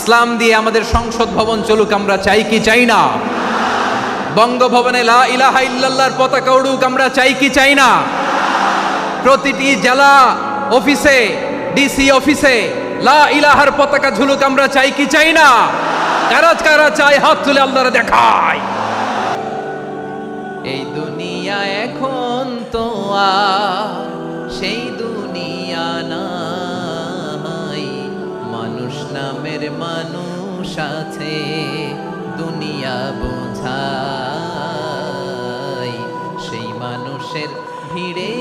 ইসলাম দিয়ে আমাদের সংসদ ভবন চলুক, আমরা চাই কি চাই না? বঙ্গভবনে লা ইলাহা ইল্লাল্লাহর পতাকা উড়ুক, আমরা চাই কি চাই না? প্রতিটি জেলা অফিসে, ডিসি অফিসে লা ইলাহার পতাকা ঝুলুক, আমরা চাই কি চাই না? কারা কারা চাই হাত তুলে আল্লাহরে দেখায়। এই দুনিয়া এখন তো আর সেই দুনিয়া নাই, মানুষ নামের মানুষ আছে দুনিয়া বোঝায়, সেই মানুষের ভিড়ে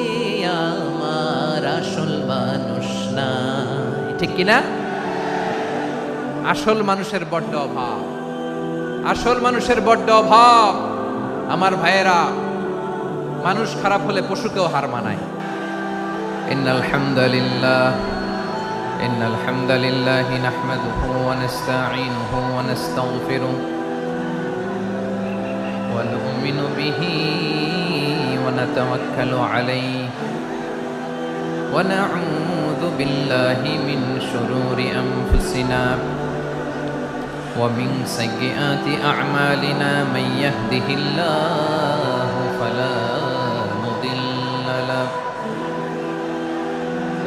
আমার আসল মানুষ নাই। ঠিক কিনা? আসল মানুষের বড্ড অভাব, আসল মানুষের বড্ড অভাব। আমার ভাইয়েরা, মানুষ খারাপ হলে পশুকেও হার মানায়। ইন্নাল হামদালিল্লাহ নাহমাদুহু ওয়া নাস্তাঈনুহু ওয়া নাস্তাগফিরুহু ওয়া নু'মিনু বিহি ওয়া নাতাওয়াক্কালু আলাইহি ওয়া নাউযু বিল্লাহি মিন শুরুরি আনফুসিনা ومن سيئات أعمالنا من يهده الله فلا مضل له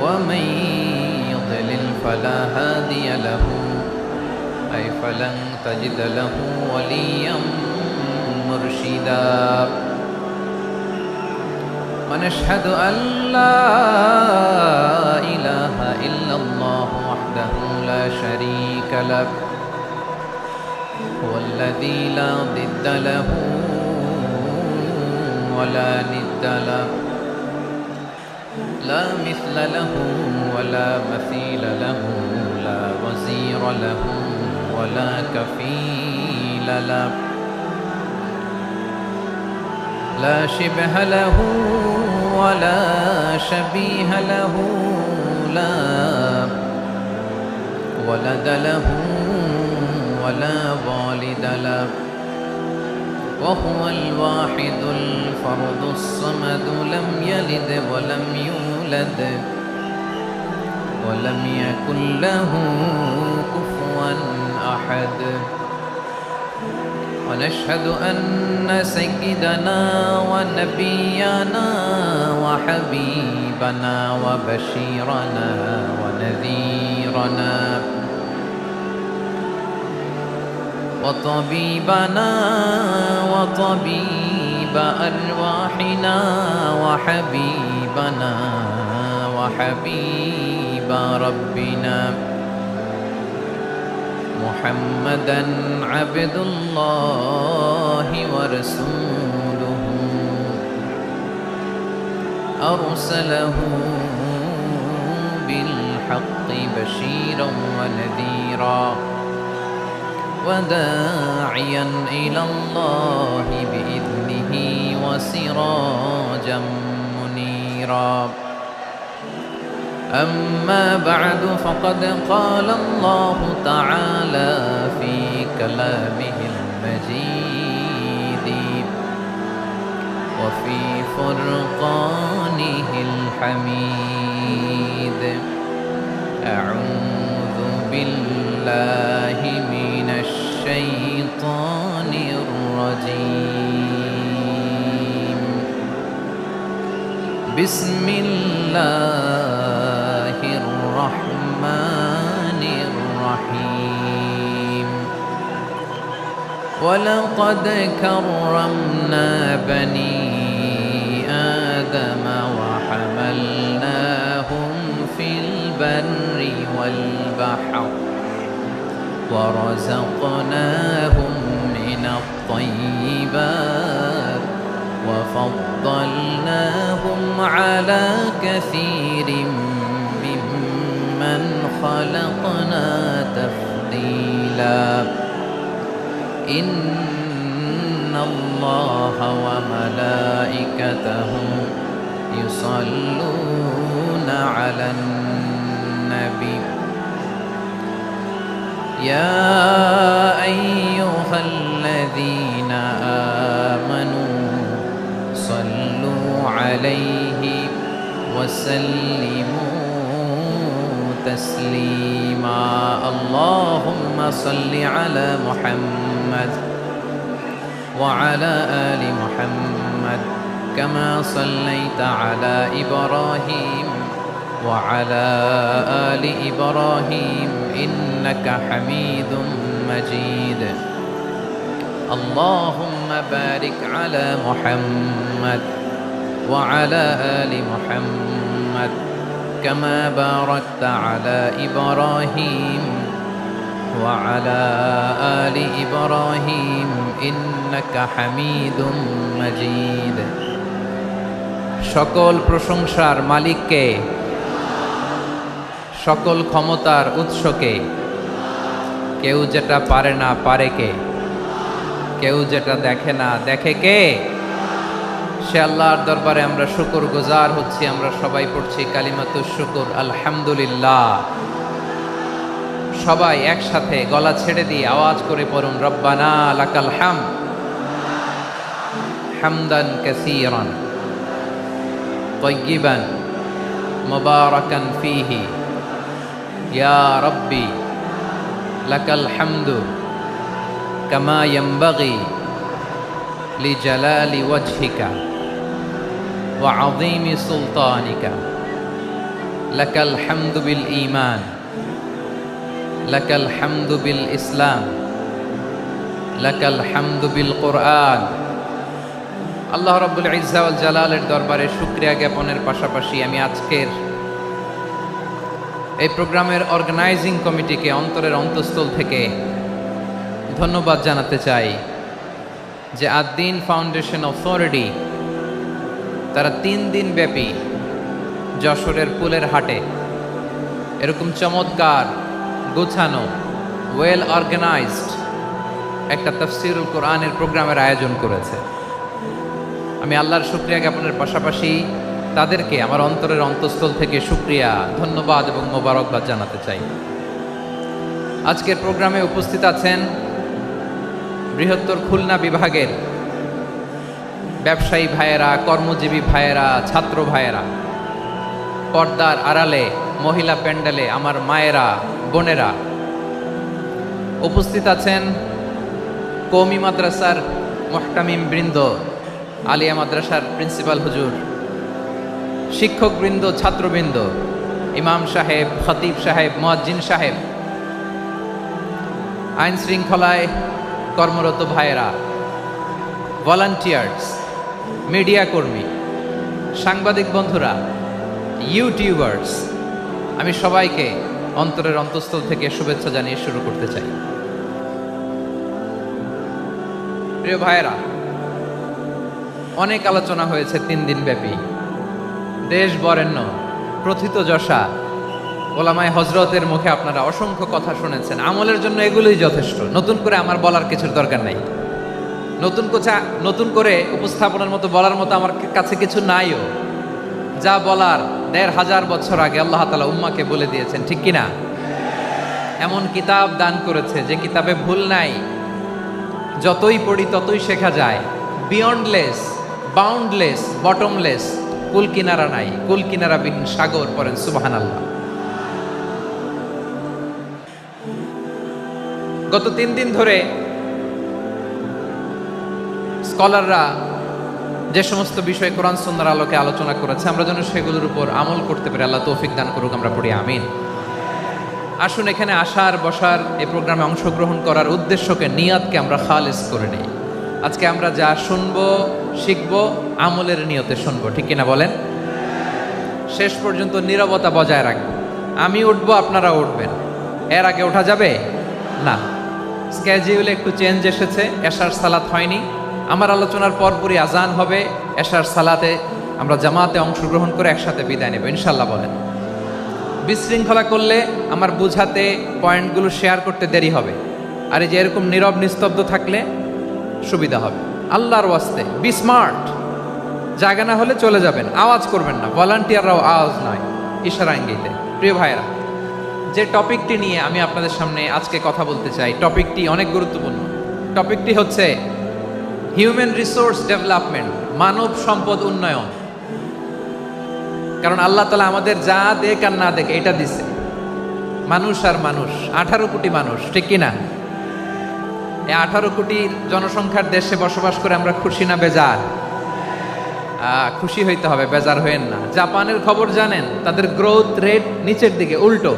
ومن يضلل فلا هادي له أي فلن تجد له وليا مرشدا ونشهد أن لا إله إلا الله وحده لا شريك له هو الذي لا ضد له ولا ند له لا مثل له ولا مثيل له لا وزير له ولا كفيل له لا شبه له ولا شبيه له لا ولد له ولا والد له وهو الواحد الفرد الصمد لم يلد ولم يولد ولم يكن له كفوا أحد ونشهد أن سيدنا ونبينا وحبيبنا وبشيرنا ونذيرنا وطبيبنا وطبيب أرواحنا وحبيبنا وحبيب ربنا محمدا عبد الله ورسوله أرسله بالحق بشيرا ونذيرا وداعيا إلى الله بإذنه وسراجا منيرا أما بعد فقد قال الله تعالى في كلامه المجيد وفي فرقانه الحميد أعوذ بالله من الشيطان الرجيم بسم الله الرحمن الرحيم ولقد كرمنا بني آدم وحملناهم في البر والبحر ورزقناهم من الطيبات وفضلناهم على كثير ممن خلقنا تفضيلا إن الله وملائكته يصلون على النبي يا أيها الذين آمنوا صلوا عليه وسلموا تسليما اللهم صل على محمد وعلى آل محمد كما صليت على إبراهيم وعلى آل إبراهيم إنك حميد مجيد اللهم بارك على محمد وعلى آل محمد كما باركت على إبراهيم وعلى آل إبراهيم إنك حميد مجيد সকল প্রশংসার মালিককে, সকল ক্ষমতার উৎসকে, কেউ যেটা পারে না পারে কে, কেউ যেটা দেখে না দেখে কে, সে আল্লাহর দরবারে আমরা শুকর গুজার হচ্ছি। আমরা সবাই পড়ছি কালিমাতুশ শুকর আলহামদুলিল্লাহ। সবাই একসাথে গলা ছেড়ে দিয়ে আওয়াজ করে পড়ুন রব্বানা লাকাল হামদ হামদান কাসীরান طيبا مباركا فيه يا ربي لك الحمد كما ينبغي لجلال وجهك وعظيم سلطانك لك الحمد بالإيمان لك الحمد بالإسلام لك الحمد بالقرآن আল্লাহ রাব্বুল ইজ্জা ওয়াল জালালের দরবারে শুকরিয়া জ্ঞাপনের পাশাপাশি আমি আজকের এই প্রোগ্রামের অর্গানাইজিং কমিটিকে অন্তরের অন্তঃস্থল থেকে ধন্যবাদ জানাতে চাই যে আদ-দ্বীন ফাউন্ডেশন অথরিটি তারা 3 দিন ব্যাপী যশোরের ফুলের হাটে এরকম চমৎকার গোছানো ওয়েল অর্গানাইজড একটা তাফসীরুল কোরআনের প্রোগ্রামের আয়োজন করেছে। আমি আল্লাহর শুকরিয়া জ্ঞাপনের পাশাপাশি তাদেরকে আমার অন্তরের অন্তঃস্থল থেকে শুকরিয়া, ধন্যবাদ এবং মোবারকবাদ জানাতে চাই। আজকের প্রোগ্রামে উপস্থিত আছেন বৃহত্তর খুলনা বিভাগের ব্যবসায়ী ভাইয়েরা, কর্মজীবী ভাইয়েরা, ছাত্র ভাইয়েরা, পর্দার আড়ালে, মহিলা প্যান্ডেলে আমার মায়েরা, বোনেরা। উপস্থিত আছেন কওমি মাদ্রাসার মুহতামিম বৃন্দ, আলিয়া মাদ্রাসার প্রিন্সিপাল হুজুর, শিক্ষকবৃন্দ, ছাত্রবৃন্দ, ইমাম সাহেব, খতিব সাহেব, মুয়াজ্জিন সাহেব, আইন শৃঙ্খলায় কর্মরত ভাইয়েরা, ভলান্টিয়ার্স, মিডিয়া কর্মী, সাংবাদিক বন্ধুরা, ইউটিউবার্স, আমি সবাইকে অন্তরের অন্তঃস্থল থেকে শুভেচ্ছা জানিয়ে শুরু করতে চাই। প্রিয় ভাইয়েরা, অনেক আলোচনা হয়েছে 3 দিন ব্যাপী। দেশ বরেণ্য প্রথিতযশা ওলামায়ে হযরতের মুখে আপনারা অসংখ্য কথা শুনেছেন। আমলের জন্য এগুলোই যথেষ্ট, নতুন করে আমার বলার কিছুর দরকার নাই। নতুন করে উপস্থাপনের মতো বলার মতো আমার কাছে কিছু নাইও। যা বলার 1500 বছর আগে আল্লাহ তাআলা উম্মাহকে বলে দিয়েছেন, ঠিক কিনা? এমন কিতাব দান করেছে যে কিতাবে ভুল নাই, যতই পড়ি ততই শেখা যায়। বিয়ন্ডলেস, বাউন্ডলেস, বটমলেস, কুল কিনারা নাই, কুল কিনারাবিহীন সাগর, পড়েন সুবহানাল্লাহ। গত 3 দিন ধরে স্কলাররা যে সমস্ত বিষয় কোরআন সুন্নাহর আলোকে আলোচনা করেছে, আমরা যেন সেগুলোর উপর আমল করতে পারি। আল্লাহ তৌফিক দান করুক, আমরা পড়ি আমিন। আসুন এখানে আসার, বসার, এই প্রোগ্রামে অংশগ্রহণ করার উদ্দেশ্যকে, নিয়াতকে আমরা খালিস করে নেই। আজকে আমরা যা শুনবো, শিখবো, আমলের নিয়তে শুনবো, ঠিক কিনা বলেন? শেষ পর্যন্ত নীরবতা বজায় রাখবো। আমি উঠবো, আপনারা উঠবেন। এর আগে ওঠা যাবে না। স্কেজিউলে একটু চেঞ্জ এসেছে, এশার সালাত হয়নি। আমার আলোচনার পরপরই আজান হবে, এশার সালাতে আমরা জামাতে অংশগ্রহণ করে একসাথে বিদায় নেব ইনশাল্লাহ। বলেন, বিশৃঙ্খলা করলে আমার বুঝাতে, পয়েন্টগুলো শেয়ার করতে দেরি হবে। আর এই যে এরকম নীরব নিস্তব্ধ থাকলে সুবিধা হবে। আল্লাহর ওয়াস্তে বি স্মার্ট। জায়গা না হলে চলে যাবেন, আওয়াজ করবেন না। ভলান্টিয়াররাও আওয়াজ নয়, ইশারা ইঙ্গিতে। প্রিয় ভাইয়েরা, যে টপিকটি নিয়ে আমি আপনাদের সামনে আজকে কথা বলতে চাই, টপিকটি অনেক গুরুত্বপূর্ণ। টপিকটি হচ্ছে হিউম্যান রিসোর্স ডেভেলপমেন্ট, মানব সম্পদ উন্নয়ন। কারণ আল্লাহ তাআলা আমাদের যা দেখ আর না দেখ এটা দিছে। মানুষ আর মানুষ, 18 কোটি মানুষ, ঠিক কিনা? এই 18 কোটি জনসংখ্যার দেশে বসবাস করে আমরা খুশি না বেজার? খুশি হইতে হবে, বেজার হইেন না। জাপানের খবর জানেন? তাদের গ্রোথ রেট নিচের দিকে, উল্টো।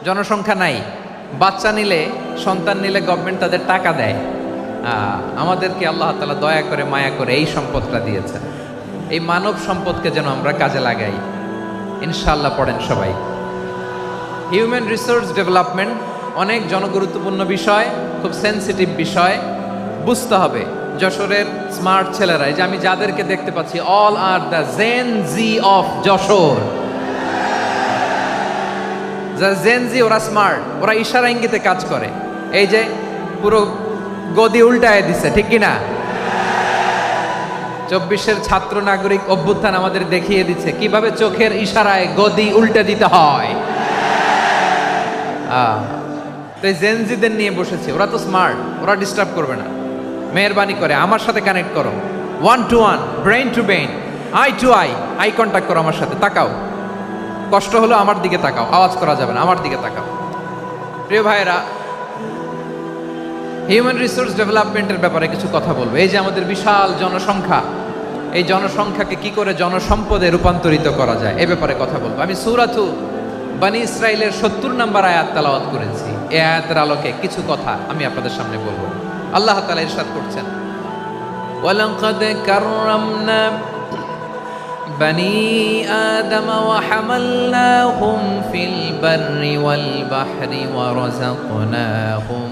জনসংখ্যা নাই, বাচ্চা নিলে, সন্তান নিলে গভর্নমেন্ট তাদের টাকা দেয়। আমাদেরকে আল্লাহ তাআলা দয়া করে, মায়া করে এই সম্পদটা দিয়েছেন। এই মানব সম্পদকে যেন আমরা কাজে লাগাই, ইনশাআল্লাহ। পড়েন সবাই। হিউম্যান রিসোর্স ডেভেলপমেন্ট অনেক জনগুরুত্বপূর্ণ বিষয়, খুব সেন্সিটিভ বিষয়, বুঝতে হবে। যশোরের স্মার্ট ছেলেরা, এই যে আমি যাদেরকে দেখতে পাচ্ছি, all are the Gen Z of Jessore. Gen Z, ওরা স্মার্ট, ওরা ইশারা ইঙ্গিতে কাজ করে। এই যে পুরো গদি উল্টায় দিছে, ঠিক কিনা? 24-এর ছাত্র নাগরিক অভ্যুত্থান আমাদের দেখিয়ে দিচ্ছে কিভাবে চোখের ইশারায় গদি উল্টে দিতে হয়। তো এই জেনজিদের নিয়ে বসেছে, ওরা তো স্মার্ট, ওরা ডিস্টার্ব করবে না। মেহরবানি করে আমার সাথে কানেক্ট করো, 1 to 1, brain to brain, eye to eye, eye contact করো আমার সাথে। তাকাও, কষ্ট হলো আমার দিকে তাকাও, আওয়াজ করা যাবে না, আমার দিকে তাকাও। প্রিয় ভাইয়েরা, হিউম্যান রিসোর্স ডেভেলপমেন্টের ব্যাপারে কিছু কথা বলবো। এই যে আমাদের বিশাল জনসংখ্যা, এই জনসংখ্যাকে কি করে জনসম্পদে রূপান্তরিত করা যায়, এ ব্যাপারে কথা বলবো। আমি সূরাতু বনী ইসরাইলের 70 নম্বর আয়াত তেলাওয়াত করেছি। এই আয়াতের আলোকে কিছু কথা আমি আপনাদের সামনে বলবো। আল্লাহ তাআলা ইরশাদ করছেন, ওয়ালাকাদ কাররামনা বনী আদম ওয়া হামালনাহুম ফিল বাররি ওয়াল বাহরি ওয়া রাযাকনাহুম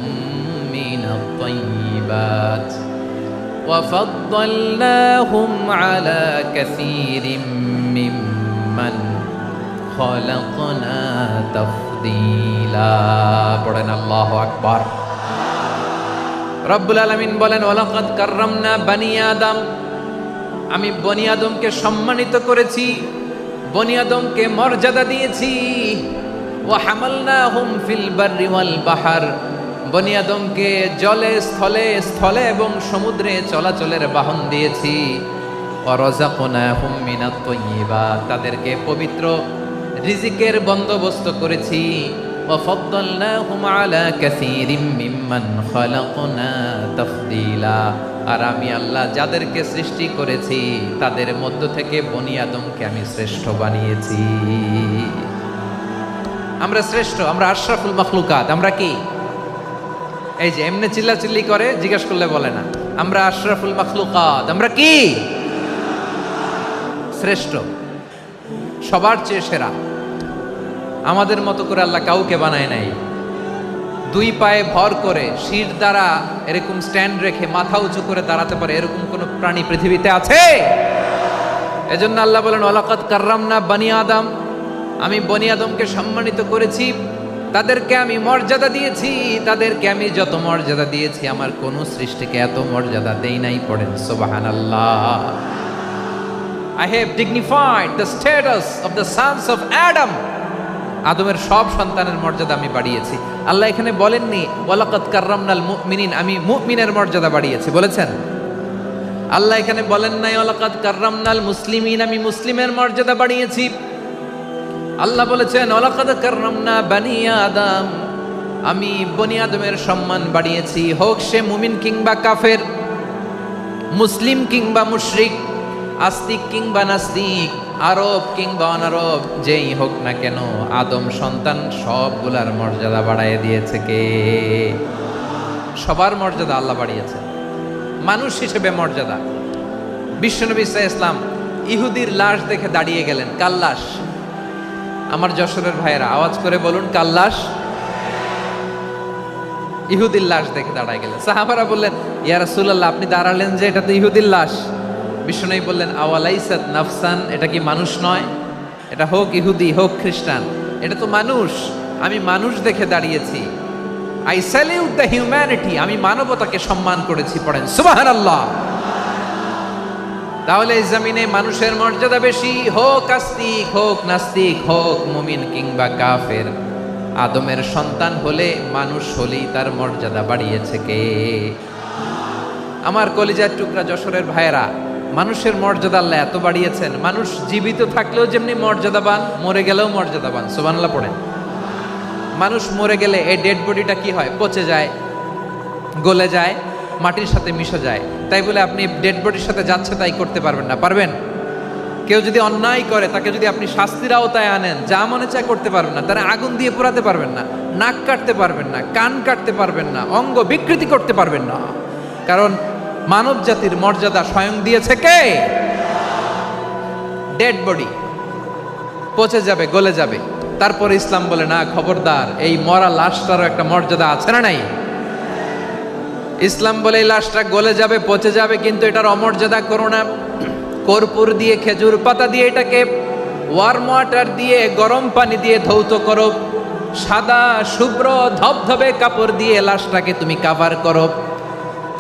মিনাত তাইয়্যিবাত ওয়া ফাদ্দালনাহুম আলা কাসীরিম মিম্মান খালাকনা তাফদীলা। পড়েন আল্লাহু আকবার। রব্বুল আলামিন বলেন, ওয়ালাকাদ কাররামনা বনী আদম, আমি বনী আদমকে সম্মানিত করেছি, বনী আদমকে মর্যাদা দিয়েছি। ওয়া হামালনাহুম ফিল বাররি ওয়াল বাহর, বনী আদমকে জলে, স্থলে, স্থলে এবং সমুদ্রে চলাচলের বাহন দিয়েছি। ওয়া রাযাকনাহুম মিনাত তাইয়্যিবাত, তাদেরকে পবিত্র রিজিকের বন্দোবস্ত করেছি। ওয়া ফাদ্দালনাহুম আলা কাসীরিম মিম্মান খালাকনা তাফদীলা, আর আমি আল্লাহ যাদেরকে সৃষ্টি করেছি তাদের মধ্য থেকে বনী আদমকে আমি শ্রেষ্ঠ বানিয়েছি। আমরা শ্রেষ্ঠ, আমরা আশরাফুল মাখলুকাত। আমরা কি? এই যে এমনি চিল্লাচিল্লি করে, জিজ্ঞেস করলে বলে না। আমরা আশরাফুল মাখলুকাত। আমরা কি? শ্রেষ্ঠ, সবার চেয়ে সেরা। আমাদের মতো করে আল্লাহ কাউকে বানায় নাই। 2 পায়ে ভর করে, শির দ্বারা এরকম স্ট্যান্ড রেখে মাথা উঁচু করে দাঁড়াতে পারে এরকম কোন প্রাণী পৃথিবীতে আছে? এজন্য আল্লাহ বলেন, ওয়ালাকাদ কাররামনা বনী আদম, আমি বনী আদমকে সম্মানিত করেছি, তাদেরকে আমি মর্যাদা দিয়েছি। তাদেরকে আমি যত মর্যাদা দিয়েছি আমার কোন সৃষ্টিকে এত মর্যাদা দেই নাই। পড়েন সুবহানাল্লাহ। I have dignified the status of the sons of Adam. আদমের সব সন্তানের মর্যাদা আমি বাড়িয়েছি। আল্লাহ এখানে বলেননি ওয়ালাকাদ কাররামনাল মুমিনিন, আমি মুমিনের মর্যাদা বাড়িয়েছি, বলেছেন? আল্লাহ এখানে বলেন নাই ওয়ালাকাদ কাররামনাল মুসলিমিন, আমি মুসলিমের মর্যাদা বাড়িয়েছি। আল্লাহ বলেছেন ওয়ালাকাদ কাররামনা বনী আদম, আমি বনী আদমের সম্মান বাড়িয়েছি। হোক সে মুমিন কিংবা কাফের, মুসলিম কিংবা মুশরিক, আস্তিক কিংবা নাস্তিক, আরব কিংবা অনারব, যেই হোক না কেন, আদম সন্তান সবগুলার মর্যাদা বাড়ায় দিয়েছে কে? সবার মর্যাদা আল্লাহ বাড়িয়েছে। মানুষ হিসেবে মর্যাদা। বিশ্বনবী সাল্লাল্লাহু আলাইহি ওয়াসাল্লাম ইহুদির লাশ দেখে দাঁড়িয়ে গেলেন। কার লাশ? আমার যশোরের ভাইয়েরা আওয়াজ করে বলুন, কার লাশ? ইহুদির লাশ দেখে দাঁড়ায় গেলেন। সাহাবারা বললেন, ইয়া রাসূলুল্লাহ, আপনি দাঁড়ালেন যে, এটা তো ইহুদির লাশ। বিশ্বনবী বললেন, আওয়ালাইসাত নাফসান, এটা কি মানুষ নয়? এটা হোক ইহুদি হোক খ্রিস্টান, এটা তো মানুষ। আমি মানুষ দেখে দাঁড়িয়েছি। আই স্যালিউট দ্য হিউম্যানিটি, আমি মানবতাকে সম্মান করেছি। পড়েন সুবহানাল্লাহ। তাহলে এই জমিনে মানুষের মর্যাদা বেশি, হোক আস্তিক হোক নাস্তিক, হোক মুমিন কিংবা কাফের। আদমের সন্তান হলে, মানুষ হলেই তার মর্যাদা বাড়িয়েছে কে? আমার কলিজার টুকরা যশোরের ভাইয়েরা, মানুষের মর্যাদা আল্লাহ এত বাড়িয়েছেন, মানুষ জীবিত থাকলেও যেমনি মর্যাদাবান, মরে গেলেও মর্যাদাবান। সুবহানাল্লাহ পড়েন। মানুষ মরে গেলে এই ডেড বডিটা কি হয়? পচে যায়, গলে যায়, মাটির সাথে মিশে যায়। তাই বলে আপনি ডেড বডির সাথে যাচ্ছে তাই করতে পারবেন না। পারবেন? কেউ যদি অন্যায় করে তাকে যদি আপনি শাস্তির আওতায় আনেন, যা মনে চায় করতে পারবেন না। তারা আগুন দিয়ে পোড়াতে পারবেন না, নাক কাটতে পারবেন না, কান কাটতে পারবেন না, অঙ্গ বিকৃতি করতে পারবেন না। কারণ মানব জাতির মর্যাদা স্বয়ং দিয়েছে কে? ডেড বডি পচে যাবে, গলে যাবে। তারপরে ইসলাম বলে না, খবরদার, এই মরা লাশটারও একটা মর্যাদা আছে না নাই? ইসলাম বলে এই লাশটা গলে যাবে, পচে যাবে, কিন্তু এটার অমর্যাদা করো না। কর্পূর দিয়ে, খেজুর পাতা দিয়ে এটাকে ওয়ার্ম ওয়াটার দিয়ে, গরম পানি দিয়ে ধৌত করো। সাদা শুভ্র ধবধবে কাপড় দিয়ে লাশটাকে তুমি কাভার করো।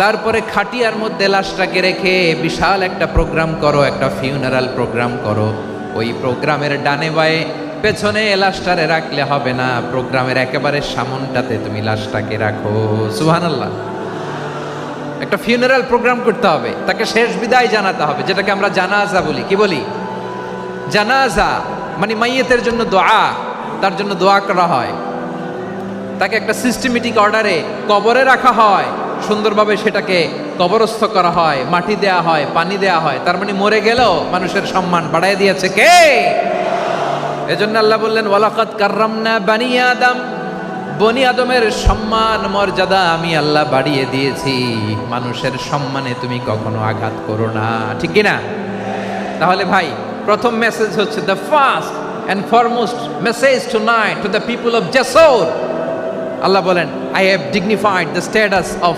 তারপরে খাটিয়ার মধ্যে লাশটাকে রেখে বিশাল একটা প্রোগ্রাম করো, একটা ফিউনারাল প্রোগ্রাম করো। ওই প্রোগ্রামের ডানে বায়ে পেছনে লাশটারে রাখলে হবে না, প্রোগ্রামের একেবারে সামনটাতে তুমি লাশটাকে রাখো। সুবহানাল্লাহ। একটা ফিউনারাল প্রোগ্রাম করতে হবে, তাকে শেষ বিদায় জানাতে হবে, যেটাকে আমরা জানাজা বলি। কি বলি? জানাজা মানে মাইয়েতের জন্য দোয়া, তার জন্য দোয়া করা হয়, তাকে একটা সিস্টেমেটিক অর্ডারে কবরে রাখা হয়, সুন্দরভাবে সেটাকে কবরস্থ করা হয়, মাটি দেয়া হয়, পানি দেয়া হয়। তার মানে মরে গেলেও মানুষের সম্মান বাড়ায় দিয়েছে কে? এজন্য আল্লাহ বললেন ওয়ালাকাদ কাররামনা বানি আদম, বনি আদমের সম্মান মর্যাদা আমি আল্লাহ বাড়িয়ে দিয়েছি। মানুষের সম্মানে তুমি কখনো আঘাত করো না, ঠিক কি না? তাহলে ভাই, প্রথম মেসেজ হচ্ছে, the first and foremost message tonight to the people of Jessore. Allah বলেন, I have dignified the status of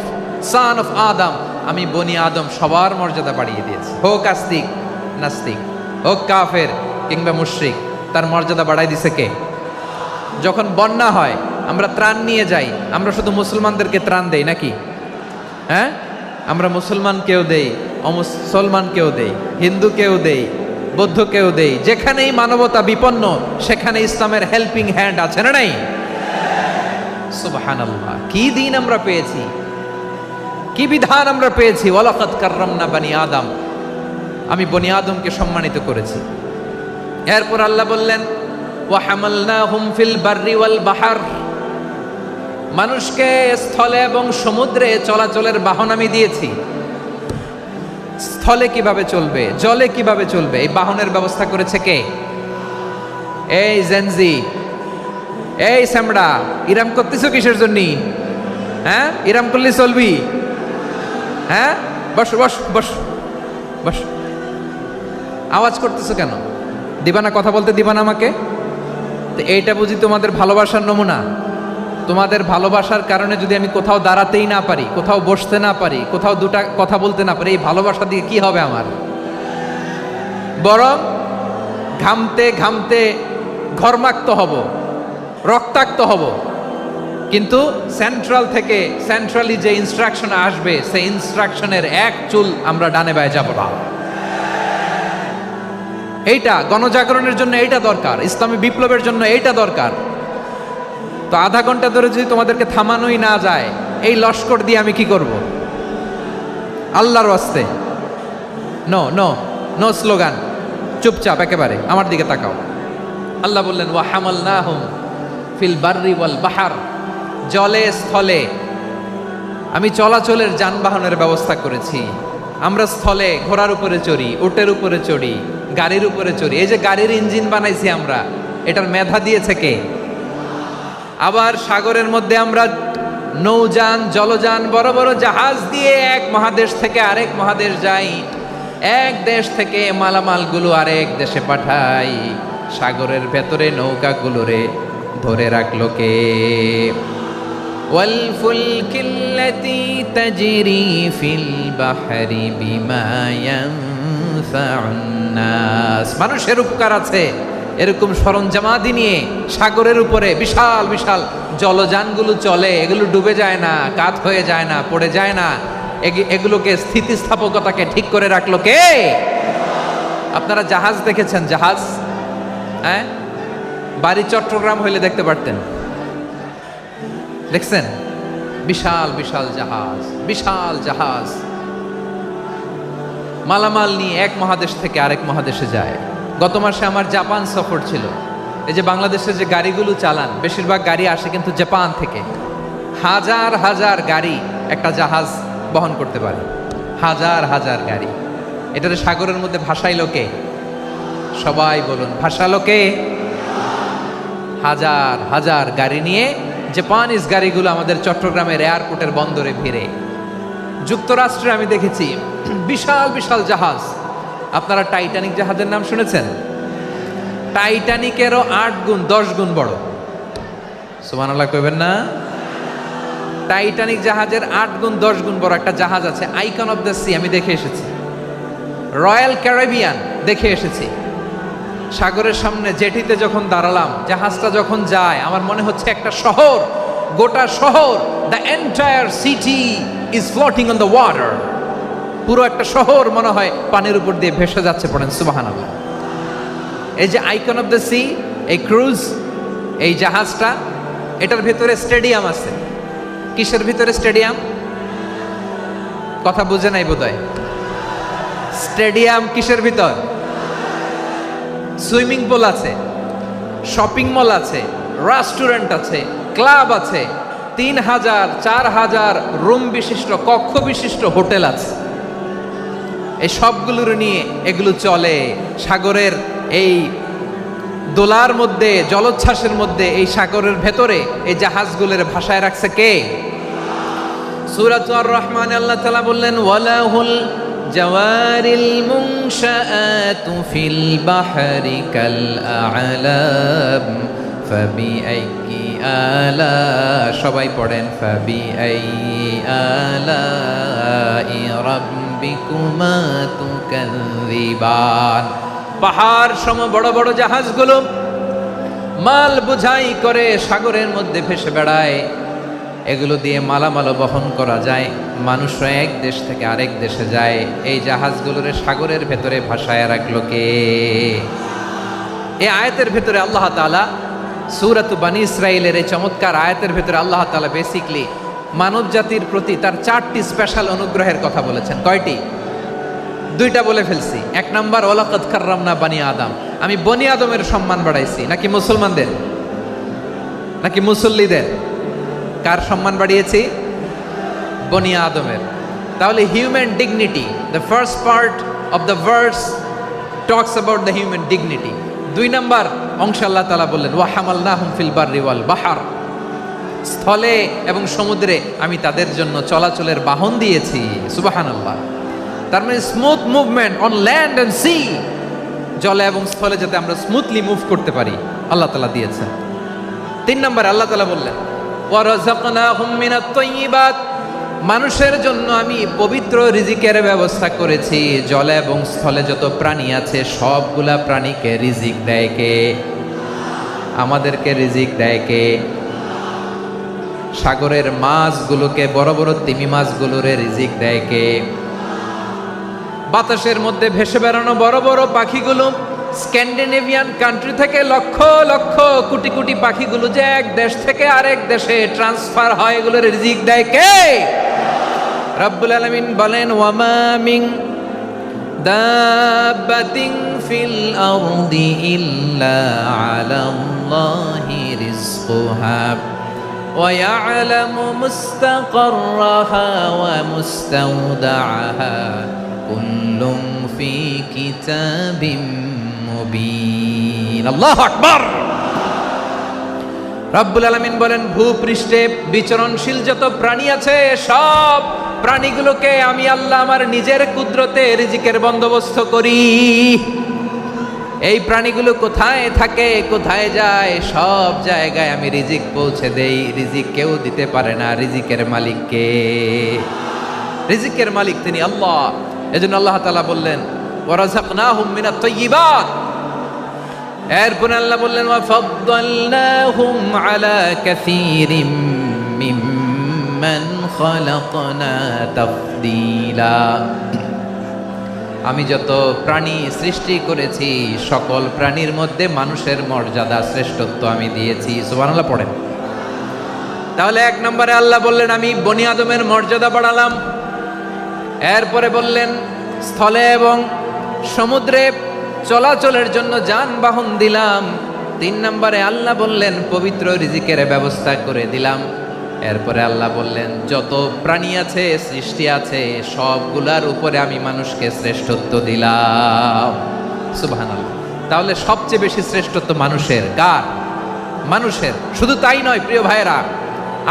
son of Adam. আমি বনি আদম সবার মর্যাদা বাড়িয়ে দিয়েছি, হোক আস্তিক নাস্তিক, হোক কাফের কিংবা মুশরিক, তার মর্যাদা বাড়াই দিছে কে? যখন বন্যা হয় আমরা ত্রাণ নিয়ে যাই, আমরা শুধু মুসলমানদেরকে ত্রাণ দেই নাকি? হ্যাঁ, আমরা মুসলমানকেও দেই, অমুসলমানকেও দেই, হিন্দুকেও দেই, বৌদ্ধকেও দেই। যেখানেই মানবতা বিপন্ন সেখানে ইসলামের হেল্পিং হ্যান্ড আছে না নাই? সুবহানাল্লাহ। কি দিন আমরা পেয়েছি, কি বিধান আমরা পেয়েছি। ওয়ালাকাদ কাররামনা বানি আদম, আমি বনি আদমকে সম্মানিত করেছি। এরপর আল্লাহ বললেন ওয়া হামালনাহুম ফিল বাররি ওয়াল বাহর, মানুষকে স্থলে এবং সমুদ্রে চলাচলের বাহন আমি দিয়েছি। স্থলে কিভাবে চলবে, জলে কিভাবে চলবে, এই বাহনের ব্যবস্থা করেছে কে? এই জেনজি, এই স্যামড়া, ইরাম করতেছো কিসের জন্য? হ্যাঁ, ইরাম করলে চলবি? হ্যাঁ, বস বস বস বস। আওয়াজ করতেছো কেন? দিবা না, কথা বলতে দিবা না আমাকে? তো এইটা বুঝি তোমাদের ভালোবাসার নমুনা? তোমাদের ভালোবাসার কারণে যদি আমি কোথাও দাঁড়াতেই না পারি, কোথাও বসতে না পারি, কোথাও দুটা কথা বলতে না পারি, এই ভালোবাসা দিয়ে কি হবে আমার? বরং ঘামতে ঘামতে ঘর্মাক্ত হব, রক্তাক্ত হব। কিন্তু সেন্ট্রাল থেকে, সেন্ট্রালি যে ইনস্ট্রাকশন আসবে, সেই ইনস্ট্রাকশনের এক চুল আমরা ডানে বায়ে যাব না। এইটা গণজাগরণের জন্য এইটা দরকার, ইসলামী বিপ্লবের জন্য এইটা দরকার। তো আধা ঘন্টা ধরে যদি তোমাদেরকে থামানোই না যায়, এই লস্কর দিয়ে আমি কি করব? আল্লাহর ওয়াস্তে নো নো নো স্লোগান, চুপচাপ একেবারে আমার দিকে তাকাও। আল্লাহ বললেন ওয়া হামালনাহুম ফিল বাররি ওয়াল বাহর, জলে স্থলে আমি চলাচলের যানবাহনের ব্যবস্থা করেছি। আমরা স্থলে ঘোড়ার উপরে চড়ি, উটের উপরে চড়ি, গাড়ির উপরে চড়ি। এই যে গাড়ির ইঞ্জিন বানাইছি আমরা, এটার মেধা দিয়েছে কে? আবার সাগরের মধ্যে আমরা নৌযান, জলযান, বড় বড় জাহাজ দিয়ে এক মহাদেশ থেকে আরেক মহাদেশ যাই, এক দেশ থেকে মালামালগুলো আরেক দেশে পাঠাই। সাগরের ভেতরে নৌকাগুলোরে ধরে রাখলো কে? ওয়াল ফুলকিল্লাতি তাজরি ফিল বাহরি বিমা ইয়ানফাউন নাস। মানুষের উপকার আছে এরকম সরঞ্জামাদি নিয়ে সাগরের উপরে বিশাল বিশাল জলযানগুলো চলে, এগুলো ডুবে যায় না, কাত হয়ে যায় না, পড়ে যায় না। এগুলোকে স্থিতিস্থাপকতাকে ঠিক করে রাখলো কে? আপনারা জাহাজ দেখেছেন? জাহাজ, হ্যাঁ, বাড়ি চট্টগ্রাম হইলে দেখতে পারতেন, দেখছেন? বিশাল বিশাল জাহাজ, বিশাল জাহাজ মালামাল নিয়ে এক মহাদেশ থেকে আরেক মহাদেশে যায়। গত মাসে আমার জাপান সফর ছিল। এই যে বাংলাদেশে যে গাড়িগুলো চালান, বেশিরভাগ গাড়ি আসে কিন্তু জাপান থেকে। হাজার হাজার গাড়ি একটা জাহাজ বহন করতে পারে, হাজার হাজার গাড়ি। এটার সাগরের মধ্যে ভাসাইলো কে? সবাই বলুন, ভাসালো কে? হাজার হাজার গাড়ি নিয়ে জাপানিজ গাড়িগুলো আমাদের চট্টগ্রামের এয়ারপোর্টের বন্দরে ভিড়ে। যুক্তরাষ্ট্রে আমি দেখেছি বিশাল বিশাল জাহাজ। আপনারা টাইটানিক জাহাজের নাম শুনেছেন? টাইটানিকেরও 8 গুণ 10 গুণ বড়। সুবহানাল্লাহ কইবেন না? টাইটানিক জাহাজের 8 গুণ 10 গুণ বড় একটা জাহাজ আছে, আইকন অফ দ্য সি। আমি দেখে এসেছি। রয়্যাল ক্যারিবিয়ান দেখে এসেছি। সাগরের সামনে জেটিতে যখন দাঁড়ালাম, জাহাজটা যখন যায়, আমার মনে হচ্ছে একটা শহর, গোটা শহর, the entire city is floating on the water. পুরো একটা শহর মনে হয় পানির উপর দিয়ে ভেসে যাচ্ছে। পড়েন সুবহানাল্লাহ। এই যে আইকন অফ দ্য সি, এই ক্রুজ, এই জাহাজটা, এটার ভিতরে স্টেডিয়াম আছে। কিসের ভিতরে স্টেডিয়াম? কথা বুঝে নাই বোধহয়। স্টেডিয়াম কিসের ভিতর? সুইমিং পুল আছে, শপিং মল আছে, রেস্টুরেন্ট আছে, ক্লাব আছে, 3000 4000 রুম বিশিষ্ট, কক্ষ বিশিষ্ট হোটেল আছে। এই সবগুলোর নিয়ে এগুলো চলে সাগরের এই দোলার মধ্যে, জলোচ্ছ্বাসের মধ্যে। এই সাগরের ভেতরে এই জাহাজগুলোর ভাষায় রাখছে কে? সূরা আর রহমানে আল্লাহ তাআলা বললেন, ওয়ালাহুল জাওয়ারিল মুনশাআতু ফিল বাহরি কাল আ'লাম ফাবিআইয়ি আলা, সবাই পড়েন, ফাবিআইয়ি আলাই রাব্বিকুমা তুকাযযিবান। পাহাড় সম বড় বড় জাহাজগুলো মাল বোঝাই করে সাগরের মধ্যে ভেসে বেড়ায়। এগুলো দিয়ে মালামাল বহন করা যায়। মানুষরা এক দেশ থেকে আরেক দেশে যায়। এই জাহাজগুলোর সাগরের ভেতরে ভাসায় রাখলো কে? এই আয়াতের ভেতরে আল্লাহ তাআলা সূরাত বানী ইসরাঈলের এই চমৎকার আয়াতের ভেতরে আল্লাহ তাআলা বেসিকলি মানব জাতির প্রতি তার 4টি স্পেশাল অনুগ্রহের কথা বলেছেন। কয়টি? 2টা বলে ফেলছি। 1 নাম্বার, ওয়ালাকাদ কাররামনা বানি আদম। আমি বনি আদমের সম্মান বাড়াইছি। নাকি মুসলমানদের? নাকি মুসল্লিদের? কার সম্মান বাড়িয়েছি? বনি আদমের। তাহলে human dignity, the first part of the verse talks about the human dignity. 2 number অংশে আল্লাহ তাআলা বললেন, ওয়া হামালনাহুম ফিল বাররি ওয়াল বাহর। স্থলে এবং সমুদ্রে আমি তাদের জন্য চলাচলের বাহন দিয়েছি। সুবহানাল্লাহ। তার মানে smooth movement on land and sea, জলে এবং স্থলে যাতে আমরা স্মুথলি মুভ করতে পারি আল্লাহ তাআলা দিয়েছেন। 3 নম্বরে আল্লাহ তাআলা বললেন, ওয়া রাযাকনাহুম মিনাত তাইয়্যিবাত। মানুষের জন্য আমি পবিত্র রিজিকের ব্যবস্থা করেছি। জলে এবং স্থলে যত প্রাণী আছে সবগুলা প্রাণীকে রিজিক দেয় কে? আমাদেরকে রিজিক দেয় কে? সাগরের মাছগুলোকে, বড় বড় তিমি মাছগুলোরে রিজিক দেয় কে? বাতাসের মধ্যে ভেসে বেড়ানো বড় বড় পাখিগুলো, স্ক্যান্ডিনেভিয়ান কান্ট্রি থেকে লক্ষ লক্ষ কোটি কোটি পাখিগুলো যে এক দেশ থেকে আরেক দেশে ট্রান্সফার হয়, এগুলোর রিজিক দেয় কে? রব্বুল আলামিন বলেন, ওয়ামা মিন দাব্বাতিন ফিল আরদি ইল্লা আলাল্লাহি রিজকুহা ওয়া ইয়ালামু মুস্তাকাররাহা ওয়া মুস্তাওদাআহা কুল্লুম ফি কিতাবিম মুবিন। আল্লাহু আকবার। রব্বুল আলামিন বলেন, ভূপৃষ্ঠে বিচরণশীল যত প্রাণী আছে সব প্রাণীগুলোকে আমি আল্লাহ আমার নিজের কুদরতে রিজিকের বন্দোবস্ত করি। এই প্রাণীগুলো কোথায় থাকে, কোথায় যায়, সব জায়গায় আমি রিজিক পৌঁছে দেই। রিজিক কেউ দিতে পারে না, রিজিকের মালিক কে? রিজিকের মালিক তিনি আল্লাহ। এজন্য আল্লাহ তাআলা বললেন, ওয়া রাযাকনাহুম মিনাত তাইয়্যিবাত। এরপর আল্লাহ বললেন, ওয়া ফাদ্দালনাহুম আলা কাসীরিম মিম্মান খালাকনা তাফদীলা। আমি যত প্রাণী সৃষ্টি করেছি সকল প্রাণীর মধ্যে মানুষের মর্যাদা, শ্রেষ্ঠত্ব আমি দিয়েছি। সুবহানাল্লাহ পড়েন। তাহলে 1 নম্বরে আল্লাহ বললেন, আমি বনি আদমের মর্যাদা বাড়ালাম। এরপরে বললেন, স্থলে এবং সমুদ্রে চলাচলের জন্য যানবাহন দিলাম। 3 নম্বরে আল্লাহ বললেন পবিত্র রিজিকের ব্যবস্থা করে দিলাম। এরপরে আল্লাহ বললেন যত প্রাণী আছে, সৃষ্টি আছে, সবগুলার উপরে আমি মানুষকে শ্রেষ্ঠত্ব দিলাম। সুবহানাল্লাহ। তাহলে সবচেয়ে বেশি শ্রেষ্ঠত্ব মানুষের। কার? মানুষের। শুধু তাই নয় প্রিয় ভাইয়েরা,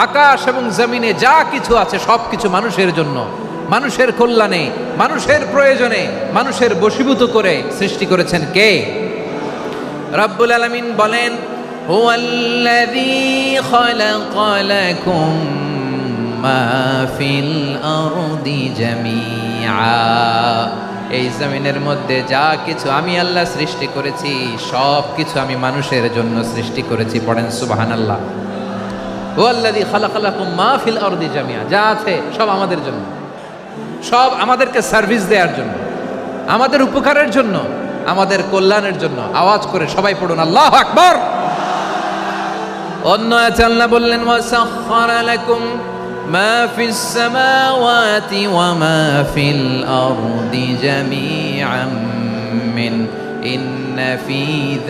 আকাশ এবং জমিনে যা কিছু আছে সব কিছু মানুষের জন্য, মানুষের কল্যাণে, মানুষের প্রয়োজনে, মানুষের বশীভূত করে সৃষ্টি করেছেন কে? রব্বুল আলামিন বলেন হুয়াল্লাযী খালাকা লাকুম মা ফিল আরদি জামিআ। এই জমিনের মধ্যে যা কিছু আমি আল্লাহ সৃষ্টি করেছি সব কিছু আমি মানুষের জন্য সৃষ্টি করেছি। পড়েন সুবহানাল্লাহ। হুয়াল্লাযী খালাকা লাকুম মা ফিল আরদি জামিআ। যা আছে সব আমাদের জন্য, সব আমাদেরকে সার্ভিস দেওয়ার জন্য, আমাদের উপকারের জন্য, আমাদের কল্যাণের জন্য। আওয়াজ করে সবাই পড়ুন আল্লাহু আকবার। অন্য আয়াতে আল্লাহ বললেন ওয়াসাখখারা লাকুম মা ফিস সামাওয়াতি ওয়া মা ফিল আরদি জামিআন মিন ইন্না ফি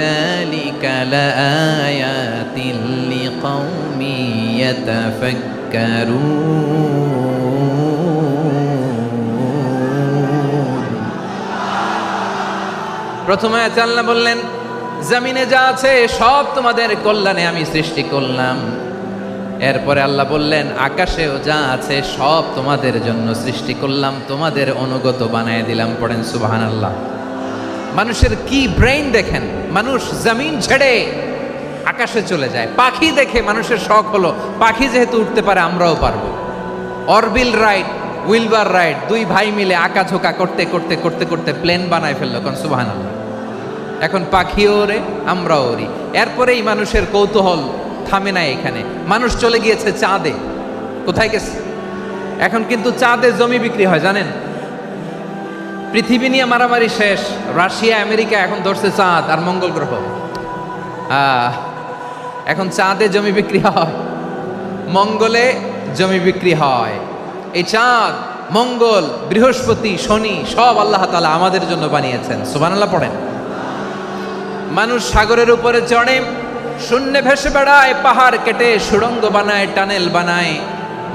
যালিকা লাআয়াতিন লিকাউমিন ইয়াতাফাক্কারুন। প্রথমে আয়াতে আল্লাহ বললেন জমিনে যা আছে সব তোমাদের কল্যাণে আমি সৃষ্টি করলাম। এরপরে আল্লাহ বললেন আকাশেও যা আছে সব তোমাদের জন্য সৃষ্টি করলাম, তোমাদের অনুগত বানায় দিলাম। পড়েন সুবহানাল্লাহ। মানুষের কি ব্রেইন দেখেন, মানুষ জমিন ছেড়ে আকাশে চলে যায়। পাখি দেখে মানুষের শখ হলো পাখি যেহেতু উঠতে পারে আমরাও পারবো। অরবিল রাইট, উইলবার রাইট, দুই ভাই মিলে আঁকাঝোঁকা করতে করতে করতে করতে প্লেন বানায় ফেললো। কোন সুবহানাল্লাহ। এখন পাখিও ওরে, আমরাও ওরি। এরপরেই মানুষের কৌতূহল থামে না এখানে। মানুষ চলে গিয়েছে চাঁদে। কোথায় গেছে? এখন কিন্তু চাঁদে জমি বিক্রি হয় জানেন। পৃথিবী নিয়ে মারামারি শেষ। রাশিয়া আমেরিকা এখন ধরছে চাঁদ আর মঙ্গল গ্রহ। এখন চাঁদে জমি বিক্রি হয়, মঙ্গলে জমি বিক্রি হয়। এই চাঁদ, মঙ্গল, বৃহস্পতি, শনি সব আল্লাহ তাআলা আমাদের জন্য বানিয়েছেন। সুবহানাল্লাহ পড়েন। মানুষ সাগরের উপরে চড়ে, শূন্যে ভেসে বেড়ায়, পাহাড় কেটে সুড়ঙ্গ বানায়, টানেল বানায়।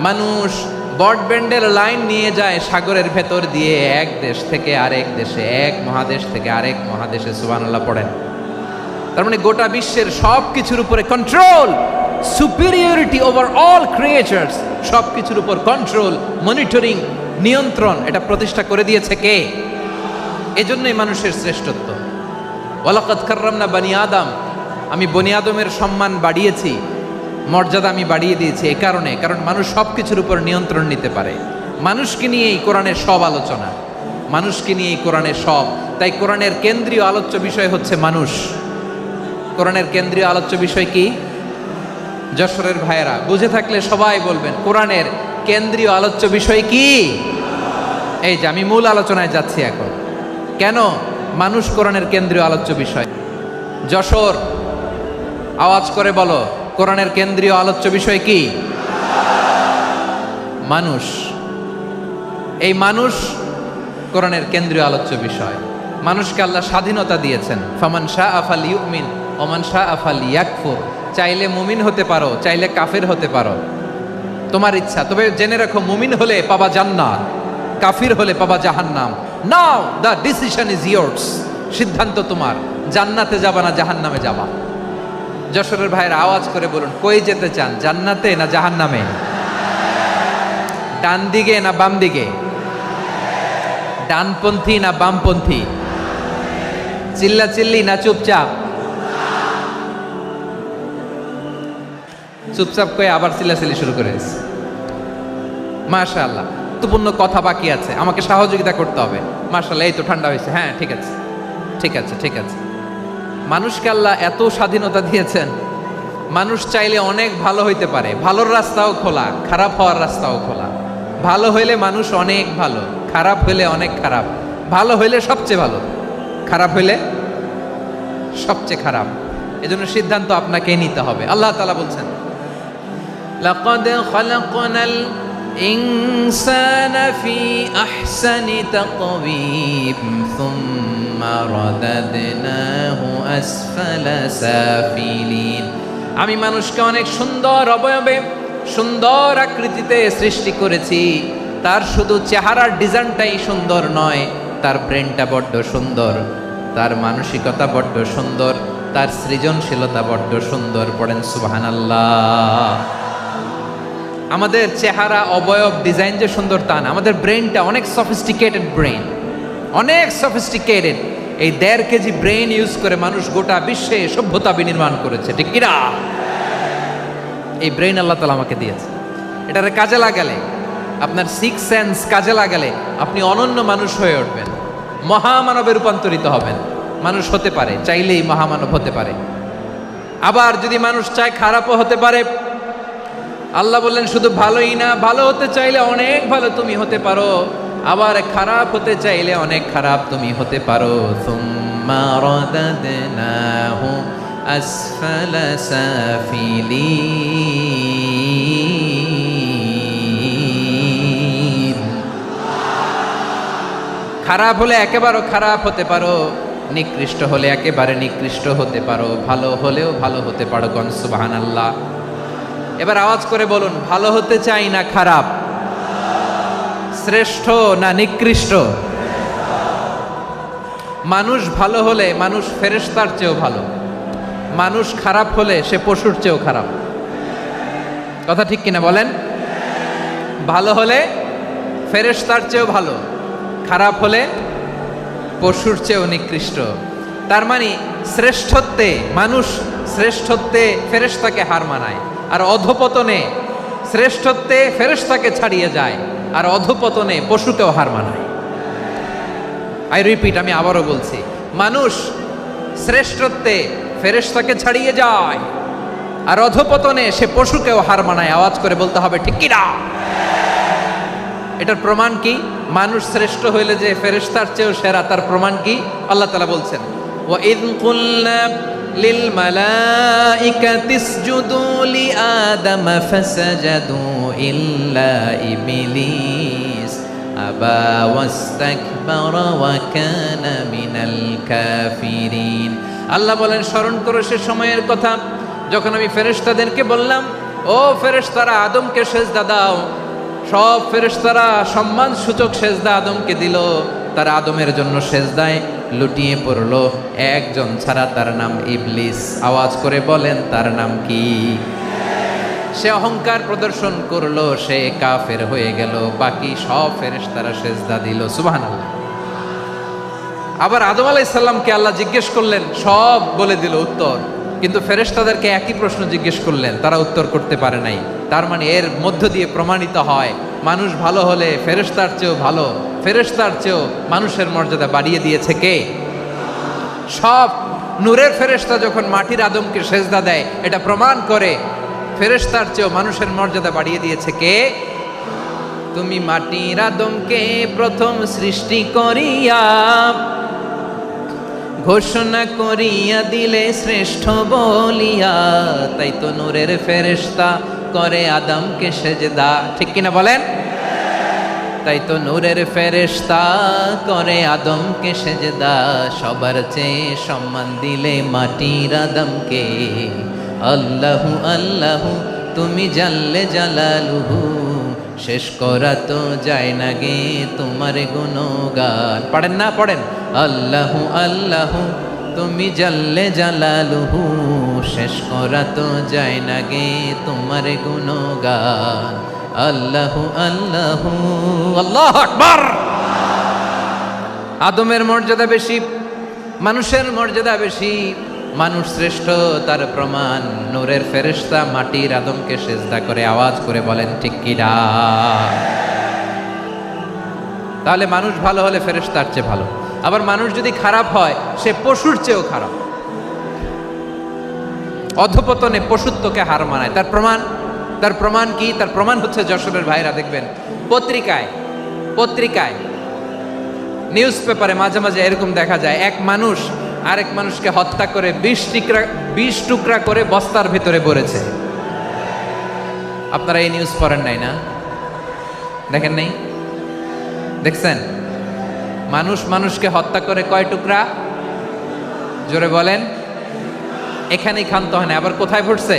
মানুষ ব্রডব্যান্ডের লাইন নিয়ে যায় সাগরের ভেতর দিয়ে, এক দেশ থেকে আরেক দেশে, এক মহাদেশ থেকে আরেক মহাদেশে। সুবহানাল্লাহ পড়েন। তার মানে গোটা বিশ্বের সব কিছুর উপরে control, superiority over all creatures, সব কিছুর উপর কন্ট্রোল, মনিটরিং, নিয়ন্ত্রণ, এটা প্রতিষ্ঠা করে দিয়েছে কে? এজন্যই মানুষের শ্রেষ্ঠত্ব। ওয়ালাকাদ কাররামনা বানি আদম, আমি বনি আদমের সম্মান বাড়িয়েছি, মর্যাদা আমি বাড়িয়ে দিয়েছি। এই কারণে, কারণ মানুষ সব কিছুর উপর নিয়ন্ত্রণ নিতে পারে। মানুষকে নিয়েই কোরআনের সব আলোচনা, মানুষকে নিয়েই কোরআনের সব। তাই কোরআনের কেন্দ্রীয় আলোচ্য বিষয় হচ্ছে মানুষ। কোরআনের কেন্দ্রীয় আলোচ্য বিষয় কি? যশোরের ভাইয়েরা বুঝে থাকলে সবাই বলবেন কোরআনের কেন্দ্রীয় আলোচ্য বিষয় কি? এই যে আমি মূল আলোচনায় যাচ্ছি এখন। কেন মানুষ কোরআনের কেন্দ্রীয় আলোচ্য বিষয়? যশোর আওয়াজ করে বলো, কোরআনের কেন্দ্রীয় আলোচ্য বিষয় কি? মানুষ। এই মানুষ কোরআনের কেন্দ্রীয় আলোচ্য বিষয়। মানুষকে আল্লাহ স্বাধীনতা দিয়েছেন। ফামান শাআ ফালইউমিন ওয়া মান শাআ ফালইয়াকফুর। চাইলে মুমিন হতে পারো, চাইলে কাফের হতে পারো, তোমার ইচ্ছা। তবে জেনে রাখো মুমিন হলে পাবা জান্নাত, কাফির হলে পাবা জাহান্নাম। নাও দ্য ডিসিশন ইজ ইয়ার্স। সিদ্ধান্ত তোমার, জান্নাতে যাবা না জাহান্নামে যাবা। যশোরের ভাইয়ের আওয়াজ করে বলুন, কই যেতে চান, জান্নাতে না জাহান্নামে? ডান দিকে না বাম দিকে? ডানপন্থী না বামপন্থী? চিল্লা চিল্লি না চুপচাপ? চুপচাপ কয়ে আবার চিল্লাচিল্লি শুরু করেছে। মাশাআল্লাহ, গুরুত্বপূর্ণ কথা বাকি আছে, আমাকে সহযোগিতা করতে হবে। মাশাআল্লাহ, এই তো ঠান্ডা হয়েছে। হ্যাঁ ঠিক আছে, ঠিক আছে, ঠিক আছে। মানুষকে আল্লাহ এত স্বাধীনতা দিয়েছেন, মানুষ চাইলে অনেক ভালো হইতে পারে। ভালোর রাস্তাও খোলা, খারাপ হওয়ার রাস্তাও খোলা। ভালো হইলে মানুষ অনেক ভালো, খারাপ হইলে অনেক খারাপ। ভালো হইলে সবচেয়ে ভালো, খারাপ হইলে সবচেয়ে খারাপ। এজন্য সিদ্ধান্ত আপনাকে নিতে হবে। আল্লাহ তাআলা বলছেন লাকাদ খালাকনাল ইনসান ফি আহসানি তাকওয়িম সুম্মা রাদাদনাহু আসফালা সাফিলিন। আমি মানুষকে অনেক সুন্দর অবয়বে, সুন্দর আকৃতিতে সৃষ্টি করেছি। তার শুধু চেহারার ডিজাইনটাই সুন্দর নয়, তার ব্রেনটা বড্ড সুন্দর, তার মানসিকতা বড্ড সুন্দর, তার সৃজনশীলতা বড্ড সুন্দর। পড়েন সুবহানাল্লাহ। আমাদের চেহারা অবয়ব ডিজাইন যে সুন্দর তা না, আমাদের ব্রেনটা অনেক সফিস্টিকেটেড ব্রেন, অনেক সফিস্টিকেটেড। এই 1.5 কেজি ব্রেন ইউজ করে মানুষ গোটা বিশ্বে সভ্যতা বিনির্মাণ করেছে, ঠিক কিনা? এই ব্রেন আল্লাহ তাআলা আমাকে দিয়েছে। এটারে কাজে লাগালে, আপনার 6 সেন্স কাজে লাগালে আপনি অনন্য মানুষ হয়ে উঠবেন, মহামানবে রূপান্তরিত হবেন। মানুষ হতে পারে, চাইলেই মহামানব হতে পারে। আবার যদি মানুষ চায় খারাপও হতে পারে। আল্লাহ বললেন শুধু ভালোই না, ভালো হতে চাইলে অনেক ভালো তুমি হতে পারো, আবার খারাপ হতে চাইলে অনেক খারাপ তুমি হতে পারো। সুম্মা রাদাদনাহু আসফালা সাফিলিন। খারাপ হলে একেবারে খারাপ হতে পারো, নিকৃষ্ট হলে একেবারে নিকৃষ্ট হতে পারো, ভালো হলেও ভালো হতে পারো। কোন সুবহানাল্লাহ। এবার আওয়াজ করে বলুন, ভালো হতে চাই না খারাপ, শ্রেষ্ঠ না নিকৃষ্ট? মানুষ ভালো হলে মানুষ ফেরেশতার চেয়েও ভালো, মানুষ খারাপ হলে সে পশুর চেয়েও খারাপ। কথা ঠিক কিনা বলেন? ভালো হলে ফেরেশতার চেয়েও ভালো, খারাপ হলে পশুর চেয়েও নিকৃষ্ট। তার মানে শ্রেষ্ঠত্বে মানুষ, শ্রেষ্ঠত্বে ফেরেশতাকে হার মানায়, আর অধপতনে শ্রেষ্ঠত্বে ফেরেশতাকে ছাড়িয়ে যায়, আর অধপতনে পশুকেও হার মানায়। আই রিপিট, আমি আবারও বলছি, মানুষ শ্রেষ্ঠত্বে ফেরেশতাকে ছাড়িয়ে যায়, আর অধপতনে সে পশুকেও হার মানায়। আওয়াজ করে বলতে হবে ঠিক কি না? এটার প্রমাণ কি? মানুষ শ্রেষ্ঠ হইলে যে ফেরেশতার চেয়েও সেরা, তার প্রমাণ কি? আল্লাহ তাআলা বলছেন, ওয়া ইয কুলনা লিল মালাইকাতি ইসজুদু লি আদম ফাসাজাদু ইল্লা ইবলিস আবা ওয়াস্তাকবারা ওয়া কানা মিনাল কাফিরিন। আল্লাহ বলেন, স্মরণ করো সে সময়ের কথা যখন আমি ফেরেশতাদেরকে বললাম, ও ফেরেশতারা আদমকে সেজদা দাও। সব ফেরেশতারা সম্মান সূচক সেজদা আদমকে দিল, তারা আদমের জন্য সেজদায় লুটিয়ে পড়লো, একজন ছাড়া, তার নাম ইবলিস। আওয়াজ করে বলেন, তার নাম কি? সে অহংকার প্রদর্শন করলো, সে কাফের হয়ে গেল, বাকি সব ফেরেশতারা সেজদা দিল। সুবহানাল্লাহ। আবার আদম আলাইহিস সালামকে আল্লাহ জিজ্ঞেস করলেন, সব বলে দিল উত্তর, কিন্তু ফেরেশতাদেরকে একই প্রশ্ন জিজ্ঞেস করলেন, তারা উত্তর করতে পারে নাই। তার মানে এর মধ্য দিয়ে প্রমাণিত হয়, মানুষ ভালো হলে ফেরেশতার চেয়েও ভালো, ফেরেশতার চেয়েও মানুষের মর্যাদা বাড়িয়ে দিয়েছে কে? সব নূরের ফেরেশতা যখন মাটির আদমকে সেজদা দেয়, এটা প্রমাণ করে ফেরেশতার চেয়েও মানুষের মর্যাদা বাড়িয়ে দিয়েছে কে? তুমি মাটির আদমকে প্রথম সৃষ্টি করিয়া ঘোষণা করিয়া দিলে শ্রেষ্ঠ বলিয়া, তাই তো নূরের ফেরেশতা করে আদমকে সেজদা। ঠিক কিনা বলেন? তাই তো নূরের ফেরেশতা করে আদমকে সেজদা, সবার চেয়ে সম্মান দিলে মাটির আদমকে। আল্লাহু আল্লাহু তুমি জাল্লে জালালুহু, শেষ করা তো যায় না গে তোমার গুণগান। পড়েন না? পড়েন। আল্লাহু আল্লাহু তুমি জাল্লে জালালুহু, শেষ করা তো যায় না গে তোমার গুণগান। আল্লাহু আল্লাহু, আল্লাহু আকবার। আদমের মর্যাদা বেশি, মানুষের মর্যাদা বেশি, মানুষ শ্রেষ্ঠ, তার প্রমাণ নূরের ফেরেশতা মাটির আদমকে সেজদা করে। আওয়াজ করে বলেন ঠিক কি না? তাহলে মানুষ ভালো হলে ফেরেশতার চেয়ে ভালো, আবার মানুষ যদি খারাপ হয় সে পশুর চেয়েও খারাপ, অধপতনে পশুত্বকে হার মানায়। তার প্রমাণ, তার প্রমাণ কি? তার প্রমাণ হচ্ছে যশোরের ভাইরা দেখবেন পত্রিকায় নিউজ পেপারে মাঝে মাঝে এরকম দেখা যায়, এক মানুষ আরেক মানুষকে হত্যা করে 20 টুকরা করে বস্তার ভিতরে ভরেছে। আপনারা এই নিউজ পড়েন নাই না? দেখেন নাই? দেখছেন? মানুষ মানুষকে হত্যা করে কয় টুকরা? জোরে বলেন। এখানেই ক্ষান্ত হয় না, আবার কোথায় পড়ছে?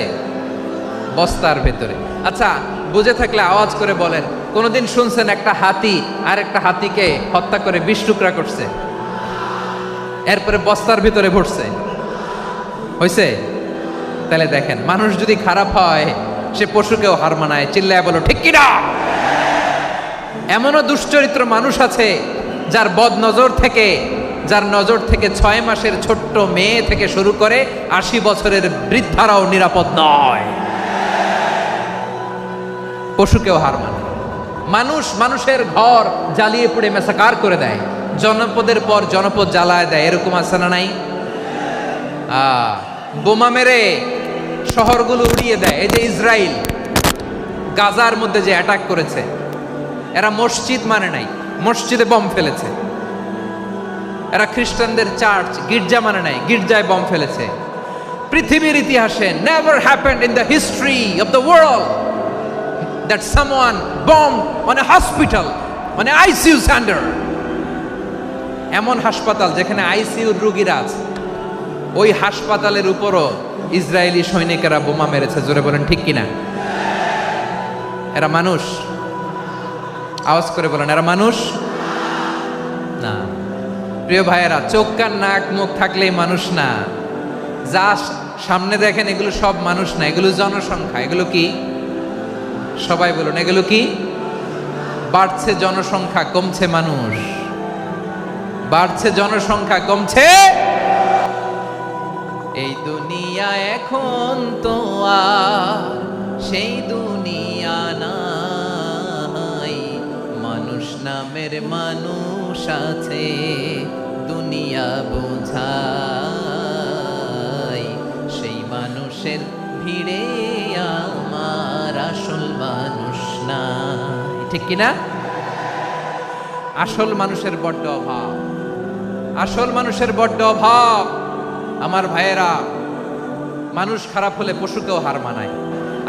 বস্তার ভেতরে। আচ্ছা, বুঝে থাকলে আওয়াজ করে বলেন, কোনোদিন শুনছেন একটা হাতি আর একটা হাতিকে হত্যা করে 20 টুকরা করছে, এরপরে বস্তার ভিতরে ভরছে? হয়েছে? তাহলে দেখেন, মানুষ যদি খারাপ হয় সে পশুকেও হার মানায়। চিল্লায় বলো ঠিক কিনা? এমনও দুশ্চরিত্র মানুষ আছে যার যার নজর থেকে 6 মাসের ছোট্ট মেয়ে থেকে শুরু করে 80 বছরের বৃদ্ধারাও নিরাপদ নয়। পশুকেও হার মানে। মানুষের ঘর জ্বালিয়ে পুড়ে মেসাকার করে দেয়, জনপদের পর জনপদ জ্বালায় দেয়। এরকম আছে না নাই? বোমা মেরে শহরগুলো উড়িয়ে দেয়। এই যে ইসরায়েল গাজার মধ্যে যে অ্যাটাক করেছে, এরা মসজিদ মানে নাই, মসজিদে বম ফেলেছে। এরা খ্রিস্টানদের চার্চ গির্জা মানে নাই, গির্জায় বম ফেলেছে। পৃথিবীর ইতিহাসে never happened in the history of the world that someone bombed on a hospital, on a ICU center. এমন হাসপাতাল যেখানে আইসিইউর রোগীরা আছে, ওই হাসপাতালের উপরও ইসরায়েলি সৈনিকেরা বোমা মেরেছে। জোরে বলেন ঠিক কিনা? এরা মানুষ? আওয়াজ করে বলেন, এরা মানুষ না। প্রিয় ভাইয়েরা, চোখ কান নাক মুখ থাকলেই মানুষ না। যা সামনে দেখেন এগুলো সব মানুষ না, এগুলো জনসংখ্যা। এগুলো কি? সবাই বলুন, এগুলো কি? বাড়ছে জনসংখ্যা, কমছে মানুষ। বাড়ছে জনসংখ্যা, কমছে। এই দুনিয়া এখন তো আর সেই দুনিয়া নাই, মানুষ নামের মানুষ আছে, দুনিয়া বোঝাই। সেই মানুষের ভিড়ে আমার আসল মানুষ না। ঠিক কিনা? আসল মানুষের বড্ড অভাব, আসল মানুষের বড্ড অভাব। আমার ভাইয়েরা, মানুষ খারাপ হলে পশুকেও হার মানায়।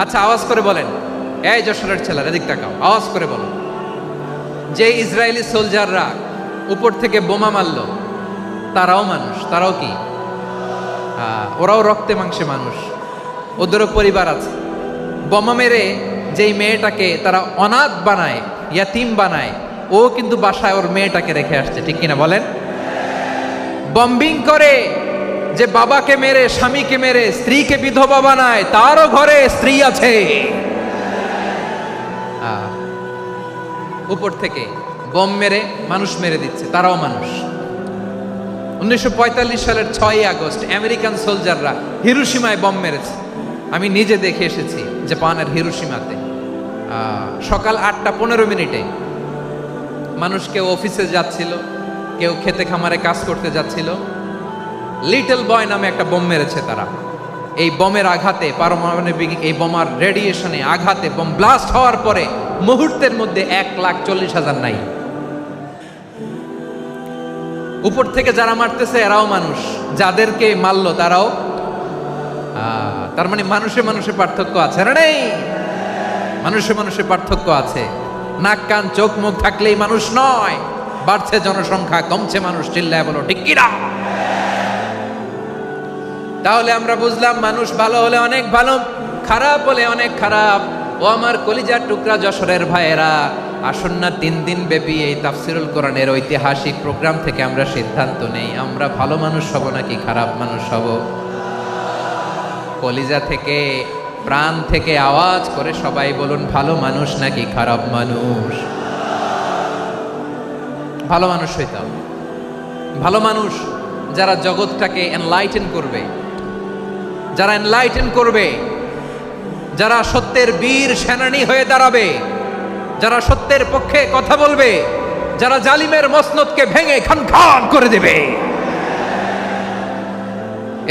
আচ্ছা, আওয়াজ করে বলেন, এই যশোরের ছেলেরা এদিক তাকাও, আওয়াজ করে বলো, যে ইসরায়েলি সোলজাররা উপর থেকে বোমা মারলো, তারাও মানুষ? তারাও কি? ওরাও রক্তে মাংসে মানুষ, ওদেরও পরিবার আছে। বোমা মেরে যেই মেয়েটাকে তারা অনাথ বানায়, ইয়াতিম বানায়, ও কিন্তু বাসায় ওর মেয়েটাকে রেখে আসছে। ঠিক কিনা বলেন? বম্বিং করে যে বাবাকে মেরে, স্বামীকে মেরে স্ত্রীকে বিধবা বানায়, তারও ঘরে স্ত্রী আছে। উপর থেকে বম মেরে মানুষ মেরে দিচ্ছে, তারাও মানুষ। 1945 সালের 6 আগস্ট আমেরিকান সোলজাররা হিরোশিমায় বম মেরেছে। আমি নিজে দেখে এসেছি জাপানের হিরোশিমাতে। সকাল 8:15 মানুষ কেউ অফিসে যাচ্ছিল, কেউ খেতে খামারে কাজ করতে যাচ্ছিল। লিটল বয় নামে একটা বোম মেরেছে তারা। এই বোমের আঘাতে, পারমাণবিক এই বোমার রেডিয়েশনে আঘাতে বোম ব্লাস্ট হওয়ার পরে মুহূর্তের মধ্যে 1,40,000 নাই। উপর থেকে যারা মারতেছে এরাও মানুষ, যাদেরকে মারলো তারাও। তার মানে মানুষে মানুষে পার্থক্য আছে না? নেই? মানুষে মানুষে পার্থক্য আছে। নাক কান চোখ মুখ থাকলেই মানুষ নয়। বাড়ছে জনসংখ্যা, কমছে মানুষ। চিল্লায় বলো ঠিক কিনা? তাহলে আমরা বুঝলাম, মানুষ ভালো হলে অনেক ভালো, খারাপ হলে অনেক খারাপ। ও আমার কলিজার টুকরা যশোরের ভাইয়েরা, আসুন না 3 দিন ব্যাপী এই তাফসিরুল কোরআনের ঐতিহাসিক প্রোগ্রাম থেকে আমরা সিদ্ধান্ত নেই, আমরা ভালো মানুষ হব নাকি খারাপ মানুষ হব। কলিজা থেকে, প্রাণ থেকে আওয়াজ করে সবাই বলুন, ভালো মানুষ নাকি খারাপ মানুষ? ভালো মানুষ হইতে হবে। ভালো মানুষ যারা জগৎটাকে এনলাইটেন করবে, যারা এনলাইটেন করবে, যারা সত্যের বীর সেনানী হয়ে দাঁড়াবে, যারা সত্যের পক্ষে কথা বলবে, যারা জালিমের মসনদকে ভেঙে খান খান করে দেবে।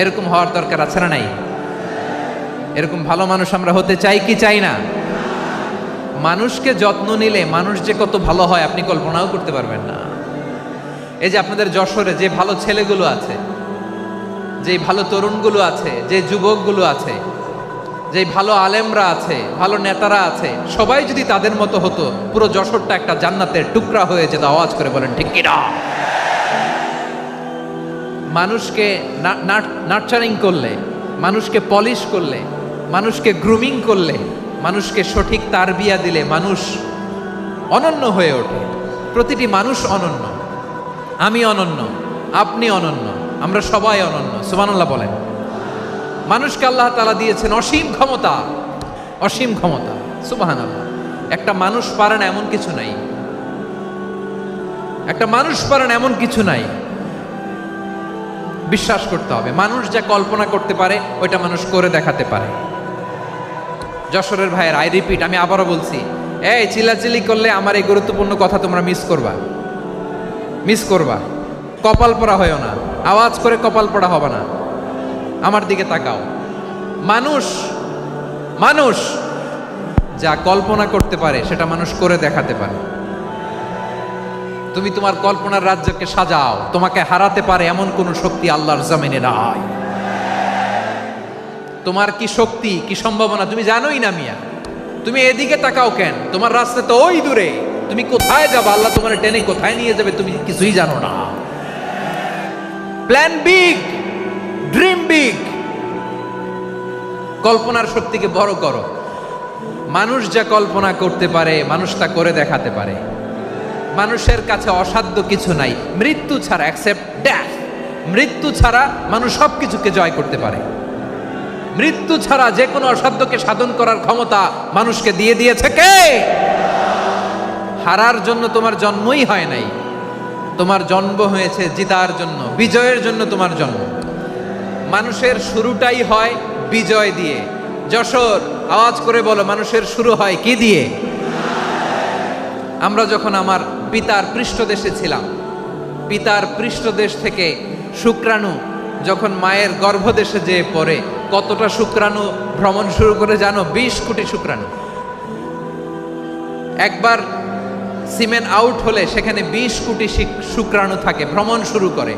এরকম হওয়ার দরকার আছে না নাই? এরকম ভালো মানুষ আমরা হতে চাই কি চাই না? মানুষকে যত্ন নিলে মানুষ যে কত ভালো হয় আপনি কল্পনাও করতে পারবেন না। এই যে আপনাদের যশোরে যে ভালো ছেলেগুলো আছে, যে ভালো তরুণগুলো আছে, যে যুবকগুলো আছে, যে ভালো আলেমরা আছে, ভালো নেতারা আছে, সবাই যদি তাদের মতো হতো, পুরো যশোরটা একটা জান্নাতের টুকরা হয়ে যেত। আওয়াজ করে বলেন ঠিক কিনা? মানুষকে নার্চারিং করলে, মানুষকে পলিশ করলে, মানুষকে গ্রুমিং করলে, মানুষকে সঠিক তারবিয়া দিলে মানুষ অনন্য হয়ে ওঠে। প্রতিটি মানুষ অনন্য। আমি অনন্য, আপনি অনন্য, আমরা সবাই অনন্য। সুবহানাল্লাহ বলেন। মানুষকে আল্লাহ তাআলা দিয়েছেন অসীম ক্ষমতা, অসীম ক্ষমতা। সুবহানাল্লাহ। একটা মানুষ পারে না এমন কিছু নাই, একটা মানুষ পারে না এমন কিছু নাই। বিশ্বাস করতে হবে, মানুষ যা কল্পনা করতে পারে ওইটা মানুষ করে দেখাতে পারে। যশোরের ভাইয়ের, আই রিপিট, আমি আবারও বলছি, এই চিল্লাচিল্লি করলে আমার এই গুরুত্বপূর্ণ কথা তোমরা মিস করবা, মিস করবা। কপাল পড়া হয়েও না, আওয়াজ করে কপাল পড়া হবে না। আমার দিকে তাকাও। মানুষ, মানুষ যা কল্পনা করতে পারে সেটা মানুষ করে দেখাতে পারে। তুমি তোমার কল্পনার রাজ্যকে সাজাও, তোমাকে হারাতে পারে এমন কোন শক্তি আল্লাহর জমিনে নাই। তোমার কি শক্তি, কি সম্ভাবনা তুমি জানোই না মিয়া। তুমি এদিকে তাকাও কেন? তোমার রাস্তা তো ওই দূরে। তুমি কোথায় যাবে, আল্লাহ তোমার টেনে কোথায় নিয়ে যাবে তুমি কিছুই জানো না। Plan big, dream big. কল্পনার শক্তিকে বড় করো। মানুষ যা কল্পনা করতে পারে মানুষ তা করে দেখাতে পারে। মানুষের কাছে অসাধ্য কিছু নাই, মৃত্যু ছাড়া, অ্যাকসেপ্ট ডেথ। মৃত্যু ছাড়া মানুষ সবকিছুকে জয় করতে পারে। মৃত্যু ছাড়া যে কোনো অসাধ্যকে সাধন করার ক্ষমতা মানুষকে দিয়ে দিয়েছে কে? হারার জন্য তোমার জন্মই হয় নাই, তোমার জন্ম হয়েছে জিতার জন্য, বিজয়ের জন্য তোমার জন্ম। মানুষের শুরুটাই হয় বিজয় দিয়ে। যশোর, আওয়াজ করে বলো, মানুষের শুরু হয় কি দিয়ে? আমরা যখন আমার পিতার পৃষ্ঠদেশে ছিলাম, পিতার পৃষ্ঠদেশ থেকে শুক্রাণু যখন মায়ের গর্ভদেশে যেয়ে পড়ে, কতটা শুক্রাণু ভ্রমণ শুরু করে জানো? 20 কোটি শুক্রাণু। একবার সিমেন আউট হলে সেখানে 20 কোটি শুক্রাণু থাকে, ভ্রমণ শুরু করে।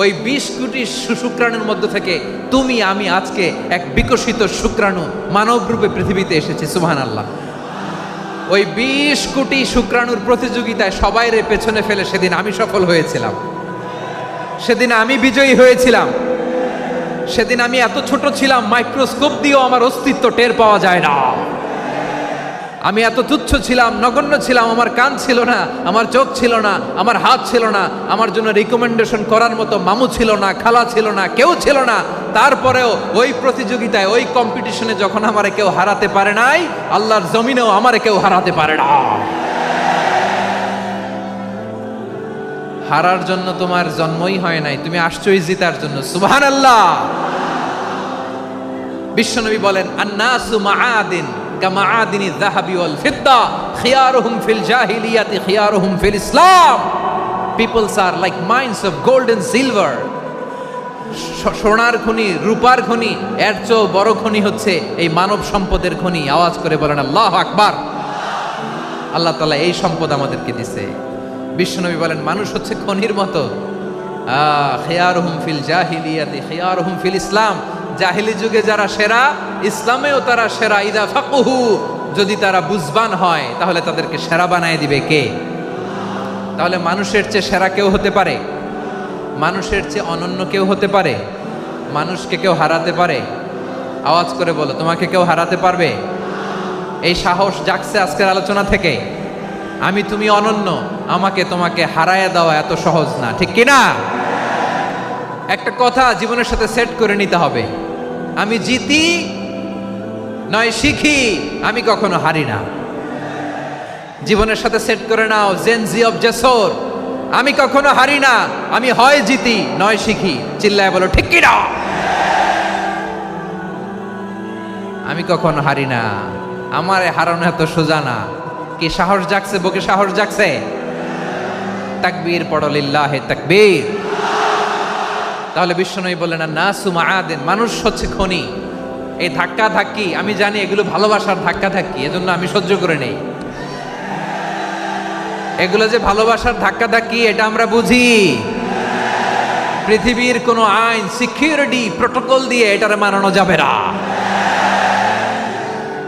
ওই 20 কোটি শুক্রাণুর মধ্য থেকে তুমি আমি আজকে এক বিকশিত শুক্রাণু মানব রূপে পৃথিবীতে এসেছি। সুবহানাল্লাহ। ওই 20 কোটি শুক্রাণুর প্রতিযোগিতায় সবাইরে পেছনে ফেলে সেদিন আমি সফল হয়েছিলাম, সেদিন আমি বিজয়ী হয়েছিলাম। সেদিন আমি এত ছোট ছিলাম, মাইক্রোস্কোপ দিয়েও আমার অস্তিত্ব টের পাওয়া যায় না। আমি এত তুচ্ছ ছিলাম, নগণ্য ছিলাম। আমার কান ছিল না, আমার চোখ ছিল না, আমার হাত ছিল না, আমার জন্য রিকমেন্ডেশন করার মতো মামু ছিল না, খালা ছিল না, কেউ ছিল না। তারপরেও ওই প্রতিযোগিতায়, ওই কম্পিটিশনে যখন আমারে কেউ হারাতে পারে নাই, আল্লাহর জমিনেও আমারে কেউ হারাতে পারে না। হারার জন্য তোমার জন্মই হয় নাই, তুমি আসছোই জিতার জন্য। সুবহানাল্লাহ। বিশ্বনবী বলেন, আন্নাসু মাআদিন কামাআদিনি যাহাবি ওয়াল ফিদ্দা খিয়ারুহুম ফিল জাহিলিয়াতি খিয়ারুহুম ফিল ইসলাম। Peoples are like mines of gold and silver. সোনার খনি, রূপার খনি, এর চেয়েও বড় খনি হচ্ছে এই মানব সম্পদের খনি। আওয়াজ করে বলেন আল্লাহু আকবার। আল্লাহ তাআলা এই সম্পদ আমাদেরকে দিয়েছে। বিশ্বনবী বলেন, মানুষ হচ্ছে খনির মতো। খিয়ারুহুম ফিল জাহিলিয়াতি খিয়ারুহুম ফিল ইসলাম। জাহিলি যুগে যারা সেরা, ইসলামেও তারা সেরা। ইদা ফাকুহু, যদি তারা বুঝবান হয় তাহলে তাদেরকে সেরা বানায় দিবে কে? তাহলে মানুষের চেয়ে সেরা কেউ হতে পারে? মানুষের চেয়ে অনন্য কেউ হতে পারে? মানুষকে কেউ হারাতে পারে? আওয়াজ করে বলো, তোমাকে কেউ হারাতে পারবে? এই সাহস জাগছে আজকের আলোচনা থেকে। আমি তুমি অনন্য, আমাকে তোমাকে হারায় দেওয়া এত সহজ না, ঠিক কিনা? একটা কথা জীবনের সাথে সেট করে নিতে হবে, আমি জিতি নয় শিখি, আমি কখনো হারি না। জীবনের সাথে সেট করে নাও, জেনজি অফ যশোর, আমি কখনো হারি না, আমি হয় জিতি নয় শিখি। চিল্লায় বলো ঠিক কিনা? আমি কখনো হারি না, আমার হারানো এত সোজা না। কি সাহস জাগছে? বুকে সাহস জাগছে? তাকবীর পড়ো, লিল্লাহে তাকবীর। তাহলে বিশ্বনবী বললেন, নাসু মাআদিন, মানুষ হচ্ছে খনি। এই ধাক্কা ধাক্কি আমি জানি, এগুলো ভালোবাসার ধাক্কা ধাক্কি, এজন্য আমি সহ্য করে নেই। এগুলো যে ভালোবাসার ধাক্কা ধাক্কি এটা আমরা বুঝি। পৃথিবীর কোনো আইন, সিকিউরিটি প্রটোকল দিয়ে এটারে মানানো যাবে না।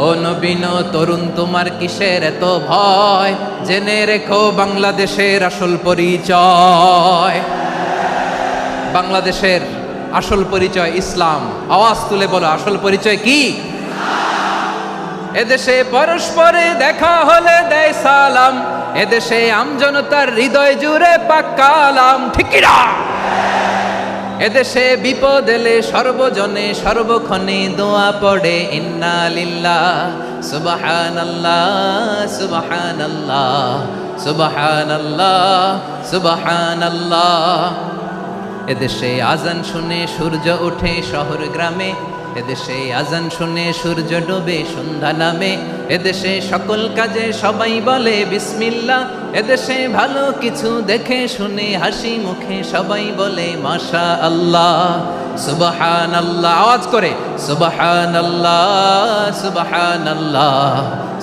ও নবীন তরুণ তোমার কিসের এত ভয়, জেনে রেখো বাংলাদেশের আসল পরিচয়। বাংলাদেশের আসল পরিচয় ইসলাম। আওয়াজ তুলে বলো, আসল পরিচয় কি? এদেশে পরস্পরে দেখা হলে দেয় সালাম, এদেশে আমজনতার হৃদয় জুড়ে পাক্কালাম, ঠিক কি না? এদেশে বিপদ এলে সর্বজনে সর্বক্ষণে দোয়া পড়ে ইন্না লিল্লাহ সুবহানাল্লাহ সুবহানাল্লাহ সুবহানাল্লাহ সুবহানাল্লাহ। এদেশে আজান শুনে সূর্য ওঠে শহর গ্রামে, এদেশে আজান শুনে সূর্য ডোবে সন্ধ্যা নামে, এদেশে সকল কাজে সবাই বলে বিসমিল্লাহ, এদেশে ভালো কিছু দেখে শুনে হাসি মুখে সবাই বলে মাশা আল্লাহ সুবহানাল্লাহ। আওয়াজ করে সুবহানাল্লাহ সুবহানাল্লাহ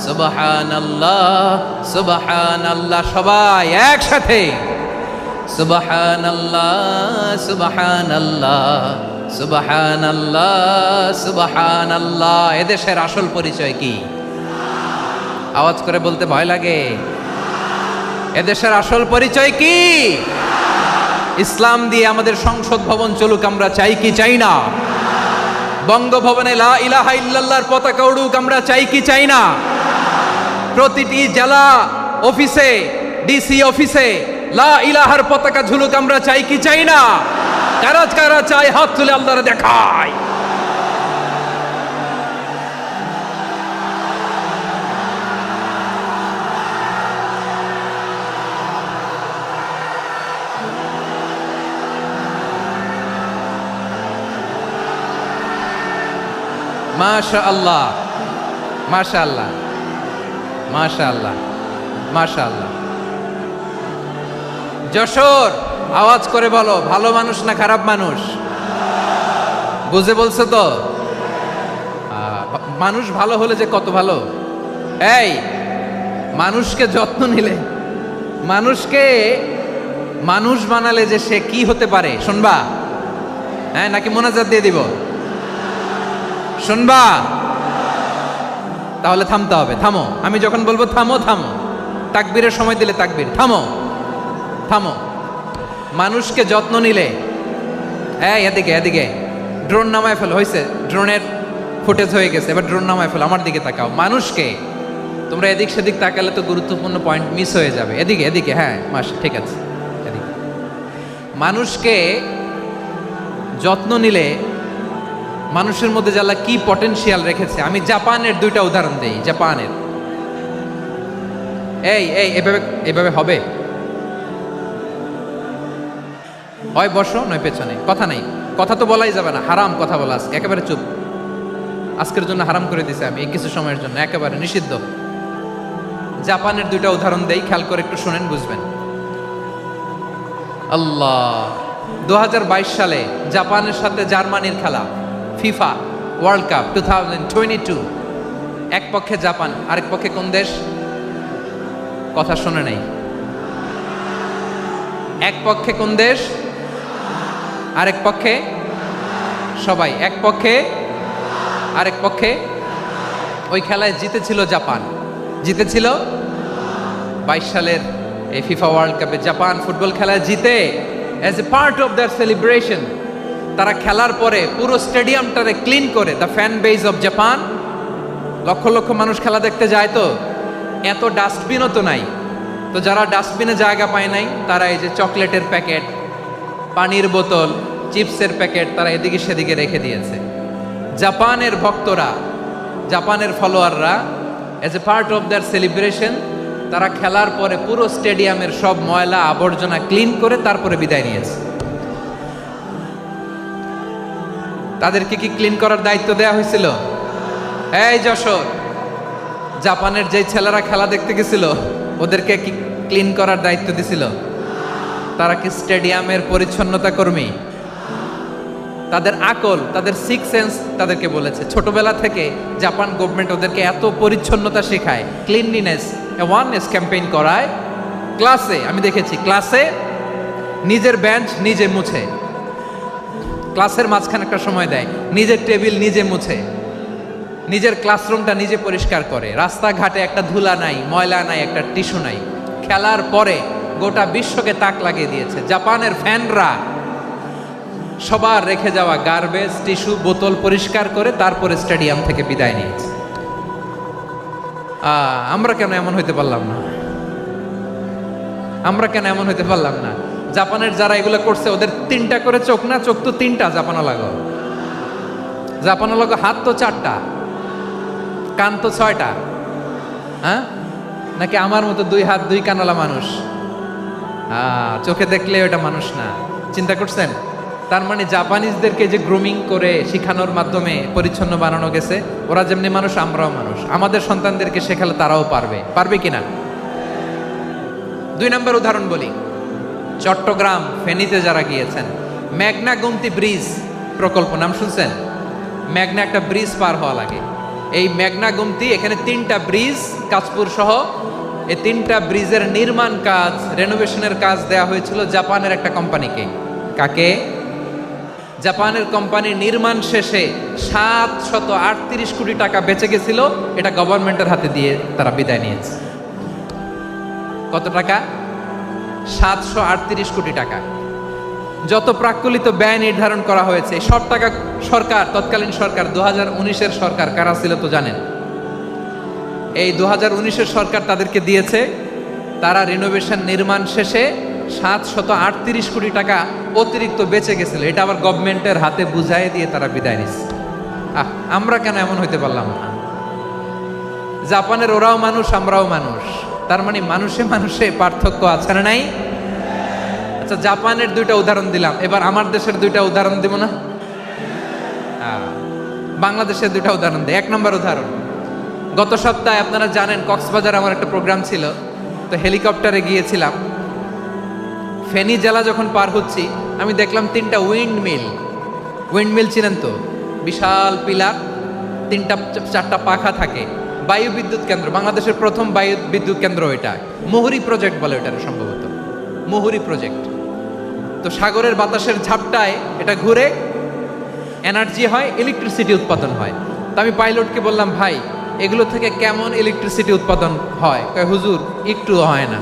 সুবহানাল্লাহ সুবহানাল্লাহ। সবাই একসাথে সুবহানাল্লাহ সুবহানাল্লাহ সুবহানাল্লাহ সুবহানাল্লাহ। এদেশের আসল পরিচয় কি? আওয়াজ করে বলতে ভয় লাগে। এদেশের আসল পরিচয় কি? ইসলাম দিয়ে আমাদের সংসদ ভবন চলুক, আমরা চাই কি চাই না? বঙ্গভবনে লা ইলাহা ইল্লাল্লাহর পতাকা উড়ুক, আমরা চাই কি চাই না? প্রতিটি জেলা অফিসে, ডিসি অফিসে লা ইলাহার পতাকা ঝুলুক, আমরা চাই কি চাই না? কারা কারা চাই হাত তুলে আল্লাহরে দেখায়। মাশাআল্লাহ মাশাআল্লাহ মাশাআল্লাহ মাশাআল্লাহ। যশোর, আওয়াজ করে বলো, ভালো মানুষ না খারাপ মানুষ? বুঝে বলছো তো? মানুষ ভালো হলে যে কত ভালো। এই মানুষকে যত্ন নিলে, মানুষকে মানুষ বানালে যে সে কি হতে পারে শুনবা? হ্যাঁ, নাকি মোনাজাত দিয়ে দিব? শুনবা? তাহলে থামতে হবে। থামো, আমি যখন বলবো থামো থামো, তাকবীরের সময় দিলে তাকবীর, থামো থামো। মানুষকে যত্ন নিলে, এই এদিকে এদিকে, ড্রোন নামায় ফেল। হয়েছে, ড্রোনের ফুটেজ হয়ে গেছে, এবার ড্রোন নামায় ফেল। আমার দিকে তাকাও। মানুষকে, তোমরা এদিক সেদিক তাকালে তো গুরুত্বপূর্ণ পয়েন্ট মিস হয়ে যাবে। এদিকে এদিকে, হ্যাঁ ঠিক আছে, এদিকে। মানুষকে যত্ন নিলে মানুষের মধ্যে যারা কি পটেনশিয়াল রেখেছে। আমি জাপানের দুইটা উদাহরণ দেই। জাপানের, এই এই এভাবে এভাবে হবে, হয় বসো নয় পেছনে, কথা নাই, কথা তো বলাই যাবে না, হারাম কথা বলা। আজকে একেবারে চুপ, আজকের জন্য হারাম করে দিছে আমি, এই কিছু সময়ের জন্য একেবারে নিষিদ্ধ। জাপানের দুইটা উদাহরণ দেই, খেয়াল করে একটু শুনেন, বুঝবেন। আল্লাহ, 2022 সালে জাপানের সাথে জার্মানির খেলা, ফিফা ওয়ার্ল্ড কাপ 2022। এক পক্ষে জাপান, আরেক পক্ষে কোন দেশ? কথা শুনে নাই। এক পক্ষে কোন দেশ, আরেক পক্ষে সবাই। এক পক্ষে, আরেক পক্ষে। ওই খেলায় জিতেছিল জাপান, জিতেছিল 22 সালের এই ফিফা ওয়ার্ল্ড কাপে। জাপান ফুটবল খেলায় জিতে, as a part of their celebration তারা খেলার পরে পুরো স্টেডিয়ামটারে ক্লিন করে, the fan base of Japan, lakh lakh মানুষ খেলা দেখতে যায়, তো এত ডাস্টবিনও তো নাই। তো যারা ডাস্টবিনে জায়গা পায় নাই, তারা এই যে চকলেটের প্যাকেট, পানির বোতল, চিপসের প্যাকেট তারা এদিকে সেদিকে রেখে দিয়েছে। জাপানের ভক্তরা, জাপানের ফলোয়াররা, as a part of their celebration তারা খেলার পরে পুরো স্টেডিয়ামের সব ময়লা আবর্জনা ক্লিন করে তারপরে বিদায় নিয়েছে। তাদেরকে কি ক্লিন করার দায়িত্ব দেয়া হয়েছিল? এই যশোর, জাপানের যে ছেলেরা খেলা দেখতে গেছিল ওদেরকে কি ক্লিন করার দায়িত্ব দিছিল? তারা কি স্টেডিয়ামের পরিচ্ছন্নতা কর্মী? তাদের আকল, তাদের সিক্স সেন্স তাদেরকে বলেছে। ছোটবেলা থেকে জাপান গভর্নমেন্ট ওদেরকে এত পরিচ্ছন্নতা শেখায়, ক্লিনলিনেস অ্যাওয়ারনেস ক্যাম্পেইন করায়। ক্লাসে আমি দেখেছি, ক্লাসে নিজের বেঞ্চ নিজে মুছে, ক্লাসের মাঝখানে একটা সময় দেয়, নিজের টেবিল নিজে মুছে, নিজের ক্লাসরুমটা নিজে পরিষ্কার করে, রাস্তাঘাটে একটা ধুলা নাই, ময়লা নাই, একটা টিস্যু নাই। খেলার পরে গোটা বিশ্বকে তাক লাগিয়ে দিয়েছে। জাপানের ফ্যানরা সবার রেখে যাওয়া গার্বেজ, টিস্যু, বোতল পরিষ্কার করে তারপরে স্টেডিয়াম থেকে বিদায় নিয়েছে। আমরা কেন এমন হইতে পারলাম না? আমরা কেন এমন হইতে পারলাম না? জাপানের যারা এগুলো করছে ওদের 3টা করে চোখ না? চোখ তো 3টা জাপানো লাগো, জাপানো লাগো। হাত তো 4টা, কান তো 6টা। হ্যাঁ, নাকি আমার মতো 2 হাত 2 কানওয়ালা মানুষ? চোখে দেখলে ওটা মানুষ না। চিন্তা করছেন? তার মানে জাপানিজদেরকে যে গ্রুমিং করে শিখানোর মাধ্যমে পরিচ্ছন্ন বানানো গেছে, ওরা যেমনি মানুষ আমরাও মানুষ। আমাদের সন্তানদেরকে শেখালে তারাও পারবে। পারবে কিনা? 2 নম্বর উদাহরণ বলি। চট্টগ্রাম ফেনীতে যারা গিয়েছেন, মেঘনা গুমতি ব্রিজ প্রকল্প নাম শুনছেন? মেঘনা একটা ব্রিজ পার হওয়া লাগে। এই মেঘনা গুমতি, এখানে 3টা ব্রিজ কাঁচপুর সহ, এই 3টা ব্রিজের নির্মাণ কাজ, রেনোভেশনের কাজ দেয়া হয়েছিল জাপানের একটা কোম্পানিকে। কাকে? জাপানের কোম্পানি। নির্মাণ শেষে 738 কোটি টাকা বেঁচে গেছিল, এটা গভর্নমেন্টের হাতে দিয়ে তারা বিদায় নিয়েছে। কত টাকা? 738 কোটি টাকা। যত প্রাক্কলিত ব্যয় নির্ধারণ করা হয়েছে সব টাকা সরকার, তৎকালীন সরকার 2019-এর সরকার, কারা ছিল তো জানেন? এই 2019-এর সরকার তাদেরকে দিয়েছে। তারা রিনোভেশন নির্মাণ শেষে 738 কোটি টাকা অতিরিক্ত বেঁচে গেছিল, এটা আবার গভর্নমেন্টের হাতে বুঝাই দিয়ে তারা বিদায় নিচ্ছে। আমরা কেন এমন হইতে পারলাম না? জাপানের ওরাও মানুষ, আমরাও মানুষ। তার মানে মানুষে মানুষে পার্থক্য আছে না নাই? আচ্ছা, জাপানের 2টা উদাহরণ দিলাম, এবার আমার দেশের 2টা উদাহরণ দিব না? বাংলাদেশের 2টা উদাহরণ দিই। 1 নম্বর উদাহরণ, গত সপ্তাহে আপনারা জানেন কক্সবাজার আমার একটা প্রোগ্রাম ছিল, তো হেলিকপ্টারে গিয়েছিলাম। ফেনী জেলা যখন পার হচ্ছি, আমি দেখলাম 3টা উইন্ডমিল। উইন্ডমিল চিনেন তো? বিশাল পিলার, 3টা 4টা পাখা থাকে। বায়ু বিদ্যুৎ কেন্দ্র, বাংলাদেশের প্রথম বায়ু বিদ্যুৎ কেন্দ্র এটা। মুহুরী প্রজেক্ট বলে এটা সম্ভবত, মুহুরী প্রজেক্ট। তো সাগরের বাতাসের ঝাপটায় এটা ঘুরে এনার্জি হয়, ইলেকট্রিসিটি উৎপাদন হয়। তো আমি পাইলটকে বললাম, ভাই এগুলো থেকে কেমন ইলেকট্রিসিটি উৎপাদন হয়? কয়, হুজুর একটু হয় না,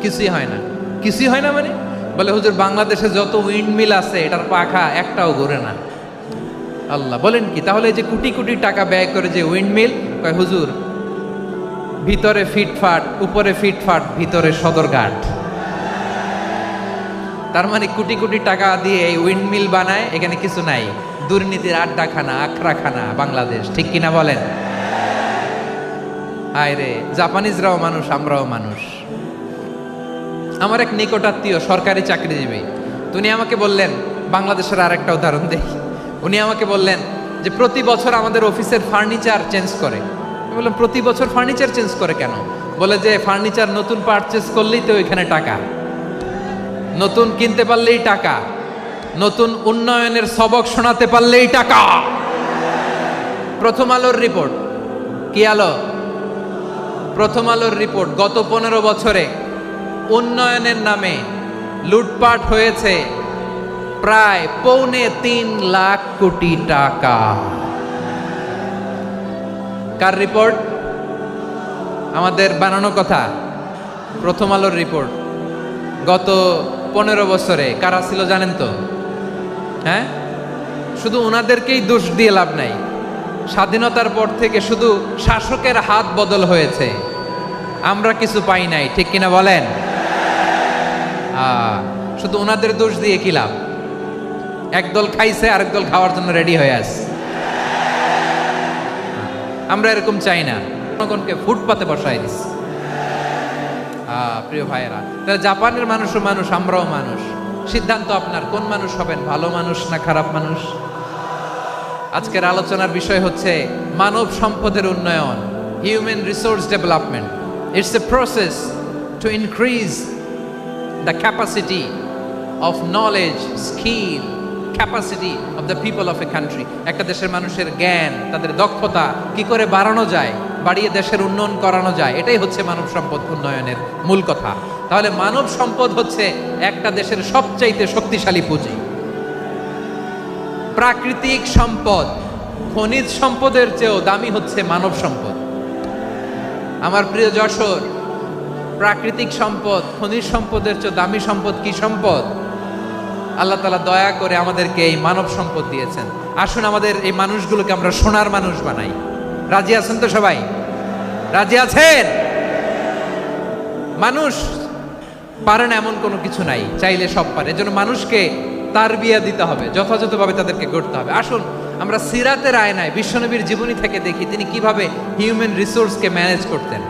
কিছুই হয় না। কিছুই হয় না মানে? বলে, হুজুর বাংলাদেশে যত উইন্ডমিল আছে এটার পাখা একটাও ঘুরে না। আল্লাহ, বলেন কি? তাহলে যে কোটি কোটি টাকা ব্যয় করে যে উইন্ডমিল, কয় হুজুর ভিতরে ফিটফাট, উপরে ফিটফাট, ভিতরে সদরঘাট। তার মানে কোটি কোটি টাকা দিয়ে এই উইন্ডমিল বানায়, এখানে কিছু নাই। দুর্নীতির আড্ডাখানা, আখড়াখানা বাংলাদেশ, ঠিক কিনা বলেন? হায় রে, জাপানিজরাও মানুষ, আমরাও মানুষ। আমার এক নিকটাত্মীয় সরকারি চাকরিজীবী, উনি আমাকে বললেন, বাংলাদেশের আর একটা উদাহরণ দেখি। উনি আমাকে বললেন যে প্রতি বছর আমাদের অফিসের ফার্নিচার চেঞ্জ করে। আমি বললাম, প্রতি বছর ফার্নিচার চেঞ্জ করে কেন? বলে যে ফার্নিচার নতুন পারচেজ করলেই তো এখানে টাকা, নতুন কিনতে পারলেই টাকা, নতুন উন্নয়নের সবক শোনাতে পারলেই টাকা। প্রথম আলোর রিপোর্ট। কি আলো? প্রথম আলোর রিপোর্ট। গত 15 বছরে উন্নয়নের নামে লুটপাট হয়েছে প্রায় 3.25 লাখ কোটি টাকা। কার রিপোর্ট? আমাদের বানানো কথা। প্রথম আলোর রিপোর্ট। গত 15 বছরে কারা ছিল জানেন তো? হ্যাঁ, শুধু ওনাদেরকেই দোষ দিয়ে লাভ নাই। স্বাধীনতার পর থেকে শুধু শাসকের হাত বদল হয়েছে, আমরা কিছু পাই নাই, ঠিক কিনা বলেন? শুধু ওনাদের দোষ দিয়ে কি লাভ? একদল খাইছে, আরেক দল খাওয়ার জন্য রেডি হয়ে আছে। আমরা এরকম চাই না, জনগণকে ফুটপাতে বসাই দিস। প্রিয় ভাইয়েরা, তাহলে জাপানের মানুষও মানুষ, আমরাও মানুষ। সিদ্ধান্ত আপনার, কোন মানুষ হবেন, ভালো মানুষ না খারাপ মানুষ? আজকের আলোচনার বিষয় হচ্ছে মানব সম্পদের উন্নয়ন, human resource development. It's a process to increase the capacity of knowledge, skill, capacity of the people of a country. একটা দেশের মানুষের জ্ঞান, তাদের দক্ষতা কি করে বাড়ানো যায়, বাড়িয়ে দেশের উন্নয়ন করানো যায়, এটাই হচ্ছে মানব সম্পদ উন্নয়নের মূল কথা। তাহলে মানব সম্পদ হচ্ছে একটা দেশের সবচাইতে শক্তিশালী পুঁজি। প্রাকৃতিক সম্পদ খনিজ সম্পদের চেয়েও দামি হচ্ছে মানব সম্পদ। আমার প্রিয় যশোর, প্রাকৃতিক সম্পদ খনিজ সম্পদের চেয়ে দামি সম্পদ কি সম্পদ? আল্লাহ তাআলা দয়া করে আমাদেরকে এই মানব সম্পদ দিয়েছেন। আসুন আমাদের এই মানুষগুলোকে আমরা সোনার মানুষ বানাই। রাজি আছেন তো সবাই? রাজি আছেন? মানুষ পারে না এমন কোনো কিছু নাই, চাইলে সব পারে। এজন্য মানুষকে তারবিয়া দিতে হবে, যথাযথভাবে তাদেরকে গড়তে হবে। আসুন আমরা সিরাতের আয়নায় বিশ্বনবীর জীবনী থেকে দেখি তিনি কিভাবে হিউম্যান রিসোর্সকে ম্যানেজ করতেন।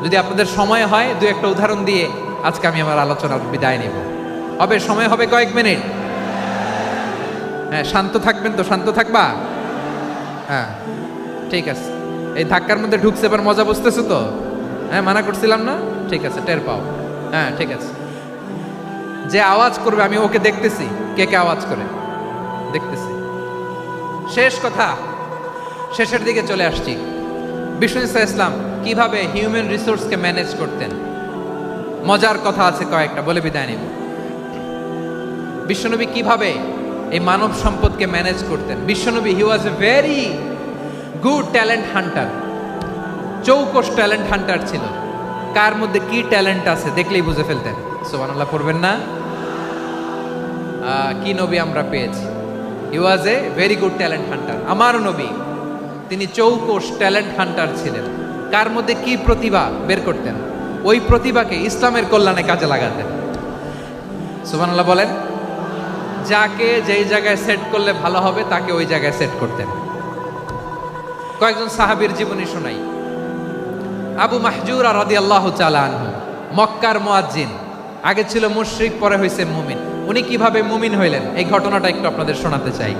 যদি আপনাদের সময় হয় দু একটা উদাহরণ দিয়ে আজকে আমি আমার আলোচনার বিদায় নেব। হবে সময় হবে কয়েক মিনিট? হ্যাঁ, শান্ত থাকবেন তো? শান্ত থাকবা? হ্যাঁ ঠিক আছে। এই ধাক্কার মধ্যে ঢুকছে, এবার মজা বুঝতেছো তো? হ্যাঁ, মানা করছিলাম না? ঠিক আছে, টের পাও। হ্যাঁ ঠিক আছে। যে আওয়াজ করবে আমি ওকে দেখতেছি, কে কে আওয়াজ করে দেখতেছি। শেষ কথা, শেষের দিকে চলে আসছি। বিষ্ণু ইসলাম কিভাবে হিউম্যান রিসোর্সকে ম্যানেজ করতেন, মজার কথা আছে কয়েকটা, বলে বিদায় নিব। বিশ্বনবী কিভাবে এই মানব সম্পদকে ম্যানেজ করতেন। বিশ্বনবী he was a very good talent hunter, চৌকস ট্যালেন্ট হান্টার ছিল। কার মধ্যে কি ট্যালেন্ট আছে দেখলেই বুঝে ফেলতেন। সুবহানাল্লাহ পড়বেন না? কি নবী আমরা পেয়েছি! He was a very good talent hunter. আমার নবী তিনি চৌকস ট্যালেন্ট হান্টার ছিলেন। কার মধ্যে কি প্রতিভা বের করতেন, ওই প্রতিভাকে ইসলামের কল্যাণে কাজে লাগাতেন। সুবহানাল্লাহ বলেন। যাকে যেই জায়গায় সেট করলে ভালো হবে তাকে ওই জায়গায় সেট করতেন। কয়েকজন সাহাবীর জীবনী শোনাই। আবু মাহজুরা রাদিয়াল্লাহু তাআলা আনহু, মক্কার মুয়াজ্জিন, আগে ছিল মুশরিক, পরে হয়েছে মুমিন। উনি কিভাবে মুমিন হইলেন এই ঘটনাটা একটু আপনাদের শোনাতে চাই।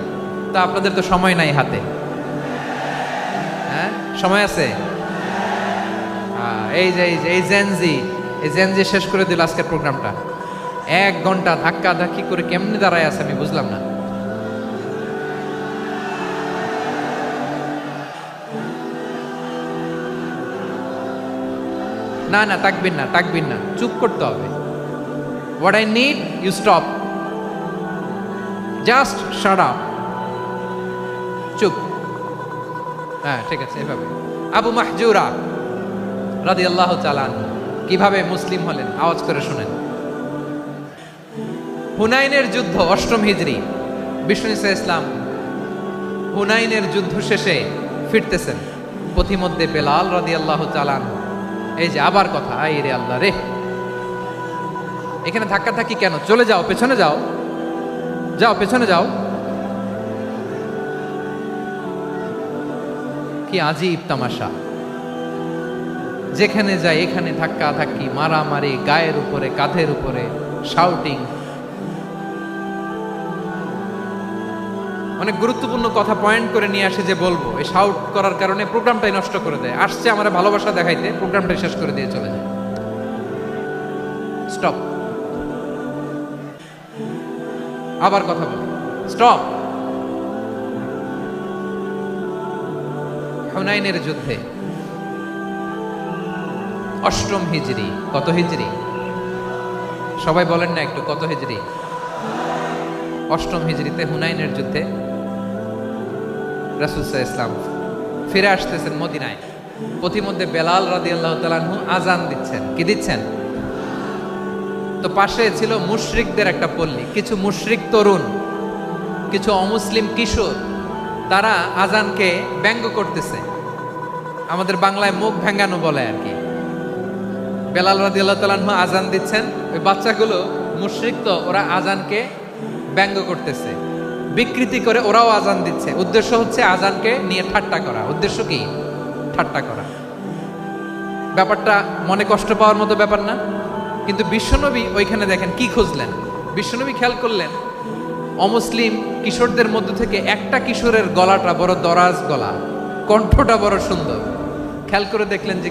তা আপনাদের তো সময় নাই হাতে। হ্যাঁ সময় আছে? এই জেনজি শেষ করে দিল আজকের প্রোগ্রামটা। 1 ঘন্টা ধাক্কা ধাক্কি করে কেমনে দাঁড়ায় আছে আমি বুঝলাম না। না না, তাকবির না, চুপ করতে হবে। What I need, you stop. Just shut up. চুপ। হ্যাঁ ঠিক আছে, এভাবে। আবু মাহজুরা রাদিয়াল্লাহু তাআলা আনহু কিভাবে মুসলিম হলেন আওয়াজ করে শুনেন। হুনাইনের যুদ্ধ 8ম হিজরি, বিষ্ণু ইসলাম হুনাইনের যুদ্ধ শেষে ফিরতেছেন। পথিমধ্যে বেলাল রাদিয়াল্লাহু তাআলা আনহু, এই যে আবার কথা, আই রে আল্লাহ রে, এখানে ধাক্কা থাকি কেন? চলে যাও, পেছনে যাও, পেছনে যাও। কি আজীব তামাশা! যেখানে যায় এখানে ধাক্কা ধাক্কি, মারামারি, গায়ের উপরে কাঁধের উপরে শাউটিং। অনেক গুরুত্বপূর্ণ কথা পয়েন্ট করে নিয়ে আসে যে বলবো, এই শাউট করার কারণে প্রোগ্রামটাই নষ্ট করে দেয়। আসছে আমার ভালোবাসা দেখাইতে, প্রোগ্রামটাই শেষ করে দিয়ে চলে যায়। স্টপ। আবার কথা বলি, স্টপ। হুনাইনের যুদ্ধে 8ম হিজরি, কত হিজরি সবাই বলেন না একটু, কত হিজরি? 8ম হিজরিতে হুনাইনের যুদ্ধে রাসূল সাল্লাল্লাহু আলাইহি ওয়াসাল্লাম ফিরে আসতেছেন মদিনায়। পথিমধ্যে বেলাল রাদিয়াল্লাহু তাআলা আনহু আজান দিচ্ছেন। কি দিচ্ছেন? তো পাশে ছিল মুশরিকদের একটা পল্লী, কিছু মুশরিক তরুণ, কিছু অমুসলিম কিশোর, তারা আজানকে ব্যঙ্গ করতেছে। আমাদের বাংলায় মুখ ভেঙ্গানো বলে আর কি। বেলাল রাদিয়াল্লাহু তাআলা আনহু আজান দিচ্ছেন, ওই বাচ্চাগুলো মুশরিক তো, ওরা আজানকে ব্যঙ্গ করতেছে, বিকৃতি করে ওরাও আজান দিচ্ছে। উদ্দেশ্য হচ্ছে আজানকে নিয়ে ঠাট্টা করা। উদ্দেশ্য কি? ঠাট্টা করা। ব্যাপারটা মনে কষ্ট পাওয়ার মতো ব্যাপার না? কিন্তু বিশ্বনবী ওইখানে দেখেন কি খুঁজলেন। বিশ্বনবী খেয়াল করলেন অমুসলিম কিশোরদের মধ্য থেকে একটা কিশোরের গলাটা বড় দরাজ গলা, কণ্ঠটা বড় সুন্দর। খেয়াল করে দেখলেন যে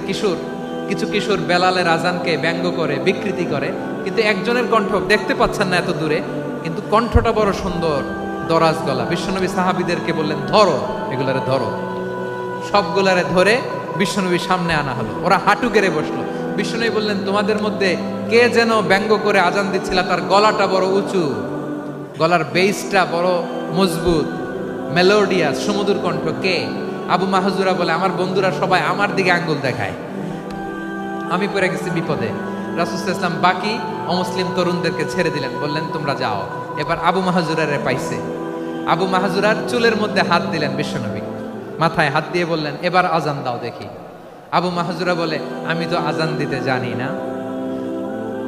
কিছু কিশোর বেলালের আজানকে ব্যঙ্গ করে, বিকৃতি করে, কিন্তু একজনের কণ্ঠ দেখতে পাচ্ছেন না এত দূরে, কিন্তু কণ্ঠটা বড় সুন্দর, দরাজ গলা। বিশ্বনবী সাহাবীদেরকে বললেন, ধরো এগুলারে, ধরো। সবগুলারে ধরে বিশ্বনবীর সামনে আনা হলো। ওরা হাঁটু গেড়ে বসলো। বিশ্বনবী বললেন, তোমাদের মধ্যে কে যেন ব্যঙ্গ করে আজান দিচ্ছিল, তার গলাটা বড় উঁচু, গলার বেসটা বড় মজবুত, মেলোডিয়াস, সুমধুর কণ্ঠ কে? আবু মাহজুরা বলে, আমার বন্ধুরা সবাই আমার দিকে আঙ্গুল দেখায়, আমি পড়ে গেছি বিপদে। রাসূল সাল্লাল্লাহু আলাইহি ওয়াসাল্লাম বাকি অমুসলিম তরুণদেরকে ছেড়ে দিলেন, বললেন তোমরা যাও। এবার আবু মাহজুরারে পাইছে। আবু মাহজুরার চুলের মধ্যে হাত দিলেন বিশ্বনবী, মাথায় হাত দিয়ে বললেন, এবার আজান দাও দেখি। আবু মাহজুরা বলে, আমি তো আজান দিতে জানি না,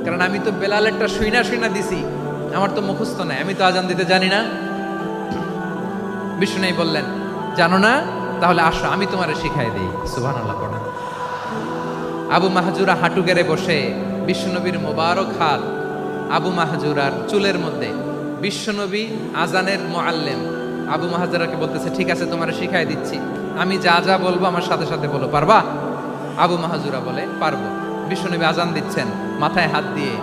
কারণ আমি তো বেলালেরটা শুইনা দিছি, আমার তো মুখস্থ নাই, আমি তো আজান দিতে জানি না। বিশ্বনবী বললেন, জানো না? তাহলে আসো আমি তোমারে শিখাই দিই। সুবহানাল্লাহ পড়েন। আবু মাহজুরা হাঁটু গেড়ে বসে বিশ্বনবীর মোবারক হাত আবু মাহজুরার চুলের মধ্যে। বিশ্বনবী আজানের মুআল্লিম আবু মাহজুরাকে বলতেছে, ঠিক আছে তোমারে শিখাই দিচ্ছি, আমি যা যা বলবো আমার সাথে সাথে বলো, পারবা? আবু মাহজুরা বলে, পারবো। বিশ্বনবী আজান দিচ্ছেন, মাথায় হাত দিয়ে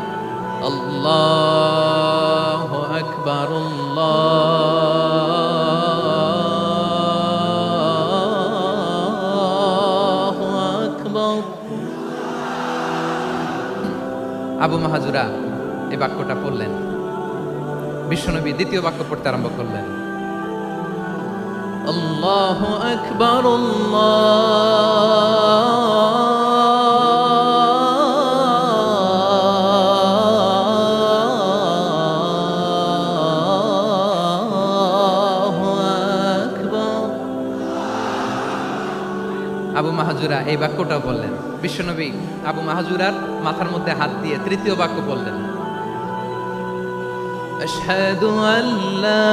আল্লাহু আকবার, আল্লাহু আকবার। আবু মাহজুরা এই বাক্যটা পড়লেন। বিশ্বনবী দ্বিতীয় বাক্য পড়তে আরম্ভ করলেন, আল্লাহু আকবার, আল্লাহু আকবার। আবু মাহজুরা এই বাক্যটাও বললেন। বিশ্বনবী আবু মাহজুরার মাথার মধ্যে হাত দিয়ে তৃতীয় বাক্য বললেন, আশহাদু আল্লা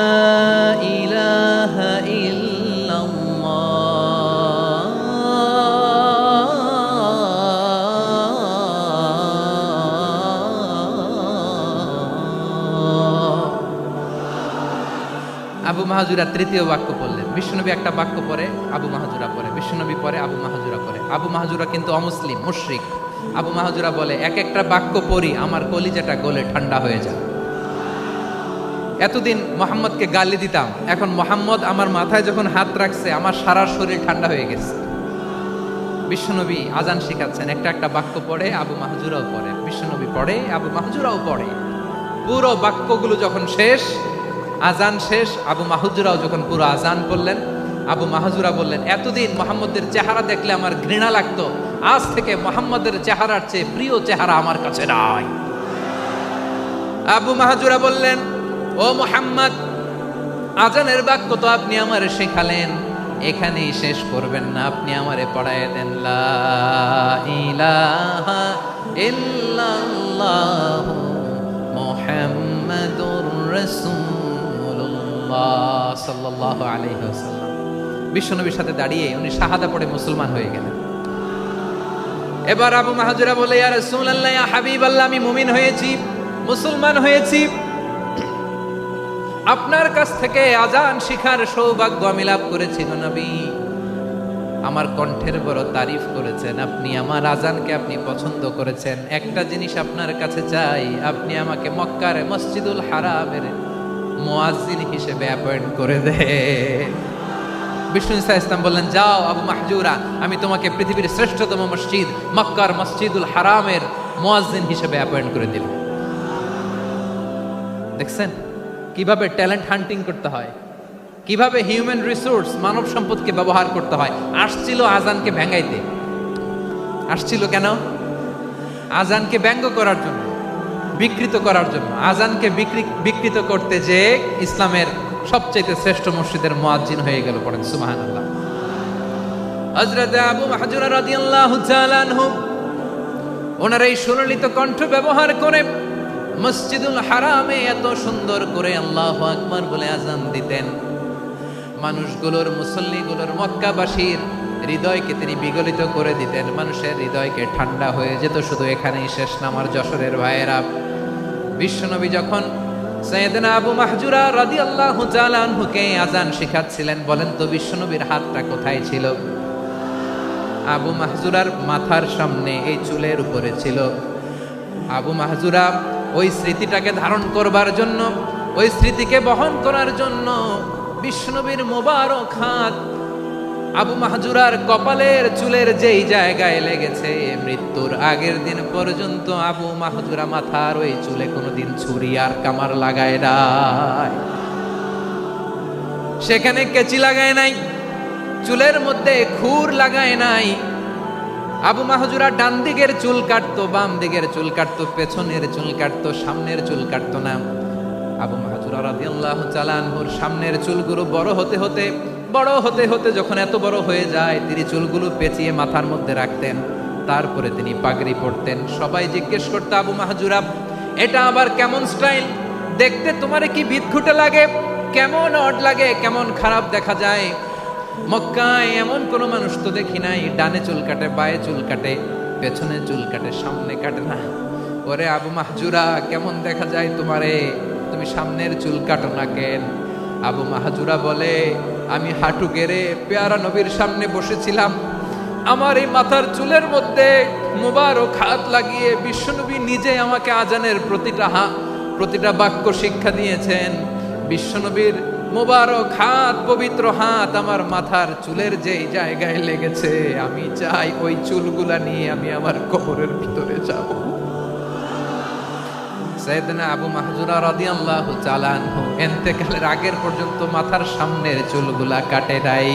ইলাহা ইল্লাল্লাহ। আবু মাহজুরা তৃতীয় বাক্য বললেন। বিশ্বনবী একটা বাক্য পরে আবু মাহজুরা পরে, বিশ্বনবী পরে আবু মাহজুরা পরে। আবু মাহজুরা কিন্তু অমুসলিম, মুশরিক। আবু মাহজুরা বলে, এক একটা বাক্য পড়ি আমার কলিজাটা গলে ঠান্ডা হয়ে যায়। এতদিন মোহাম্মদকে গালি দিতাম, এখন মোহাম্মদ আমার মাথায় যখন হাত রাখছে আমার সারা শরীর ঠান্ডা হয়ে গেছে। বিশ্বনবী আজান শিখাচ্ছেন, একটা একটা বাক্য পড়ে আবু মাহজুরাও পড়ে, বিশ্বনবী পড়ে আবু মাহজুরাও পড়ে। পুরো বাক্যগুলো যখন শেষ, আজান শেষ, আবু মাহজুরাও যখন পুরো আজান করলেন, আবু মাহজুরা বললেন, এতদিন মোহাম্মদের চেহারা দেখলে আমার ঘৃণা লাগতো, আজ থেকে মোহাম্মদের চেহারার চেয়ে প্রিয় চেহারা আমার কাছে নাই। আবু মাহজুরা বললেন, ও মুহাম্মদ, আজানের বাক্য তো আপনি আমারে শেখালেন, এখানেই শেষ করবেন না, আপনি আমারে পড়ায় দেন, লা ইলাহা ইল্লাল্লাহু মুহাম্মাদুর রাসূলুল্লাহ সাল্লাল্লাহু আলাইহি ওয়াসাল্লাম। বিশ্বনবীর সাথে দাঁড়িয়ে উনি শাহাদা পড়ে মুসলমান হয়ে গেলেন। এবার আবু মাহজুরা বলে, ইয়া রাসূলুল্লাহ, ইয়া হাবিবাল্লাহ, আমি মুমিন হয়েছি, মুসলমান হয়েছি, আপনার কাছ থেকে আজান শিখার সৌভাগ্য আমি লাভ করেছি গো নবী। আমার কণ্ঠের বড় তারিফ করেছেন, আপনি আমার আজানকে আপনি পছন্দ করেছেন। একটা জিনিস আপনার কাছে চাই, আপনি আমাকে মক্কার মসজিদুল হারামের মুয়াজ্জিন হিসেবে অ্যাপয়েন্ট করে দেন। বিষ্ণু ঈসা ইসলাম বললেন, যাও আবু মাহজুরা, আমি তোমাকে পৃথিবীর শ্রেষ্ঠতম মসজিদ মক্কার মসজিদুল হারামের মুয়াজ্জিন হিসেবে অ্যাপয়েন্ট করে দিল। দেখছেন কিভাবে ট্যালেন্ট হান্টিং করতে হয়, কিভাবে হিউম্যান রিসোর্স মানব সম্পদকে ব্যবহার করতে হয়। আসছিল আজানকে ভেঙাইতে, আসছিল কেন? আজানকে ব্যঙ্গ করার জন্য, বিকৃত করার জন্য। আজানকে বিকৃত করতে যে ইসলামের সবচেয়ে শ্রেষ্ঠ মসজিদের মুয়াজ্জিন হয়ে গেল। পড়েন সুবহানাল্লাহ। হযরত আবু মাহজুরা রাদিয়াল্লাহু তাআলা আনহু ওনার এই সুললিত কণ্ঠ ব্যবহার করে মসজিদুল হারামে এত সুন্দর করে আল্লাহু আকবার বলে আজান দিতেন। মানুষগুলোর, মুসল্লিগুলোর, মক্কাবাসীর হৃদয়কে তিনি বিগলিত করে দিতেন, মানুষের হৃদয়কে ঠান্ডা হয়ে যেত। শুধু এখানেই শেষ না আমার যশোরের ভাইয়েরা। বিশ্বনবী যখন সাইয়েদনা আবু মাহজুরা রাদিয়াল্লাহু তাআলা আনহুকে আজান শিখাচ্ছিলেন, বলেন তো বিশ্বনবীর হাতটা কোথায় ছিল? আবু মাহজুরার মাথার সামনে, এই চুলের উপরে ছিল। আবু মাহজুরা ওই স্মৃতিটাকে ধারণ করবার জন্য, ওই স্মৃতিকে বহন করার জন্য বিশ্বনবীর মোবারক হাত আবু মাহজুরার কপালের চুলের যেই জায়গায় লেগেছে, মৃত্যুর আগের দিন পর্যন্ত আবু মাহজুরা মাথার ওই চুলে কোনোদিন ছুরি আর কামার লাগায় নাই। সেখানে কেচি লাগায় নাই, চুলের মধ্যে খুর লাগায় নাই। আবু মাহজুরা ডান দিকের চুল কাটতো, বাম দিকের চুল কাটতো, পেছনের চুল কাটতো, সামনের চুল কাটতো না। আবু মাহজুরা রাদিয়াল্লাহু তাআলা আনহুর সামনের চুলগুলো বড় হতে হতে যখন এত বড় হয়ে যায়, তিনি চুলগুলো পেঁচিয়ে মাথার মধ্যে রাখতেন। তারপরে তিনি পাগড়ি পরতেন। সবাই জিজ্ঞেস করতো, আবু মাহজুরা এটা আবার কেমন স্টাইল? দেখতে তোমারে কি বিদঘুটে লাগে? কেমন অড লাগে, কেমন খারাপ দেখা যায়। মক্কায় এমন কোনো মানুষ তো দেখি নাই, ডানে চুল কাটে, বায়ে চুল কাটে, পেছনে চুল কাটে, সামনে কাটে না। ওরে আবু মাহজুরা, কেমন দেখা যায় তোমারে? তুমি সামনের চুল কাটো না কেন? আবু মাহজুরা বলে, আমি হাঁটু গেড়ে পেয়ারা নবীর সামনে বসেছিলাম, আমার এই মাথার চুলের মধ্যে মুবারক হাত লাগিয়ে বিশ্বনবী নিজে আমাকে আজানের প্রতিটা বাক্য শিক্ষা দিয়েছেন। বিশ্বনবীর মুবারক হাত, পবিত্র হাত আমার মাথার চুলের যেই জায়গায় লেগেছে, আমি চাই ওই চুলগুলা নিয়ে আমি আমার কবরের ভিতরে যাব। সাইয়েদনা আবু মাহজুরা রাদিয়াল্লাহু তাআলা আনহু ইন্তেকালের আগের পর্যন্ত মাথার সামনের চুলগুলা কাটে নাই।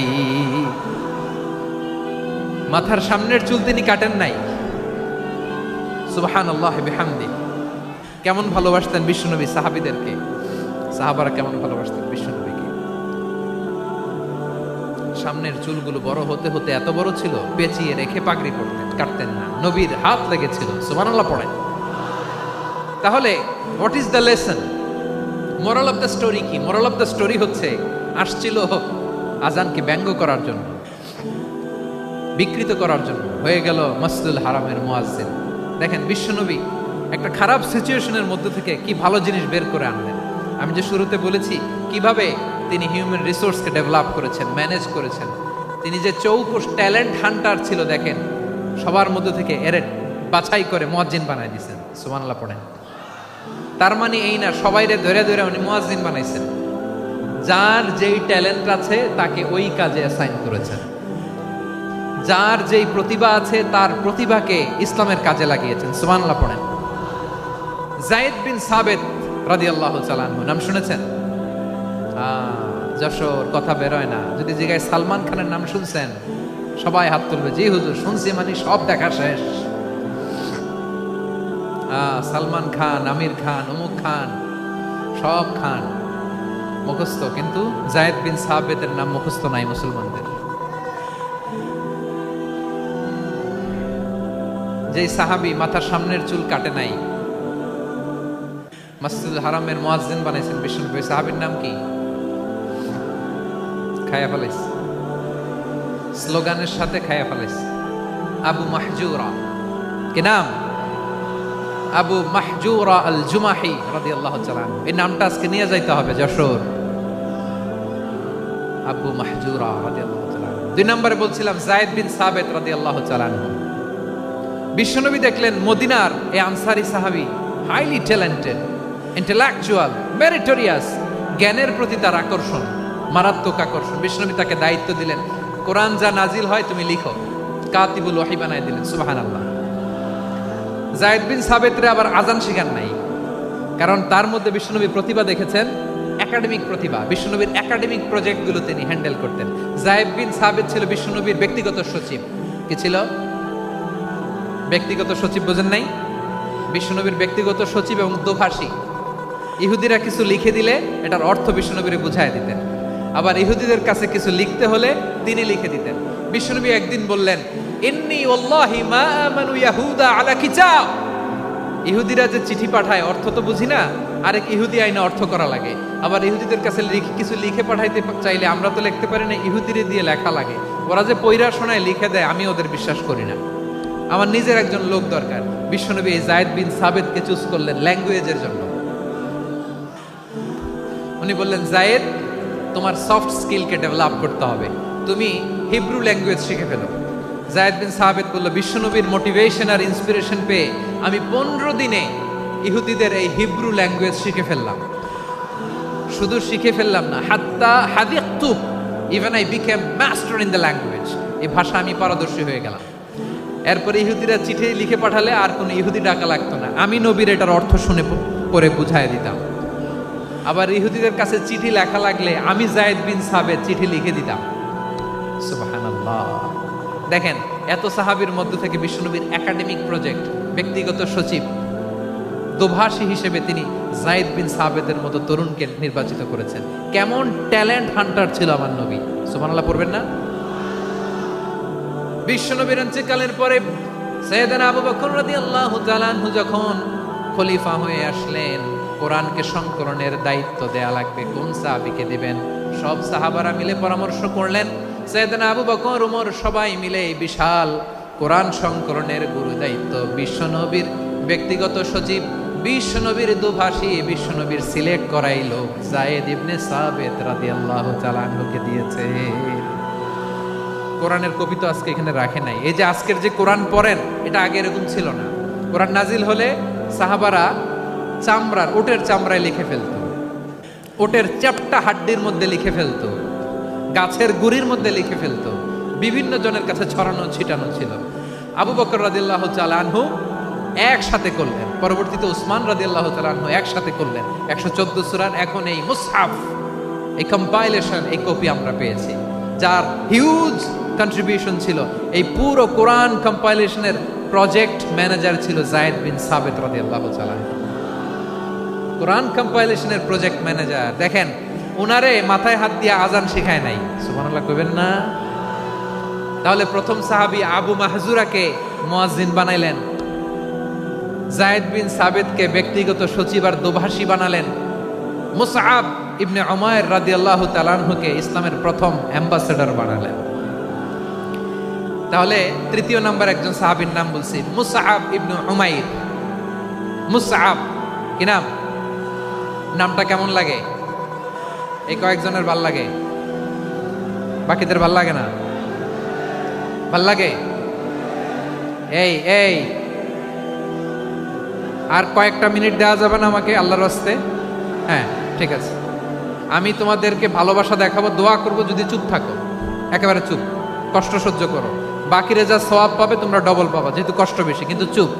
মাথার সামনের চুল তিনি কাটেন নাই। সুবহানাল্লাহ বিহামদি। কেমন ভালোবাসতেন বিশ্বনবী সাহাবীদেরকে, সাহাবারা কেমন ভালোবাসতেন বিশ্বনবীকে। সামনের চুলগুলো বড় হতে হতে এত বড় ছিল, পেঁচিয়ে রেখে পাগড়ি পরতেন, কাটতেন না। নবীর হাত লেগেছিল। সুবহানাল্লাহ পড়েন। তাহলে what is the lesson? Moral of the story কি? মোরাল অফ দ্য স্টোরি হচ্ছে, আসছিল আজানকে ব্যঙ্গ করার জন্য, বিকৃত করার জন্য, হয়ে গেল মসজিদুল হারামের মুয়াজ্জিন। দেখেন বিশ্বনবী একটা খারাপ সিচুয়েশনের মধ্যে থেকে কি ভালো জিনিস বের করে আনলেন। আমি যে শুরুতে বলেছি কিভাবে তিনি হিউম্যান রিসোর্সকে ডেভেলপ করেছেন, ম্যানেজ করেছেন। তিনি যে চৌকস ট্যালেন্ট হান্টার ছিল, দেখেন সবার মধ্যে থেকে এরে বাছাই করে মুয়াজ্জিন বানাই দিয়েছেন। সুবহানাল্লাহ পড়েন। তার মানে এই না সবাইরে ধরে ধরে উনি মুয়াজ্জিন বানাইছেন। যার যেই ট্যালেন্ট আছে তাকে ওই কাজে অ্যাসাইন করেছেন। যার যেই প্রতিভা আছে তার প্রতিভাকে ইসলামের কাজে লাগিয়েছেন। সুবহানাল্লাহ পড়েন। যায়েদ বিন সাবিত রাদিয়াল্লাহু তাআলা আনহু নাম শুনেছেন? যশোর কথা বের হয় না। যদি জিগায় সালমান খানের নাম শুনছেন, সবাই হাত তুলবে, জি হুজুর শুনছি, মানে সব দেখা শেষ। সালমান খান, আমির খান, অমুক খান, সব খান মুখস্থ, কিন্তু যায়েদ বিন সাবিতের নাম মুখস্থ নাই মুসলমানদের। যেই সাহাবী মাথার সামনের চুল কাটে নাই, মসজিদুল হারামের মুয়াজ্জিন বানাইছেন বিশ্বনবী, সাহাবীর নাম কি? খায়া ফেলাইস, স্লোগানের সাথে খায়া ফেলাইস। আবু মাহজুরা। কি নাম? আবু মাহজুরা আল জুমাহি রাদিয়াল্লাহু তাআলা। এই নামটা আজকে নিয়ে যাইতে হবে যশোর। আবু মাহজুরা রাদিয়াল্লাহু তাআলা। দুই নম্বরে বলছিলাম যায়েদ বিন সাবিত রাদিয়াল্লাহু তাআলা। বিশ্বনবী দেখলেন মদিনার এই আনসারী সাহাবী হাইলি ট্যালেন্টেড, ইন্টেলেকচুয়াল, মেরিটোরিয়াস, জ্ঞানের প্রতি তার আকর্ষণ, মারাত্মক আকর্ষণ। বিশ্বনবী তাকে দায়িত্ব দিলেন, কোরআন যা নাজিল হয় তুমি লিখো, কাতিবুল ওহী বানায় দিলেন। সুবহানাল্লাহ। যায়েদ বিন সাবিতরে আবার আজান শিখান নাই, কারণ তার মধ্যে বিশ্বনবী প্রতিভা দেখেছেন, একাডেমিক প্রতিভা। বিশ্বনবীর একাডেমিক প্রজেক্টগুলো তিনি হ্যান্ডেল করতেন। যায়েদ বিন সাবিত ছিল বিশ্বনবীর ব্যক্তিগত সচিব। কি ছিল? ব্যক্তিগত সচিব। বোঝেন নাই? বিশ্বনবীর ব্যক্তিগত সচিব এবং দোভাষী। ইহুদিরা কিছু লিখে দিলে এটার অর্থ বিশ্বনবীরে বুঝায় দিতেন, আবার ইহুদিদের কাছে কিছু লিখতে হলে তিনি লিখে দিতেন। বিশ্বনবী একদিন বললেন, ইন্নী ওয়াল্লাহি মা আমানু ইয়াহুদা আলা কিতাব। ইহুদিরা যে চিঠি পাঠায় অর্থ তো বুঝি না, আরেক ইহুদি আইনে অর্থ করা লাগে। আবার ইহুদিদের কাছে কিছু লিখে পাঠাইতে চাইলে আমরা তো লিখতে পারি না, ইহুদিরে দিয়ে লেখা লাগে। ওরা যে পয়রা শোনায় লিখে দেয়, আমি ওদের বিশ্বাস করি না, আমার নিজের একজন লোক দরকার। বিশ্বনবী এই যায়েদ বিন সাবিতকে চুজ করলেন ল্যাঙ্গুয়েজের জন্য। উনি বললেন, যায়েদ তোমার সফট স্কিলকে ডেভেলপ করতে হবে, তুমি হিব্রু ল্যাঙ্গুয়েজ শিখে ফেলো। যায়েদ বিন সাবিত বলল, বিশ্বনবীর মোটিভেশন আর ইন্সপিরেশন পেয়ে আমি 15 দিনে ইহুদিদের এই হিব্রু ল্যাঙ্গুয়েজ শিখে ফেললাম। শুধু শিখে ফেললাম না, হাত্তা হাদিকতু, even I became master in the language. এই ভাষা আমি পারদর্শী হয়ে গেলাম। এরপরে ইহুদিরা চিঠি লিখে পাঠালে আর কোনো ইহুদি ডাকা লাগতো না, আমি নবীর এটার অর্থ শুনে পরে বুঝাই দিতাম। আবার ইহুদিদের কাছে চিঠি লেখা লাগলে আমি যায়েদ বিন সাবেত চিঠি লিখে দিতাম। সুবহানাল্লাহ। দেখেন, এত সাহাবীর মধ্য থেকে বিশ্বনবীর একাডেমিক প্রজেক্ট, ব্যক্তিগত সচিব, দোভাষী হিসেবে তিনি যায়েদ বিন সাবেতের মতো তরুণকে নির্বাচিত করেছেন। কেমন ট্যালেন্ট হান্টার ছিল আমার নবী! সুবহানাল্লাহ পড়বেন না? বিশ্বনবীর ইন্তেকালের পরে সাইয়েদনা আবু বকর রাদিয়াল্লাহু তাআলা আনহু যখন খলিফা হয়ে আসলেন, কোরআনকে সংকলনের দায়িত্ব দেয়া লাগবে, কোন সাহাবীকে দিবেন? সব সাহাবারা মিলে পরামর্শ করলেন। সাইয়েদনা আবু বকর, ওমর সবাই মিলে এই বিশাল কোরআন সংকলনের গুরু দায়িত্ব বিশ্বনবীর ব্যক্তিগত সচিব, বিশ্বনবীর দুভাষী, বিশ্বনবীর সিলেক্ট করাই লোক যায়েদ ইবনে সাবেত রাদিয়াল্লাহু তাআলা আনহুকে দিয়েছে। কোরআনের কপি তো আজকে এখানে রাখে নাই। এই যে আজকের যে কোরআন পড়েন, এটা আগে এরকম ছিল না। কোরআন নাজিল হলে সাহাবারা উটের চামড়ায় লিখে ফেলতো, উটের চ্যাপ্টা হাড্ডির মধ্যে লিখে ফেলতো, গাছের গুড়ির মধ্যে লিখে ফেলতো, বিভিন্ন জনের কাছে ছড়ানো ছিটানো ছিল। আবু বকর রাদিয়াল্লাহু তাআলা আনহু একসাথে করলেন, পরবর্তীতে উসমান রাদিয়াল্লাহু তাআলা আনহু একসাথে করলেন। 114 সূরার এখন এই মুসহাফ, এই কম্পাইলেশন, এই কপি আমরা পেয়েছি, যার হিউজ কন্ট্রিবিউশন ছিল। এই পুরো কোরআন কম্পাইলেশনের প্রজেক্ট ম্যানেজার ছিল যায়েদ বিন সাবেত রাদিয়াল্লাহু তাআলা। কোরআন কম্পাইলেশনের প্রজেক্ট ম্যানেজার, দেখেন উনারে মাথায় হাত দিয়ে আজান শিখায় নাই। সুবহানাল্লাহ কইবেন না? তাহলে প্রথম সাহাবী আবু মাহজুরাকে মুয়াজ্জিন বানাইলেন, যায়েদ বিন সাবেতকে ব্যক্তিগত সচিব আর দোভাষী বানালেন, মুসআব ইবনে উমাইর রাদিয়াল্লাহু তাআলা আনহুকে ইসলামের প্রথম অ্যাম্বাসেডর বানালেন। তাহলে তৃতীয় নাম্বার একজন সাহাবীর নাম বলছি, মুসআব ইবনে উমাইর। মুসআব কি নাম? নামটা কেমন লাগে? এই কয়েকজনের ভাল লাগে, বাকিদের ভাল লাগে না? ভাল লাগে? এই এই আর কয়েকটা মিনিট দেওয়া যাবে না আমাকে আল্লাহর রাস্তে? হ্যাঁ ঠিক আছে, আমি তোমাদেরকে ভালোবাসা দেখাবো, দোয়া করব যদি চুপ থাকো, একেবারে চুপ, কষ্ট সহ্য করো, বাকিরা যা সওয়াব পাবে তোমরা ডবল পাবা, যেহেতু কষ্ট বেশি, কিন্তু চুপ।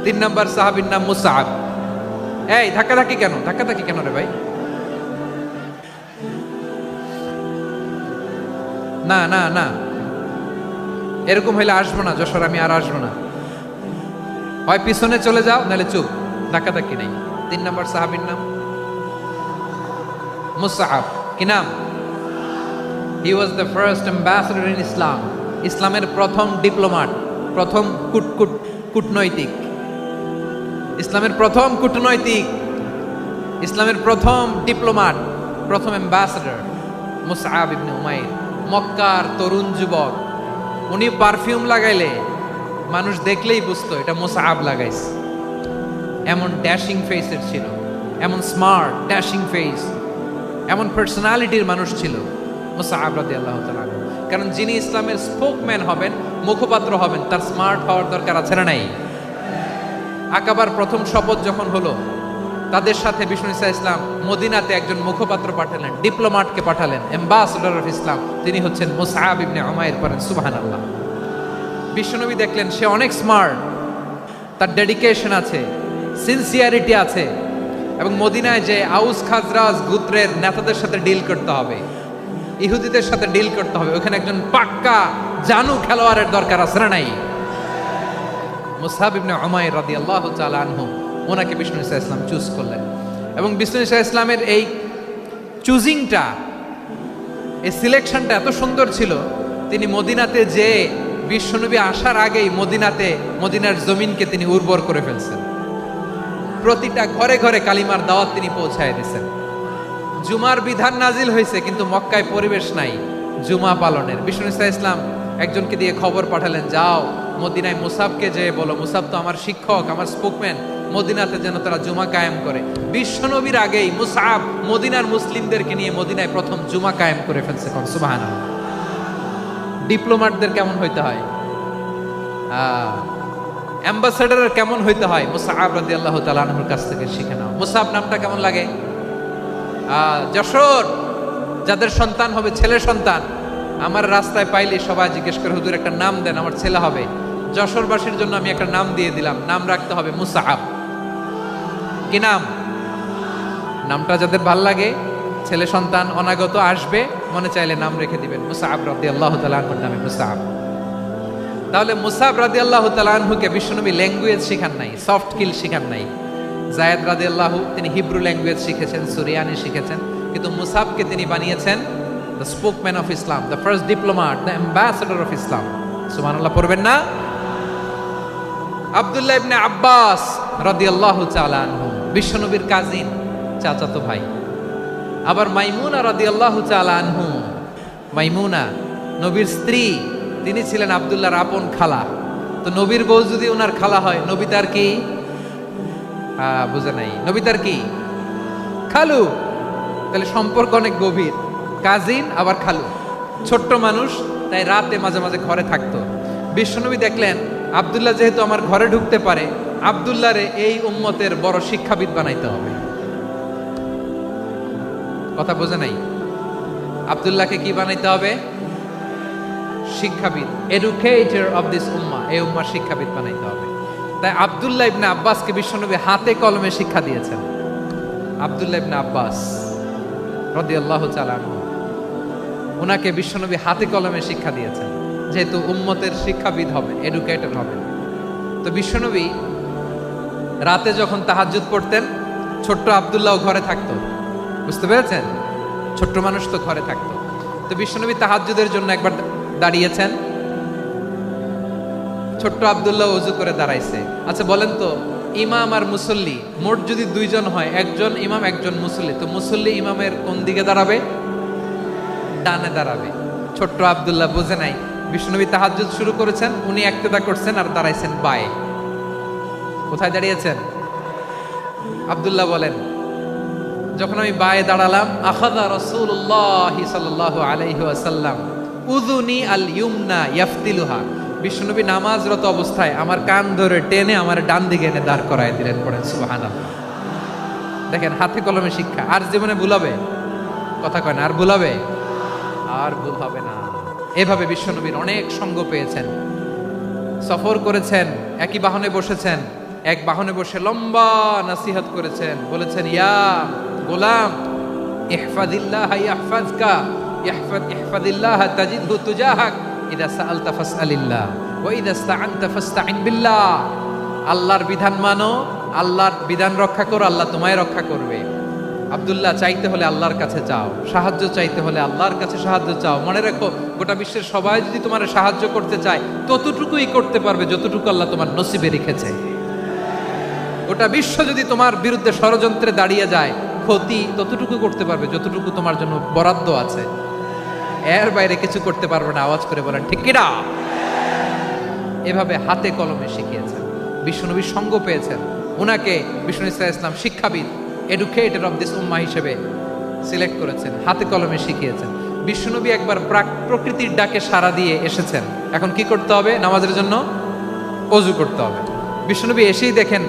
3 নম্বর সাহাবীর নাম মুসআব। এই ধাক্কাধাক্কি কেন? ধাক্কাধাক্কি কেন রে ভাই? না না না, এরকম হইলে আসবো না যশোর, আমি আর আসবো না। হয় পিছনে চলে যাও, নাহলে চুপ, ধাক্কাধাক্কি নেই। 3 নম্বর সাহাবীর নাম মুসআব। কি নাম? He was the first ambassador in Islam. ইসলামের প্রথম ডিপ্লোম্যাট, প্রথম কূটনৈতিক, ইসলামের প্রথম কূটনৈতিক, ইসলামের প্রথম ডিপ্লোম্যাট, প্রথম অ্যাম্বাসেডর মুসআব ইবনে উমাইর। মক্কার তরুণ যুবক, উনি পারফিউম লাগাইলে মানুষ দেখলেই বুঝতো এটা মুসআব লাগাইছে। এমন ড্যাশিং ফেসের ছিল, এমন স্মার্ট ড্যাশিং ফেস, এমন পার্সোনালিটির মানুষ ছিল মুসআব রাদিয়াল্লাহু তাআলা। কারণ যিনি ইসলামের স্পোকম্যান হবেন, মুখপাত্র হবেন, তার স্মার্ট হওয়ার দরকার আছে না নাই? আকাবার প্রথম শপথ যখন হলো, তাদের সাথে বিষ্ণু ঈসা ইসলাম মদিনাতে একজন মুখপাত্র পাঠালেন, ডিপ্লোম্যাটকে পাঠালেন, অ্যাম্বাসেডর অফ ইসলাম, তিনি হচ্ছেন মুসআব ইবনে উমাইর। পড়েন সুবহানাল্লাহ। বিশ্বনবী দেখলেন সে অনেক স্মার্ট, তার ডেডিকেশন আছে, সিনসিয়ারিটি আছে, এবং মদিনায় যে আউস খাজরাজ গোত্রের নেতাদের সাথে ডিল করতে হবে, ইহুদিদের সাথে ডিল করতে হবে, ওখানে একজন পাক্কা জানু খেলোয়াড়ের দরকার আছে না নাই? মুসআব ইবনে উমাইর রাদিয়াল্লাহু তাআলা আনহু, ওনাকে বিষ্ণু ঈসা ইসলাম চুজ করলেন। এবং বিষ্ণু ঈসা ইসলামের এই চুজিংটা, এই সিলেকশনটা এত সুন্দর ছিল, তিনি মদিনাতে যে বিশ্বনবী আসার আগেই মদিনার জমিনকে তিনি উর্বর করে ফেলছেন। প্রতিটা ঘরে ঘরে কালিমার দাওয়াত তিনি পৌঁছায় দিয়েছেন। জুমার বিধান নাজিল হয়েছে, কিন্তু মক্কায় পরিবেশ নাই জুমা পালনের। বিষ্ণু ঈসা ইসলাম একজনকে দিয়ে খবর পাঠালেন, যাও মদিনায় মুসাবকে যে বলো, মুসাব তো আমার শিক্ষক, আমার স্পোকম্যান, মদিনাতে যেন তারা জুমা কায়েম করে। বিশ্বনবীর আগেই মুসআব মদিনার মুসলিমদেরকে নিয়ে মদিনায় প্রথম জুমা কায়েম করে ফেলছে। সুবহানাল্লাহ। ডিপ্লোম্যাটদের কেমন হইতে হয়, অ্যাম্বাসেডারের কেমন হইতে হয়, মুসআব রাদিয়াল্লাহু তাআলা আনহুর কাছ থেকে শিখে নাও। মুসআব নামটা কেমন লাগে? যশোর যাদের সন্তান হবে, ছেলে সন্তান, আমার রাস্তায় পাইলে সবাই জিজ্ঞেস করে, হুজুর একটা নাম দেন, আমার ছেলে হবে। যশোরবাসীর জন্য আমি একটা নাম দিয়ে দিলাম, নাম রাখতে হবে মুসআব। কি নাম? নামটা যাদের ভাল লাগে, ছেলে সন্তান অনাগত আসবে, মনে চাইলে নাম রেখে দিবেন মুসআব রাদিয়াল্লাহু তাআলা আনহুর নামে মুসআব। তাহলে মুসআব রাদিয়াল্লাহু তাআলা আনহুকে বিশ্বনবী ল্যাঙ্গুয়েজ শিখান নাই, সফট স্কিল শিখান নাই। যায়েদ রাদিয়াল্লাহু তিনি হিব্রু ল্যাঙ্গুয়েজ শিখেছেন, সুরিয়ানি শিখেছেন, কিন্তু মুসআবকে তিনি বানিয়েছেন the spokesman of Islam, the first diplomat, the ambassador of Islam. সুবহানাল্লাহ পড়বেন না? আব্দুল্লাহ ইবনে আব্বাস রাদিয়াল্লাহু তাআলা আনহু বিশ্বনবীর কাজিন, চাচাতো ভাই। আবার মাইমুনা রাদিয়াল্লাহু তাআলা আনহু, মাইমুনা নবীর স্ত্রী, তিনি ছিলেন আব্দুল্লাহর আপন খালা। তো নবীর বউ যদি ওনার খালা হয়, নবী তার কি বুঝে নাই, নবী তার কি খালু। তাহলে সম্পর্ক অনেক গভীর, কাজিন আবার খালু, ছোট্ট মানুষ, তাই রাতে মাঝে মাঝে ঘরে থাকতো। বিশ্বনবী দেখলেন আব্দুল্লাহ যেহেতু আমার ঘরে ঢুকতে পারে, আব্দুল্লাহরে এই উম্মতের বড় শিক্ষাবিদ বানাইতে হবে। কথা বোঝে নাই? আব্দুল্লাহকে কি বানাইতে হবে? শিক্ষাবিদ, এডুকেটর অফ দিস উম্মাহ, এই উম্মার শিক্ষাবিদ বানাইতে হবে। তাই আব্দুল্লাহ ইবনে আব্বাসকে বিশ্বনবী হাতে কলমে শিক্ষা দিয়েছেন। আব্দুল্লাহ ইবনে আব্বাস রাদিয়াল্লাহু তাআলা আনহু, ওনাকে বিশ্বনবী হাতে কলমে শিক্ষা দিয়েছেন, যেহেতু উম্মতের শিক্ষাবিদ হবে, এডুকেটর হবেন। তো বিশ্বনবী রাতে যখন তাহাজ্জুদ পড়তেন, ছোট্ট আব্দুল্লাহ ঘরে থাকতো। বুঝতে পেরেছেন? ছোট্ট মানুষ তো ঘরে থাকতো। তো বিশ্বনবী তাহাজ্জুদের জন্য একবার দাঁড়িয়েছেন, ছোট্ট আব্দুল্লাহ ওযু করে দাঁড়াইছে। আচ্ছা বলেন তো, ইমাম আর মুসল্লি মোট যদি দুইজন হয়, একজন ইমাম একজন মুসল্লি, তো মুসল্লি ইমামের কোন দিকে দাঁড়াবে? ডানে দাঁড়াবে। ছোট্ট আব্দুল্লাহ বুঝে নাই, বিশ্বনবী তাহাজ্জুদ শুরু করেছেন, উনি ইক্তেদা করছেন আর দাঁড়াইছেন বায়ে। কোথায় দাঁড়িয়েছেন? আব্দুল্লাহ বলেন, যখন আমি বায়ে দাঁড়ালাম, আখাযা রাসূলুল্লাহ সাল্লাল্লাহু আলাইহি ওয়াসাল্লাম উযুনি আল ইউমনা ইয়াফতিলুহা, বিশ্বনবী নামাজরত অবস্থায় আমার কান ধরে টেনে আমার ডান দিকে এনে দাঁড় করায় দিলেন। পড়েন সুবহানাল্লাহ। দেখেন হাতে কলমে শিক্ষা। আর জীবনে ভুলাবে? কথা কয় না, আর ভুলাবে? আর ভুল হবে না। এভাবে বিশ্বনবীর অনেক সঙ্গ পেয়েছেন, সফর করেছেন, একই বাহনে বসেছেন, এক বাহনে বসে লম্বা নসিহত করেছেন, বলেছেন ইয়া গোলাম ইহফাজিল্লাহ ইয়াহফাজকা, ইহফাজিল্লাহ তাজিদহু তুজাহাক, ইদা সাআলতা ফাসআলিল্লাহ ওয়া ইদা ইসতাআনতা ফাসতাইন বিল্লাহ। আল্লাহর বিধান মানো, আল্লাহর বিধান রক্ষা করো, আল্লাহ তোমায় রক্ষা করবে। আব্দুল্লাহ, চাইতে হলে আল্লাহর কাছে চাও, সাহায্য চাইতে হলে আল্লাহর কাছে সাহায্য চাও। মনে রাখো, গোটা বিশ্বের সবাই যদি তোমার সাহায্য করতে চায়, ততটুকুই করতে পারবে যতটুকু আল্লাহ তোমার নসিবে রেখেছে। গোটা বিশ্ব যদি তোমার বিরুদ্ধে ষড়যন্ত্রে দাঁড়িয়ে যায়, ক্ষতি ততটুকু করতে পারবে যতটুকু তোমার জন্য বরাদ্দ আছে, এর বাইরে কিছু করতে পারবে না। আওয়াজ করে বলেন ঠিক কিনা? এভাবে হাতে কলমে শিখিয়েছেন, বিশ্বনবীর সঙ্গ পেয়েছেন। উনাকে বিষ্ণু ইসলাম শিক্ষাবিদ, এডুকেটর অফ দিস উম্মাহ হিসেবে সিলেক্ট করেছেন, হাতে কলমে শিখিয়েছেন। বিশ্বনবী একবার প্রকৃতির ডাকে সাড়া দিয়ে এসেছেন। এখন কি করতে হবে? নামাজের জন্য অজু করতে হবে। বিশ্বনবী এসেই দেখেন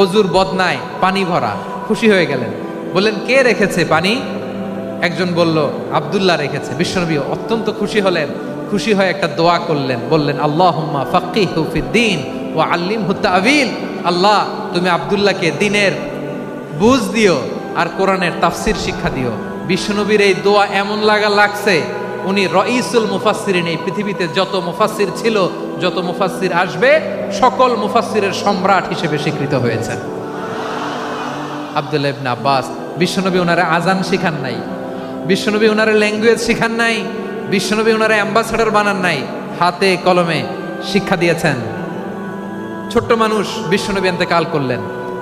অজুর বদনায় পানি ভরা, খুশি হয়ে গেলেন, বললেন কে রেখেছে পানি? একজন বলল আব্দুল্লাহ রেখেছে। বিশ্বনবী অত্যন্ত খুশি হলেন, খুশি হয়ে একটা দোয়া করলেন, বললেন আল্লাহুম্মা ফাক্কিহু ফিদ্দীন ওয়া আল্লিমহু তা'ওয়ীল, আল্লাহ তুমি আব্দুল্লাহকে দ্বীনের বুঝ দিও আর কোরআনের তাফসীর শিক্ষা দিও। বিশ্বনবীর এই দোয়া এমন লাগছে, উনি রাইসুল মুফাসসিরিন, এই পৃথিবীতে যত মুফাসসির ছিল, যত মুফাসসির আসবে, সকল মুফাসসিরের সম্রাট হিসেবে স্বীকৃত হয়েছেন আব্দুল্লাহ ইবনে আব্বাস। বিশ্বনবী ওনারে আজান শিখান নাই, বিশ্বনবী ওনারে ল্যাঙ্গুয়েজ শিখান নাই, বিশ্বনবী ওনারে অ্যাম্বাসেডর বানান নাই, হাতে কলমে শিক্ষা দিয়েছেন। ছোট্ট মানুষ, বিশ্বনবী ইন্তেকাল করলেন,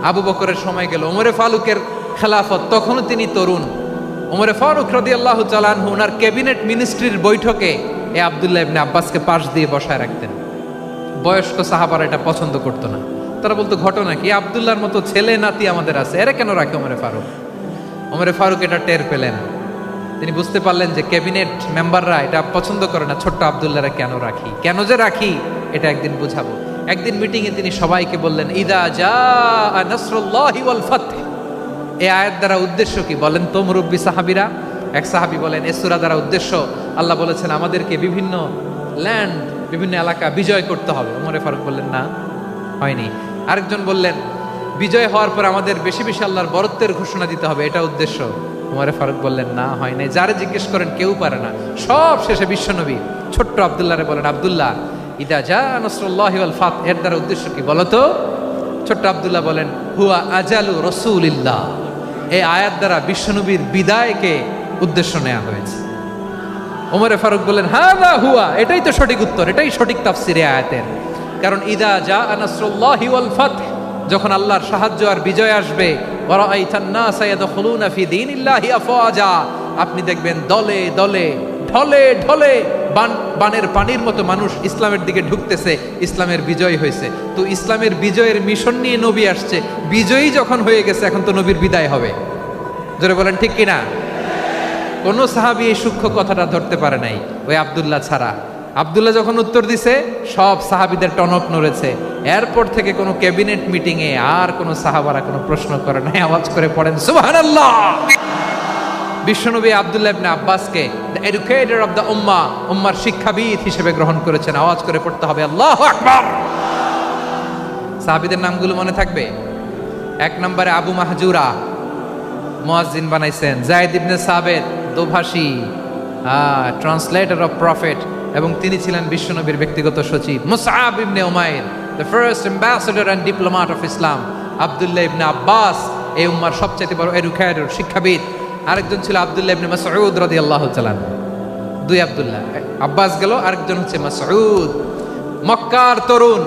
আবু বকরের সময় গেল, ওমরে ফারুকের খেলাফত, তখনও তিনি তরুণ। ওমরে ফারুক রাদিয়াল্লাহু তাআলা আনহু ওনার ক্যাবিনেট মিনিস্ট্রির বৈঠকে এই আব্দুল্লাহ ইবনে আব্বাসকে পাশ দিয়ে বসায় রাখতেন। বয়স্ক সাহাবারা এটা পছন্দ করতো না, তারা বলতো ঘটনা কি, আব্দুল্লাহর মতো ছেলে নাতি আমাদের আছে, এরা কেন রাখে ওমরে ফারুক? ওমরে ফারুক এটা টের পেলেন, তিনি বুঝতে পারলেন যে ক্যাবিনেট মেম্বাররা এটা পছন্দ করে না, ছোট্ট আব্দুল্লাহরা কেন রাখি, কেন যে রাখি এটা একদিন বুঝাবো। একদিন মিটিংয়ে তিনি সবাইকে বললেন ইদা জাআ নাসরুল্লাহি ওয়াল ফাতহ, এই আয়াত দ্বারা উদ্দেশ্য কি বলেন তো মুরব্বী সাহাবীরা? এক সাহাবী বলেন এই সূরা দ্বারা উদ্দেশ্য, আল্লাহ বলেছেন আমাদেরকে বিভিন্ন ল্যান্ড, বিভিন্ন এলাকা বিজয় করতে হবে। ওমরে ফারুক বললেন না, হয়নি। আরেকজন বললেন বিজয় হওয়ার পর আমাদের বেশি বেশি আল্লাহর বরত্বের ঘোষণা দিতে হবে, এটা উদ্দেশ্য। উমরে ফারুক বললেন, না, হয় নাই। যারে জিজ্ঞেস করেন কেউ পারে না। সব শেষে বিশ্বনবী ছোট্ট আব্দুল্লাহরে বলেন, আব্দুল্লাহ, ইদা জা নাসরুল্লাহি ওয়াল ফাত, এর দ্বারা উদ্দেশ্য কি বলো তো? ছোট্ট আব্দুল্লাহ বলেন, হুয়া আজালু রাসূলিল্লাহ। এই আয়াত দ্বারা বিশ্বনবীর বিদায়কে উদ্দেশ্য নেওয়া হয়েছে। ওমরে ফারুক বললেন, হাযা হুয়া, এটাই তো সঠিক উত্তর, এটাই সঠিক তাফসীর এই আয়াতের। কারণ ইদা জা নাসরুল্লাহি ওয়াল ফাত, যখন আল্লাহর সাহায্য আর বিজয় আসবে, ওয়া রাআইতান নাসা ইয়াদখুলুনা ফি দীনিল্লাহি আফওয়াজা, আপনি দেখবেন দলে দলে ঢলে ঢলে বানের পানির মতো মানুষ ইসলামের দিকে ঢুকতেছে, ইসলামের বিজয় হয়েছে। তো ইসলামের বিজয়ের মিশন নিয়ে নবী আসছে, বিজয়ী যখন হয়ে গেছে এখন তো নবীর বিদায় হবে। জোরে বলেন ঠিক কিনা? কোন সাহাবী এই সূক্ষ্ম কথাটা ধরতে পারে নাই, ওই আব্দুল্লাহ ছাড়া। আব্দুল্লাহ যখন উত্তর দিছে, সব সাহাবীদের টনক নড়েছে। এরপর থেকে কোনো ক্যাবিনেট মিটিং এ আর কোনো সাহাবারা কোনো প্রশ্ন করে নাই, আওয়াজ করে পড়েন সুবহানাল্লাহ। বিশ্বনবী আব্দুল্লাহ ইবনে আব্বাসকে দ্য এডুকেটর অফ দ্য উম্মাহ, উম্মার শিক্ষাবিদ হিসেবে গ্রহণ করেছেন। আওয়াজ করে পড়তে হবে আল্লাহু আকবার। সাহাবীদের নামগুলো মনে থাকবে। 1 নম্বরে আবু মাহজুরা, মুয়াজ্জিন বানাইছেন। যায়েদ ইবনে সাবিত, দোভাষী, ট্রান্সলেটর অফ প্রফেট, এবং তিনি ছিলেন বিশ্বনবীর ব্যক্তিগত সচিব। Musab ibn Umair, the first ambassador and diplomat of Islam. Abdullah ibn Abbas, এই উম্মার সবচেয়ে বড় এডুকেটর, শিক্ষাবিদ। আরেকজন ছিল আব্দুল্লাহ ইবনে মাসউদ রাদিয়াল্লাহু তাআলা। 2 আব্দুল্লাহ, আব্বাস গেল, আরেকজন হচ্ছে মাসউদ। মক্কার তরুণ,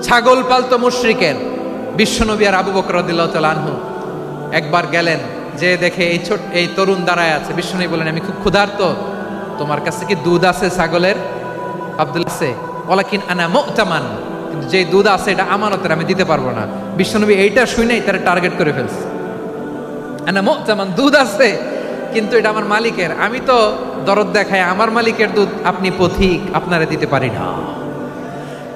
ছাগল পালতো মুশরিকের বিশ্বনবী আর আবু বকর রাদিয়াল্লাহু তাআলা আনহু একবার গেলেন, যে দেখে এই তরুণ দাঁড়ায় আছে। বিশ্বনবী বলেন, আমি খুব ক্ষুধার্ত, তোমার কাছে কি দুধ আছে ছাগলের? আব্দুল্লাহ আছে, ওয়ালাকিন আনা মু'তামান, কিন্তু যে দুধ আছে এটা আমানতের, আমি দিতে পারবো না। বিশ্বনবী এইটা শুনেই তার টার্গেট করে ফেলছে। আনা মু'তামান, দুধ আছে কিন্তু এটা আমার মালিকের, আমি তো দরদ দেখাই, আমার মালিকের দুধ আপনি পথিক, আপনারে দিতে পারি না।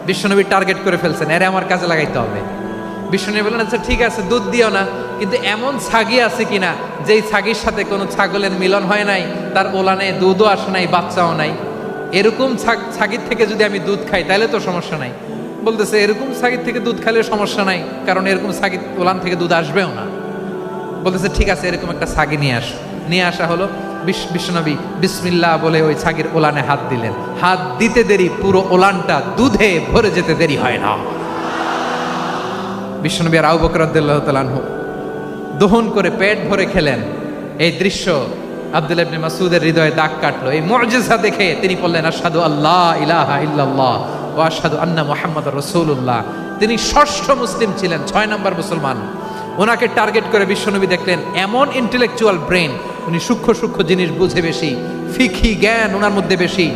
বিশ্বনবী টার্গেট করে ফেলছেন, এরে আমার কাজে লাগাইতে হবে। বিশ্বনবী বলেন, আচ্ছা ঠিক আছে, দুধ দিও না, কিন্তু এমন ছাগি আছে কিনা যেই ছাগির সাথে কোনো ছাগলের মিলন হয় নাই, তার ওলানে দুধও আসে নাই, বাচ্চাও নাই, এরকম ছাগির থেকে যদি আমি দুধ খাই তাহলে তো সমস্যা নাই। বলতেছে, এরকম ছাগির থেকে দুধ খাইলে সমস্যা নাই, কারণ এরকম ছাগির ওলান থেকে দুধ আসবেও না। বলতেছে, ঠিক আছে, এরকম একটা ছাগি নিয়ে আস। নিয়ে আসা হলো। বিশ্বনবী বিসমিল্লাহ বলে ওই ছাগির ওলানে হাত দিলেন। হাত দিতে দেরি, পুরো ওলানটা দুধে ভরে যেতে দেরি হয় না। বিশ্বনবী আর আবু বকর রাদিয়াল্লাহু তাআলা আনহু দহন করে পেট ভরে খেলেন। এই দৃশ্য আব্দুল্লাহ ইবনে মাসউদের হৃদয়ে দাগ কাটলো। এই মুজিজা দেখে তিনি বললেন, আশহাদু আল্লা ইলাহা ইল্লাল্লাহ ওয়া আশহাদু আন্না মুহাম্মাদুর রাসূলুল্লাহ। তিনি ষষ্ঠ মুসলিম ছিলেন, 6 নম্বর মুসলমান। ওনাকে টার্গেট করে বিশ্বনবী দেখলেন এমন ইন্টেলেকচুয়াল ব্রেন, উনি সূক্ষ্ম সূক্ষ্ম জিনিস বুঝে বেশি, ফিকহি জ্ঞান ওনার মধ্যে বেশি।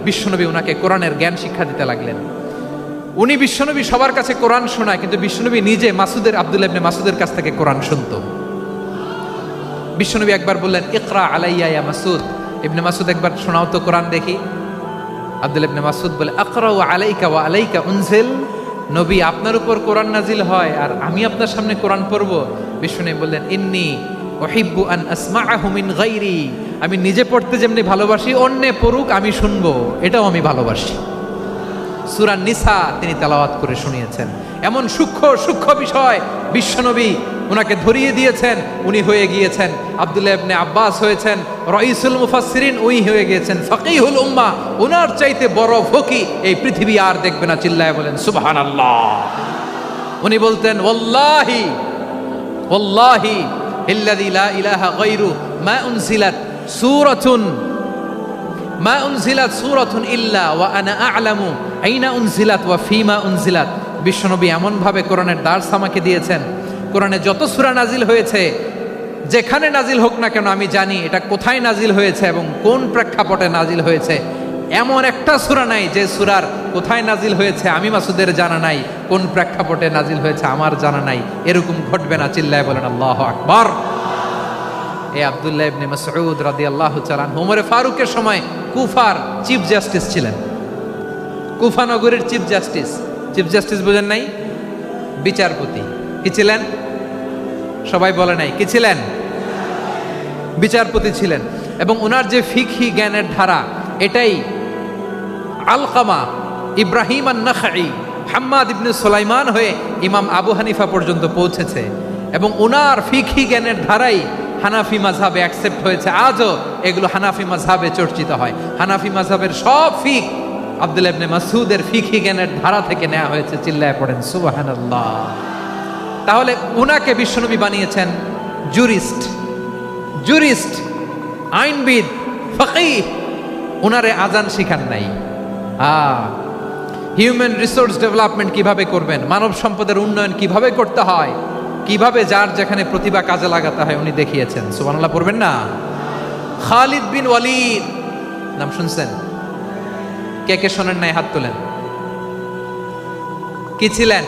বিশ্বনবী ওনাকে কোরআনের জ্ঞান শিক্ষা দিতে লাগলেন। উনি বিশ্বনবী সবার কাছে কোরআন শোনায়, কিন্তু বিশ্বনবী নিজে আব্দুল্লাহ ইবনে মাসউদের কাছ থেকে কোরআন শুনতো। বিশ্বনবী একবার বললেন, ইকরা আলাইয়া ইয়া মাসউদ। ইবনে মাসউদ, একবার শোনাও তো কোরআন দেখি। আব্দুল্লাহ ইবনে মাসউদ বলে, আকরাউ আলাইকা ওয়া আলাইকা উনজিল। নবী, আপনার উপর কোরআন নাজিল হয় আর আমি আপনার সামনে কোরআন পড়ব। বিশ্বনবী বললেন, ইন্নী উহিব্বু আন আসমাআহু মিন গায়রি। আমি নিজে পড়তে যেমনি ভালোবাসি, অন্যে পড়ুক আমি শুনবো, এটাও আমি ভালোবাসি। সূরা নিসা তিনি তেলাওয়াত করে শুনিয়েছেন। এমন সূক্ষ্ম সূক্ষ্ম বিষয় বিশ্বনবী ওনাকে ধরিয়ে দিয়েছেন। উনি হয়ে গিয়েছেন, আব্দুল্লাহ ইবনে আব্বাস হয়েছেন রাইসুল মুফাসসিরিন, উনি হয়ে গিয়েছেন ফাকিহুল উম্মাহ। ওনার চাইতে বড় ফকি এই পৃথিবী আর দেখবে না। চিল্লায় বলেন সুবহানাল্লাহ। উনি বলতেন, ওয়াল্লাহি ওয়াল্লাহি ইল্লাযী লা ইলাহা গায়রু মা উনজিলাত সূরাতুন ইল্লা ওয়া আনা আ'লামু আইনা উনজিলাত ওয়া ফিমা উনজিলাত। বিশ্বনবী এমন ভাবে কোরআনের দার্স আমাকে দিয়েছেন, কোরআনে যত সূরা নাজিল হয়েছে, যেখানে নাজিল হোক না কেন আমি জানি এটা কোথায় নাজিল হয়েছে এবং কোন প্রেক্ষাপটে নাজিল হয়েছে। এমন একটা সূরা নাই যে সূরার কোথায় নাজিল হয়েছে আমি মাসুদের জানা নাই, কোন প্রেক্ষাপটে নাজিল হয়েছে আমার জানা নাই। এরকম ঘটবে না। চিল্লায় বলেন আল্লাহু আকবার। এই আব্দুল্লাহ ইবনে মাসউদ রাদিয়াল্লাহু তাআলা ওমর ফারুকের সময় কুফার চিফ জাস্টিস ছিলেন। কুফা নগরীর চিফ জাস্টিস। চিফ জাস্টিস বুঝেন নাই? বিচারপতি। কি ছিলেন? সবাই বলে নাই, কি ছিলেন? বিচারপতি ছিলেন। এবং ওনার যে ফিকহি জ্ঞানের ধারা, এটাই আলকামা, ইব্রাহিম আন-নাখাই, হাম্মাদ ইবনে সুলাইমান হয়ে ইমাম আবু হানিফা পর্যন্ত পৌঁছেছে এবং ওনার ফিকহি জ্ঞানের ধারাই হানাফি মাযহাবে অ্যাকসেপ্ট হয়েছে। আজও এগুলো হানাফি মাযহাবে চর্চিত হয়। হানাফি মাযহাবের সব ফিক আব্দুল্লাহ ইবনে মাসউদের ফিকহি জ্ঞানের ধারা থেকে নেওয়া হয়েছে। চিল্লায় পড়েন সুবহানাল্লাহ। তাহলে উনাকে বিশ্বনবী বানিয়েছেন জুরিস্ট, আইনবিদ, ফকিহ। উনারে আজান শিখান নাই। হিউম্যান রিসোর্স ডেভেলপমেন্ট কিভাবে করবেন, মানব সম্পদের উন্নয়ন কিভাবে করতে হয়, কিভাবে যার যেখানে প্রতিভা কাজে লাগাতে হয় উনি দেখিয়েছেন। সুবহানাল্লাহ পড়বেন না? খালিদ বিন ওয়ালিদ নাম শুনছেন? কে কে শোনেন নাই হাত তোলেন। কি ছিলেন?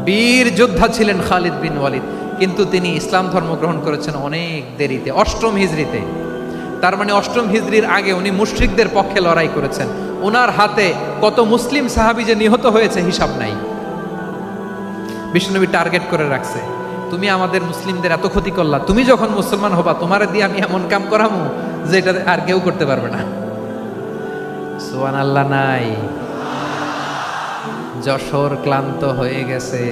বীর যোদ্ধা ছিলেন খালিদ বিন ওয়ালিদ। কিন্তু তিনি ইসলাম ধর্ম গ্রহণ করেছেন অনেক দেরিতে, 8ম হিজরিতে। তার মানে 8ম হিজরির আগে উনি মুশরিকদের পক্ষে লড়াই করেছেন। ওনার হাতে কত মুসলিম সাহাবী যে নিহত হয়েছে হিসাব নাই। বিশ্বনবী টার্গেট করে রাখছে, তুমি আমাদের মুসলিমদের এত ক্ষতি করলা, তুমি যখন মুসলমান হবা তোমার দিয়ে আমি এমন কাম করামু যে এটা আর কেউ করতে পারবে না। সুবহানাল্লাহ নাই? যশোর ক্লান্ত হয়ে গেছে।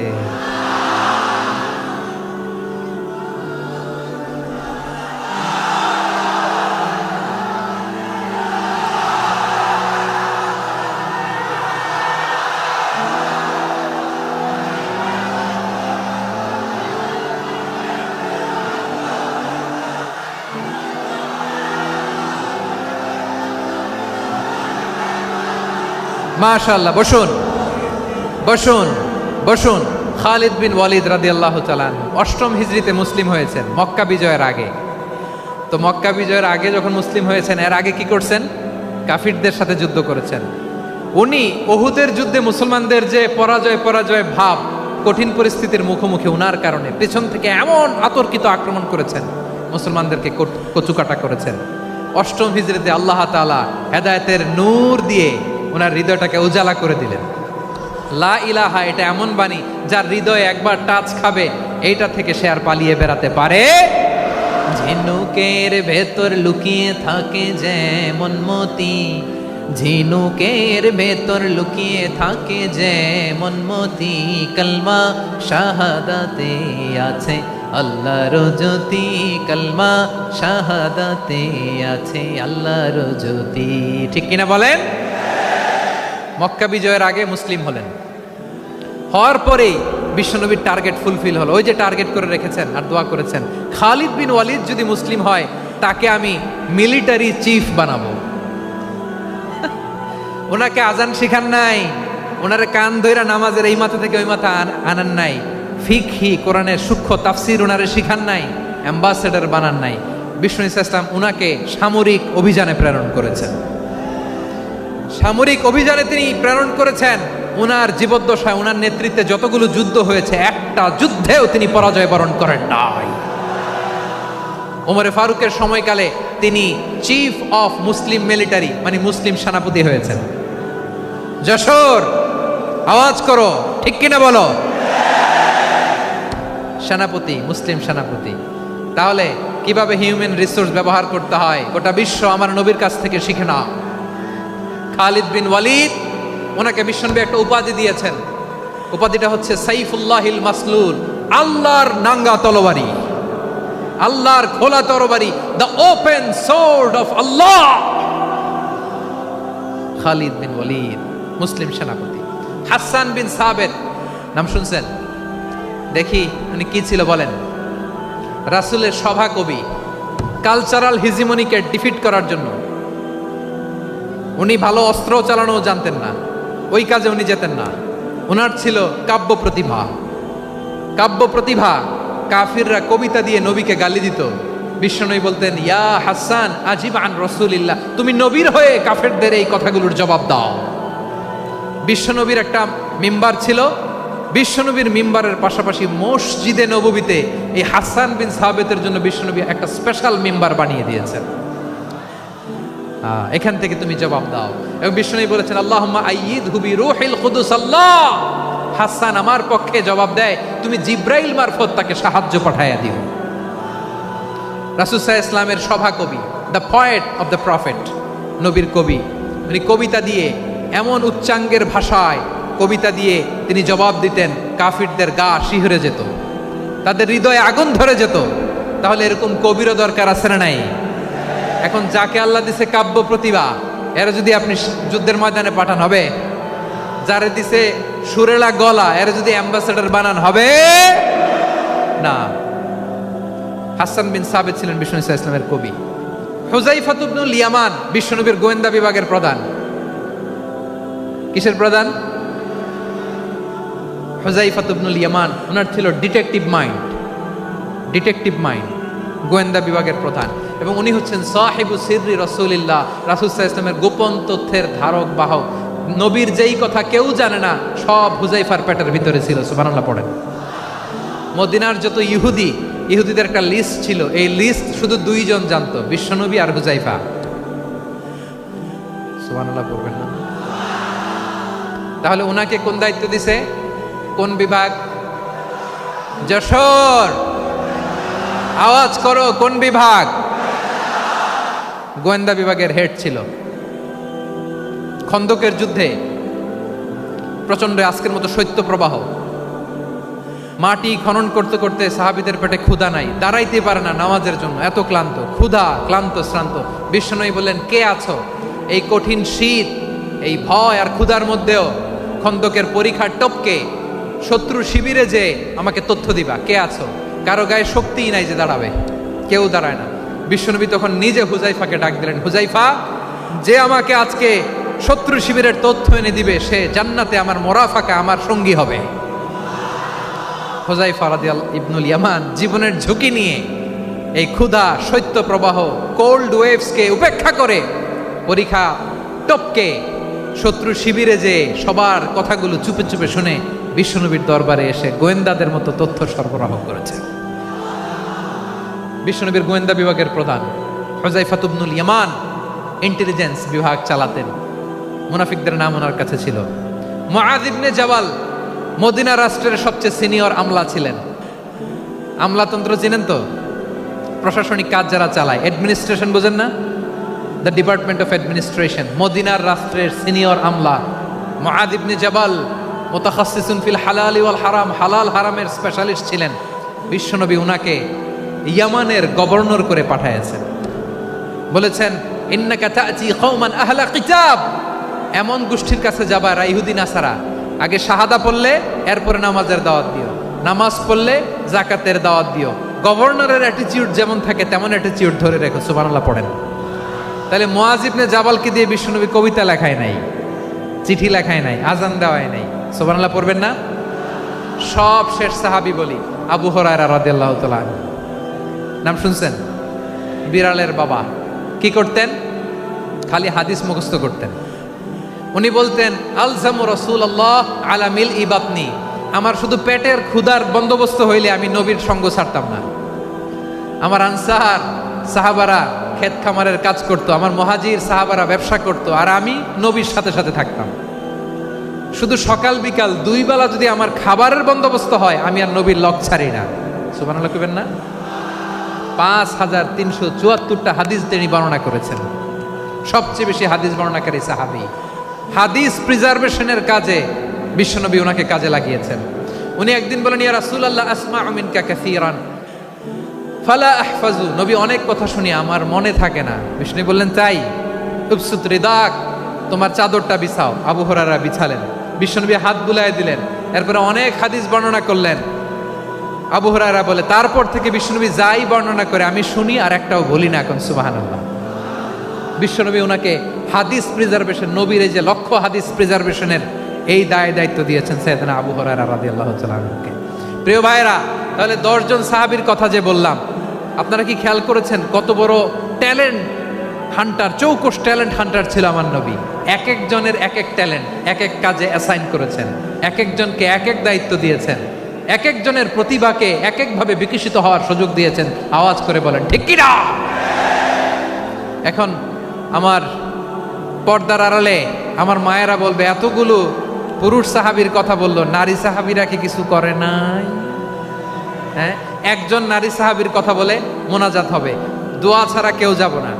মাশাআল্লাহ, বসুন বসুন বসুন। খালিদ বিন ওয়ালিদ রাদিয়াল্লাহু তাআলা 8ম হিজরিতে মুসলিম হয়েছেন, মক্কা বিজয়ের আগে। তো মক্কা বিজয়ের আগে যখন মুসলিম হয়েছেন, এর আগে কি করছেন? কাফিরদের সাথে যুদ্ধ করেছেন। উনি উহুদের যুদ্ধে মুসলমানদের যে পরাজয় ভাব, কঠিন পরিস্থিতির মুখোমুখি উনার কারণে পেছন থেকে এমন আতর্কিত আক্রমণ করেছেন, মুসলমানদেরকে কচুকাটা করেছেন। 8ম হিজরিতে আল্লাহ তাআলা হেদায়েতের নূর দিয়ে ওনার হৃদয়টাকে উজালা করে দিলেন। লা ইলাহা এটা এমন বাণী যার হৃদয়ে একবার টাচ খাবে, এইটা থেকে সে আর পালিয়ে বেড়াতে পারে। ঝিনুকের ভেতর লুকিয়ে থাকে যেমন মতি, ঝিনুকের ভেতর লুকিয়ে থাকে যেমন মতি, কলমা শাহাদাতে আছে আল্লাহর জ্যোতি, কলমা শাহাদাতে আছে আল্লাহর জ্যোতি। ঠিক কিনা বলেন? মক্কা বিজয়ের আগে মুসলিম হলেন, হওয়ার পরেই বিশ্বনবীর টার্গেট ফুলফিল হলো। ওই যে টার্গেট করে রেখেছেন আর দোয়া করেছেন, খালিদ বিন ওয়ালিদ যদি মুসলিম হয় তাকে আমি মিলিটারি চিফ বানাবো। ওনাকে আজান শিখান নাই, ওনারে কান ধইরা নামাজের এই মাথা থেকে ওই মাথা আনান নাই, ফিকহি কোরআনের সূক্ষ্ম তাফসীর ওনারে শিখান নাই, অ্যাম্বাসেডর বানান নাই। বিষ্ণু ইসলাম উনাকে সামরিক অভিযানে প্রেরণ করেছেন। সামরিক অভিযানে তিনি প্রেরণ করেছেন। উনার জীবদ্দশায় উনার নেতৃত্বে যতগুলো যুদ্ধ হয়েছে, একটা যুদ্ধেও তিনি পরাজয় বরণ করেন নাই। ওমরে ফারুকের সময়কালে তিনি চিফ অফ মুসলিম মিলিটারি মানে মুসলিম সেনাপতি হয়েছেন। যশোর আওয়াজ করো, ঠিক কিনা বলো? সেনাপতি, মুসলিম সেনাপতি। তাহলে কিভাবে হিউম্যান রিসোর্স ব্যবহার করতে হয় গোটা বিশ্ব আমার নবীর কাছ থেকে শিখে নাও। খালিদ বিন ওয়ালিদ, ওনাকে বিশ্বনবী একটা উপাধি দিয়েছেন। উপাধিটা হচ্ছে সাইফুল্লাহিল মাসলুল, আল্লাহর নাঙ্গা তরবারি, আল্লাহর খোলা তরবারি, দ্য ওপেন সোর্ড অফ আল্লাহ। খালিদ বিন ওয়ালিদ মুসলিম সেনাপতি। হাসান বিন সাবেত নাম শুনছেন? দেখি উনি কি ছিল বলেন। রাসূলের সভা কবি, কালচারাল হিজিমনিকে ডিফিট করার জন্য। উনি ভালো অস্ত্র চালানো জানতেন না, ওই কাজে উনি যেতেন না। ওনার ছিল কাব্য প্রতিভা। কাফিররা কবিতা দিয়ে নবীকে গালি দিত। বিশ্বনবী বলতেন, ইয়া হাসান আজিব আন রাসূলিল্লাহ, তুমি নবীর হয়ে কাফেরদের এই কথাগুলোর জবাব দাও। বিশ্বনবীর একটা মিম্বার ছিল। বিশ্বনবীর মিম্বারের পাশাপাশি মসজিদে নববীতে এই হাসান বিন সাবেতের জন্য বিশ্বনবী একটা স্পেশাল মিম্বার বানিয়ে দিয়েছেন। এখান থেকে তুমি জবাব দাও। এবং বিশ্বনবী বলেছেন, আল্লাহুম্মা আইয়িদহু বিরূহিল কুদুস। আল্লাহ, হাসান আমার পক্ষে জবাব দেয়, তুমি জিব্রাইল মারফত তাকে সাহায্য পাঠাইয়া দিও। রাসূল সাল্লাল্লাহু আলাইহি ওয়াসাল্লামের সভা কবি, the poet of the prophet, নবীর কবি উনি কবিতা দিয়ে, এমন উচ্চাঙ্গের ভাষায় কবিতা দিয়ে তিনি জবাব দিতেন, কাফিরদের গা শিহরে যেত, তাদের হৃদয়ে আগুন ধরে যেত। তাহলে এরকম কবিরও দরকার আছে না নাই? এখন যাকে আল্লাহ দিছে কাব্য প্রতিভা, এরা যদি আপনি যুদ্ধের ময়দানে পাঠান হবে? যারে দিছে সুরেলা গলা, এরা যদি অ্যাম্বাসেডর বানান হবে না। হাসান বিন সাবিত ছিলেন বিষ্ণু ইসলামের কবি। হুযায়ফা ইবনুল ইয়ামান বিশ্বনবীর গোয়েন্দা বিভাগের প্রধান। কিসের প্রধান? হুযায়ফা ইবনুল ইয়ামান। ওনার ছিল ডিটেকটিভ মাইন্ড, গোয়েন্দা বিভাগের প্রধান। এবং উনি হচ্ছেন সাহিবু সিররি রাসূলিল্লাহ, রাসূল সাল্লাল্লাহু আলাইহি ওয়াসাল্লামের গোপন তথ্যের ধারক বাহক। নবীর যেই কথা কেউ জানে না, সব হুযায়ফার পেটের ভিতরে ছিল। সুবহানাল্লাহ পড়েন। মদিনার যত ইহুদিদের একটা লিস্ট ছিল, এই লিস্ট শুধু দুইজন জানতো, বিশ্বনবী আর হুযায়ফা। সুবহানাল্লাহ পড়বেন না? তাহলে ওনাকে কোন দায়িত্ব দিছে? কোন বিভাগ? যশোর। আওয়াজ করো, কোন বিভাগ? গোয়েন্দা বিভাগের হেড ছিল। খন্দকের যুদ্ধে প্রচন্ড আজকের মতো শৈত্য প্রবাহ, মাটি খনন করতে করতে সাহাবীদের পেটে ক্ষুধা নাই, দাঁড়াইতে পারে না নামাজের জন্য, এত ক্লান্ত, ক্লান্ত শ্রান্ত। বিশ্বনবী বললেন, কে আছো? এই কঠিন শীত, এই ভয় আর ক্ষুধার মধ্যেও খন্দকের পরীক্ষার টপকে শত্রু শিবিরে যে আমাকে তথ্য দিবা, কে আছো? কারো গায়ে শক্তিই নাই যে দাঁড়াবে, কেউ দাঁড়ায় না। বিশ্বনবী তখন নিজে হুযায়ফাকে ডাক দিলেন, হুযায়ফা, যে আমাকে আজকে শত্রু শিবিরের তথ্য এনে দিবে, সে জান্নাতে আমার মোরাফাকা, আমার সঙ্গী হবে। হুযায়ফা রাদিয়াল্লাহু ইবনুল ইয়ামান জীবনের ঝুঁকি নিয়ে এই ক্ষুধা, শৈত্য প্রবাহ, কোল্ড ওয়েভসকে উপেক্ষা করে পরীক্ষা টপকে শত্রু শিবিরে যে সবার কথাগুলো চুপে চুপে শুনে বিশ্বনবীর দরবারে এসে গোয়েন্দাদের মতো তথ্য সরবরাহ করেছে। বিশ্বনবীর গোয়েন্দা বিভাগের প্রধান হুযায়ফা ইবনুল ইয়ামান ইন্টেলিজেন্স বিভাগ চালাতেন। মুনাফিকদের নাম ওনার কাছে ছিল। মুআয ইবনে জাবাল মদিনা রাষ্ট্রের সবচেয়ে সিনিয়র আমলা ছিলেন। আমলাতন্ত্র চিনেন তো? প্রশাসনিক কাজ যারা চালায়, অ্যাডমিনিস্ট্রেশন বোঝেন না? The department of administration. মদিনার রাষ্ট্রের সিনিয়র আমলা মুআয ইবনে জাবাল মুতাখাসসিসুন ফিল হালাল ওয়াল হারাম, হালাল হারামের স্পেশালিস্ট ছিলেন। বিশ্বনবী উনাকে ইয়ামানের গভর্নর করে পাঠাইছেন। বলেছেন, ইন্নাকা তা'তি কওমান আহলা কিতাব, এমন গোষ্ঠীর কাছে যাবা এরা ইহুদি নাসারা, আগে শাহাদা পড়লে এরপরে নামাজের দাওয়াত দিও, নামাজ পড়লে যাকাতের দাওয়াত দিও। গভর্নরের অ্যাটিটিউড যেমন থাকে তেমন অ্যাটিটিউড ধরে রেখো। সুবহানাল্লাহ পড়েন। তাহলে মুআয ইবনে জাবালকে দিয়ে বিশ্বনবী কবিতা লেখায় নাই, চিঠি লেখায় নাই, আজান দেওয়ায় নাই। সুবহানাল্লাহ পড়বেন না? সব শেষ সাহাবী বলি আবু হুরায়রা রাদিয়াল্লাহু তাআলা, নাম শুনছেন? বিড়ালের বাবা। কি করতেন? খালি হাদিস মুখস্থ করতেন। উনি বলতেন, আলজামু রাসূলুল্লাহ আলা মিল ইবাতনি, আমার শুধু পেটের ক্ষুধার বন্দোবস্ত হইলে আমি নবীর সঙ্গ ছাড়তাম না। আমার আনসার সাহাবারা ক্ষেত খামারের কাজ করতো, আমার মুহাজির সাহাবারা ব্যবসা করতো, আর আমি নবীর সাথে সাথে থাকতাম। শুধু সকাল বিকাল দুই বেলা যদি আমার খাবারের বন্দোবস্ত হয়, আমি আর নবীর লক ছাড়ি না। সুবহানাল্লাহ কইবেন না? 5374টা হাদিস তিনি বর্ণনা করেছেন। সবচেয়ে বেশি হাদিস বর্ণনাকারী সাহাবী। হাদিস প্রিজার্ভেশনের কাজে বিশ্বনবী ওনাকে কাজে লাগিয়েছেন। উনি একদিন বলেন, ইয়া রাসূলুল্লাহ আসমাউ মিনকা কাসীরান ফালা আহফাজু, নবী অনেক কথা শুনি আমার মনে থাকে না। বিষ্ণু বললেন, তাই? উবসুত রিদাক, তোমার চাদরটা বিছাও। আবু হুরায়রা বিছালেন, বিশ্বনবী হাত বুলায় দিলেন, এরপরে অনেক হাদিস বর্ণনা করলেন। আবু হুরায়রা বলে, তারপর থেকে বিশ্বনবী যাই বর্ণনা করে আমি শুনি আর একটাও বলি না। এখন সুবহানাল্লাহ। বিশ্বনবী ওনাকে হাদিস প্রিজার্ভেশন, নবীর এই যে লক্ষ্য হাদিস প্রিজার্ভেশনের এই দায়িত্ব দিয়েছেন সাইয়েদনা আবু হুরায়রা রাদিয়াল্লাহু তাআলা আনহুকে। প্রিয় ভাইরা, তাহলে 10 জন সাহাবীর কথা যে বললাম, আপনারা কি খেয়াল করেছেন কত বড় ট্যালেন্ট হান্টার, চৌকস ট্যালেন্ট হান্টার ছিল আমার নবী। এক একজনের এক এক ট্যালেন্ট, এক এক কাজে অ্যাসাইন করেছেন, এক একজনকে এক এক দায়িত্ব দিয়েছেন, এক একজনের প্রতিভাকে এক একভাবে বিকশিত হওয়ার সুযোগ দিয়েছেন। আওয়াজ করে বলেন ঠিক কি না? এখন আমার পর্দার আড়ালে আমার মায়েরা বলবে, এতগুলো পুরুষ সাহাবীর কথা বললো, নারী সাহাবীরা কি কিছু করে নাই? হ্যাঁ, একজন নারী সাহাবীর কথা বলে মোনাজাত হবে, দোয়া ছাড়া কেউ যাব না।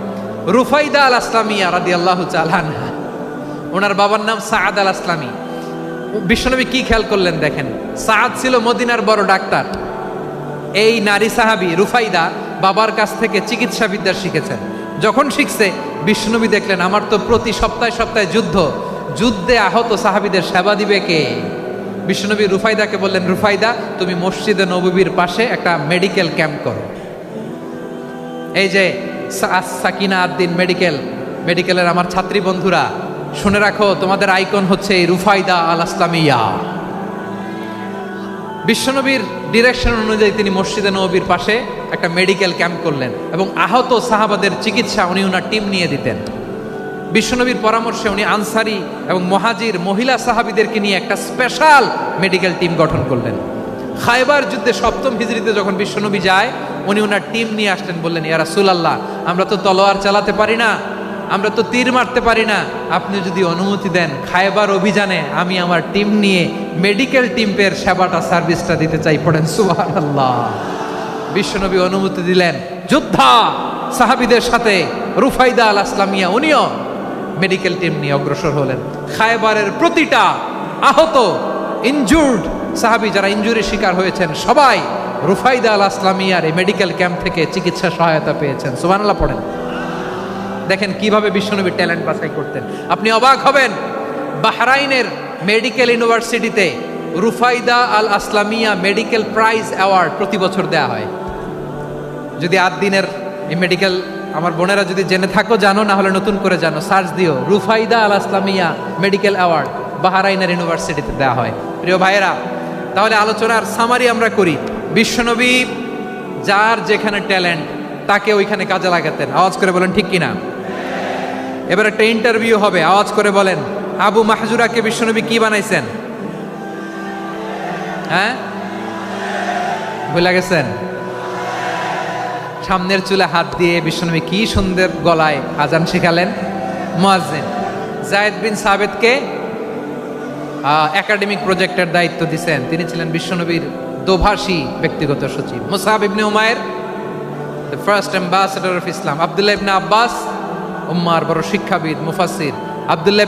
রুফাইদা আল আসলামিয়া রাদিয়াল্লাহু তাআলা আনহা, ওনার বাবার নাম সাআদ আল আসলামী। বিশ্বনবী কি খেয়াল করলেন দেখেন, সাআদ ছিল মদিনার বড় ডাক্তার। এই নারী সাহাবী রুফাইদা বাবার কাছ থেকে চিকিৎসা বিদ্যা শিখেছেন। যখন শিখছে, বিশ্বনবী দেখলেন আমার তো প্রতি সপ্তাহে সপ্তাহে যুদ্ধে আহত সাহাবীদের সেবা দিবে কে? বিশ্বনবী রুফাইদাকে বললেন, রুফাইদা তুমি মসজিদে নববীর পাশে একটা মেডিকেল ক্যাম্প করো। এই যে সাকিনা আদ্দিন মেডিকেলের আমার ছাত্রী বন্ধুরা, শুনে রাখো, তোমাদের আইকন হচ্ছে এই রুফাইদা আল আসলামিয়া। বিশ্বনবীর ডিরেকশন অনুযায়ী তিনি মসজিদে নববীর পাশে একটা মেডিকেল ক্যাম্প করলেন এবং আহত সাহাবাদের চিকিৎসা উনি ওনার টিম নিয়ে দিতেন। বিশ্বনবীর পরামর্শে উনি আনসারি এবং মুহাজির মহিলা সাহাবীদেরকে নিয়ে একটা স্পেশাল মেডিকেল টিম গঠন করলেন। খায়বার যুদ্ধে 7ম হিজরিতে যখন বিশ্বনবী যায়, উনি ওনার টিম নিয়ে আসলেন, বললেন, ইয়া রাসূলুল্লাহ, আমরা তো তলোয়ার চালাতে পারি না, আমরা তো তীর মারতে পারি না, আপনি যদি অনুমতি দেন খায়বার অভিযানে আমি আমার টিম নিয়ে মেডিকেল টিমের সেবাটা সার্ভিসটা দিতে চাই। পড়েন সুবহানাল্লাহ। বিশ্বনবী অনুমতি দিলেন, যোদ্ধা সাহাবীদের সাথে রুফাইদা আল আসলামিয়া উনিও মেডিকেল টিম নিয়ে অগ্রসর হলেন। খায়বারের প্রতিটা আহত ইনজুর্ড সাহাবী যারা ইনজুরির শিকার হয়েছেন সবাই রুফাইদা আল আসলামিয়ার এই মেডিকেল ক্যাম্প থেকে চিকিৎসা সহায়তা পেয়েছেন। সুবহানাল্লাহ পড়েন। দেখেন কিভাবে বিশ্বনবী ট্যালেন্ট বাছাই করতেন। আপনি অবাক হবেন, বাহরাইনের মেডিকেল ইউনিভার্সিটিতে রুফাইদা আল আসলামিয়া মেডিকেল প্রাইজ অ্যাওয়ার্ড প্রতি বছর দেয়া হয়। যদি দিনের এই মেডিকেল আমার বোনেরা যদি জেনে থাকো জানো, না হলে নতুন করে জানো, সার্চ দিও, রুফাইদা আল আসলামিয়া মেডিকেল অ্যাওয়ার্ড বাহরাইনের ইউনিভার্সিটিতে দেওয়া হয়। প্রিয় ভাইয়েরা, তাহলে আলোচনার সামারি আমরা করি। বিশ্বনবী যার যেখানে ট্যালেন্ট তাকে ওইখানে কাজে লাগাতেন। আওয়াজ করে বলেন ঠিক কিনা? এবার একটা ইন্টারভিউ হবে, আওয়াজ করে বলেন, আবু মাহজুরাকে বিশ্বনবী কি বানাইছেন? হ্যাঁ, ভুলে গেছেন? সামনের চুলে হাত দিয়ে বিশ্বনবী কি সুন্দর গলায় আজান শিখালেন, মুয়াজ্জিন। যায়েদ বিন সাবিতকে একাডেমিক প্রজেক্টের দায়িত্ব দিয়েছেন, তিনি ছিলেন বিশ্বনবীর দোভাষী ব্যক্তিগত সচিব। Musab ibn Umair, the first ambassador of Islam. Abdullah ibn Abbas, উম্মার বড় শিক্ষাবিদ মুফাসসির। আব্দুল্লাহ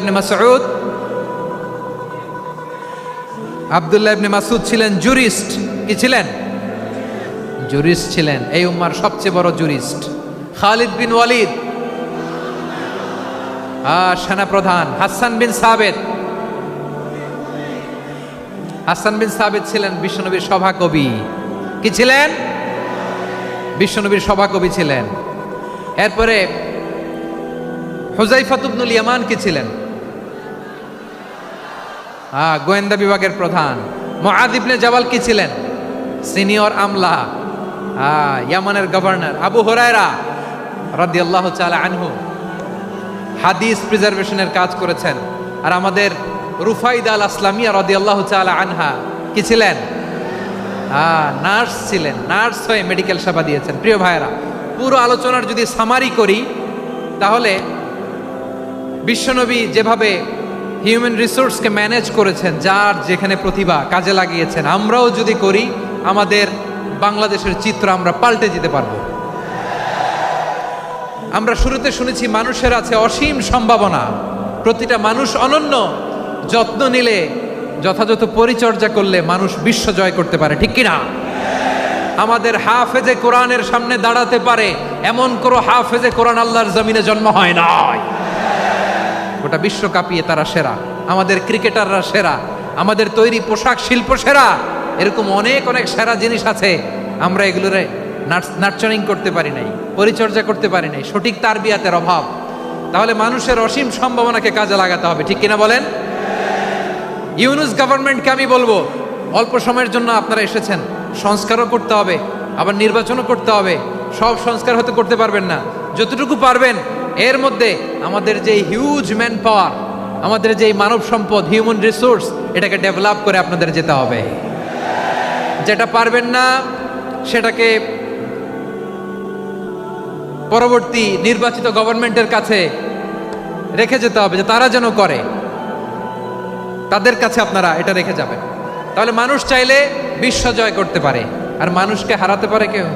ইবনে মাসউদ ছিলেন জুরিস্ট। কি ছিলেন? জুরিস্ট ছিলেন, এই উম্মার সবচেয়ে বড় জুরিস্ট। খালিদ বিন ওয়ালিদ, সেনাপ্রধান। হাসান বিন সাবিত ছিলেন বিশ্বনবীর সভাকবি। কি ছিলেন? বিশ্বনবীর সভাকবি ছিলেন। এরপরে হুযায়ফা ইবনুল ইয়ামান কি ছিলেন? গোয়েন্দা বিভাগের প্রধান। মুআয ইবনে জাবাল কি ছিলেন? সিনিয়র আমলা, ইয়ামানের গভর্নর। আবু হুরায়রা রাদিয়াল্লাহু তাআলা আনহু হাদিস প্রিজার্ভেশনের কাজ করেছেন। আর আমাদের রুফাইদা আল আসলামিয়া রাদিয়াল্লাহু তাআলা আনহা কি ছিলেন? নার্স ছিলেন। নার্স হয়ে মেডিকেল সেবা দিয়েছেন। প্রিয় ভাইয়েরা, পুরো আলোচনার যদি সামারি করি, তাহলে বিশ্বনবী যেভাবে হিউম্যান রিসোর্সকে ম্যানেজ করেছেন, যার যেখানে প্রতিভা কাজে লাগিয়েছেন, আমরাও যদি করি আমাদের বাংলাদেশের চিত্র আমরা পাল্টে যেতে পারবো। আমরা শুরুতে শুনেছি মানুষের আছে অসীম সম্ভাবনা, প্রতিটা মানুষ অনন্য, যত্ন নিলে, যথাযথ পরিচর্যা করলে মানুষ বিশ্ব জয় করতে পারে। ঠিক কিনা? আমাদের হাফেজে কোরআনের সামনে দাঁড়াতে পারে এমন কোনো হাফেজে কোরআন আল্লাহর জমিনে জন্ম হয় নাই। গোটা বিশ্ব কাঁপিয়ে তারা সেরা, আমাদের ক্রিকেটাররা সেরা, আমাদের তৈরি পোশাক শিল্প সেরা। এরকম অনেক অনেক সেরা জিনিস আছে, আমরা এগুলোরে নার্চারিং করতে পারি নাই, পরিচর্যা করতে পারি নাই, সঠিক তারবিয়াতের অভাব। তাহলে মানুষের অসীম সম্ভাবনাকে কাজে লাগাতে হবে। ঠিক কিনা বলেন? ইউনুস গভর্নমেন্টকে আমি বলবো, অল্প সময়ের জন্য আপনারা এসেছেন, সংস্কারও করতে হবে, আবার নির্বাচনও করতে হবে। সব সংস্কার হয়তো করতে পারবেন না, যতটুকু পারবেন এর মধ্যে আমাদের যে হিউজ ম্যান পাওয়ার, আমাদের যে মানব সম্পদ, হিউম্যান রিসোর্স, এটাকে ডেভেলপ করে আপনাদের যেতে হবে। যেটা পারবেন না সেটাকে পরবর্তী নির্বাচিত গভর্নমেন্টের কাছে রেখে যেতে হবে, যে তারা যেন করে, তাদের কাছে আপনারা এটা রেখে যাবেন। তাহলে মানুষ চাইলে বিশ্ব জয় করতে পারে। আর মানুষকে হারাতে পারে কেউ?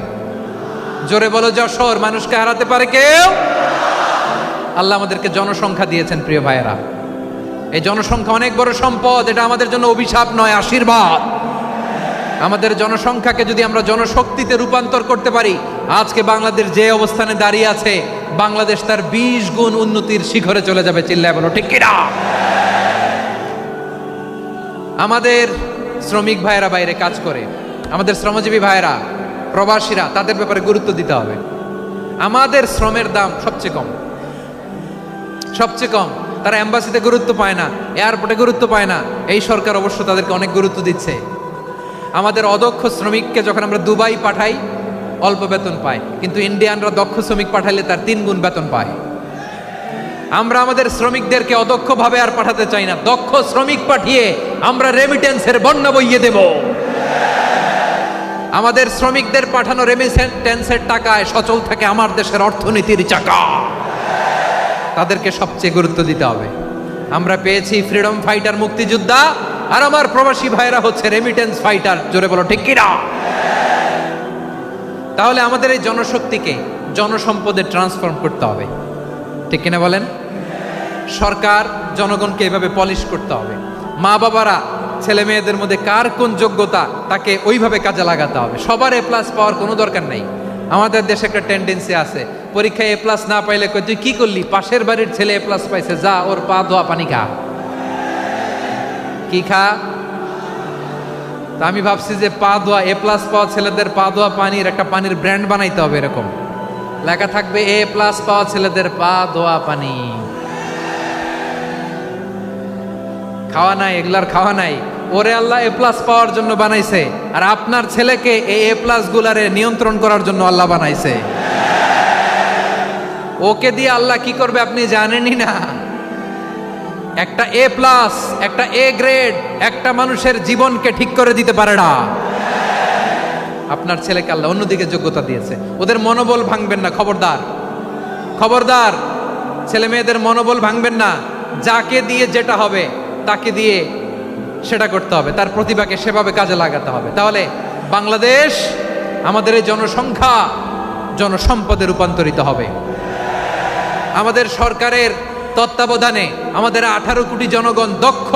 জোরে বলো যশোর, মানুষকে হারাতে পারে কেউ? আল্লাহ আমাদেরকে জনসংখ্যা দিয়েছেন প্রিয় ভাইয়েরা, এই জনসংখ্যা অনেক বড় সম্পদ, এটা আমাদের জন্য অভিশাপ নয়, আশীর্বাদ। আমাদের জনসংখ্যাকে যদি আমরা জনশক্তিতে রূপান্তর করতে পারি, আজকে বাংলাদেশ যে অবস্থানে দাঁড়িয়ে আছে, বাংলাদেশ তার 20 গুণ উন্নতির শিখরে চলে যাবে। চিল্লায় বলো ঠিক কিনা? আমাদের শ্রমিক ভাইয়েরা বাইরে কাজ করে, আমাদের শ্রমজীবী ভাইয়েরা, প্রবাসীরা, তাদের ব্যাপারে গুরুত্ব দিতে হবে। আমাদের শ্রমের দাম সবচেয়ে কম, সবচেয়ে কম। তারা এম্বাসিতে গুরুত্ব পায় না, এয়ারপোর্টে গুরুত্ব পায় না। এই সরকার অবশ্য তাদেরকে অনেক গুরুত্ব দিচ্ছে। আমাদের অদক্ষ শ্রমিককে যখন আমরা দুবাই পাঠাই, অল্প বেতন পায়, কিন্তু ইন্ডিয়ানরা দক্ষ শ্রমিক পাঠাইলে তার 3 গুণ বেতন পায়। আমরা আমাদের শ্রমিকদেরকে অদক্ষভাবে আর পাঠাতে চাই না, দক্ষ শ্রমিক পাঠিয়ে আমরা রেমিটেন্সের বন্যা বইয়ে দেব। আমাদের শ্রমিকদের পাঠানো রেমিটেন্সের টাকায় সচল থাকে আমার দেশের অর্থনীতির চাকা। তাদেরকে সবচেয়ে গুরুত্ব দিতে হবে। আমরা পেয়েছি ফ্রিডম ফাইটার, মুক্তিযোদ্ধা, আর আমার প্রবাসী ভাইরা হচ্ছে রেমিটেন্স ফাইটার। জোরে বলো ঠিক কিনা? তাহলে আমাদের এই জনশক্তিকে জনসম্পদে ট্রান্সফর্ম করতে হবে, ঠিক কিনা বলেন? সরকার জনগণকে এভাবে পলিশ করতে হবে। মা বাবারা ছেলে মেয়েদের মধ্যে কার কোন যোগ্যতা, তাকে ওইভাবে কাজে লাগাতে হবে। সবার A+ পাওয়ার কোনো দরকার নেই। আমাদের দেশে একটা টেন্ডেন্সি আছে, পরীক্ষায় A+ না পাইলে কই তুই কি করলি, পাশের বাড়ির ছেলে A+ পাইছে, যা ওর পা ধোয়া পানি খা। কি খা? তা আমি ভাবছি যে পা ধোয়া, A+ পাওয়া ছেলেদের পা ধোয়া পানির একটা পানির ব্র্যান্ড বানাইতে হবে। এরকম লেখা থাকবে, A+ পাওয়া ছেলেদের পা ধোয়া পানি। খাওয়া নাই, এগুলার খাওয়া নাই। ওরে আল্লাহ A+ পাওয়ার জন্য বানাইছে, আর আপনার ছেলেকে এই A+ গুলারে নিয়ন্ত্রণ করার জন্য আল্লাহ বানাইছে। ওকে দিয়ে আল্লাহ কি করবে আপনি জানেনই না। একটা A+, একটা A গ্রেড একটা মানুষের জীবনকে ঠিক করে দিতে পারে না। আপনার ছেলেকে আল্লাহ অন্যদিকে যোগ্যতা দিয়েছে। ওদের মনোবল ভাঙবেন না, খবরদার, খবরদার। ছেলে মেয়েদের মনোবল ভাঙবেন না। যাকে দিয়ে যেটা হবে তাকে দিয়ে সেটা করতে হবে, তার প্রতিভাকে সেভাবে কাজে লাগাতে হবে। তাহলে বাংলাদেশ, আমাদের এই জনসংখ্যা জনসম্পদে রূপান্তরিত হবে। আমাদের সরকারের তত্ত্বাবধানে আমাদের 18 কোটি জনগণ দক্ষ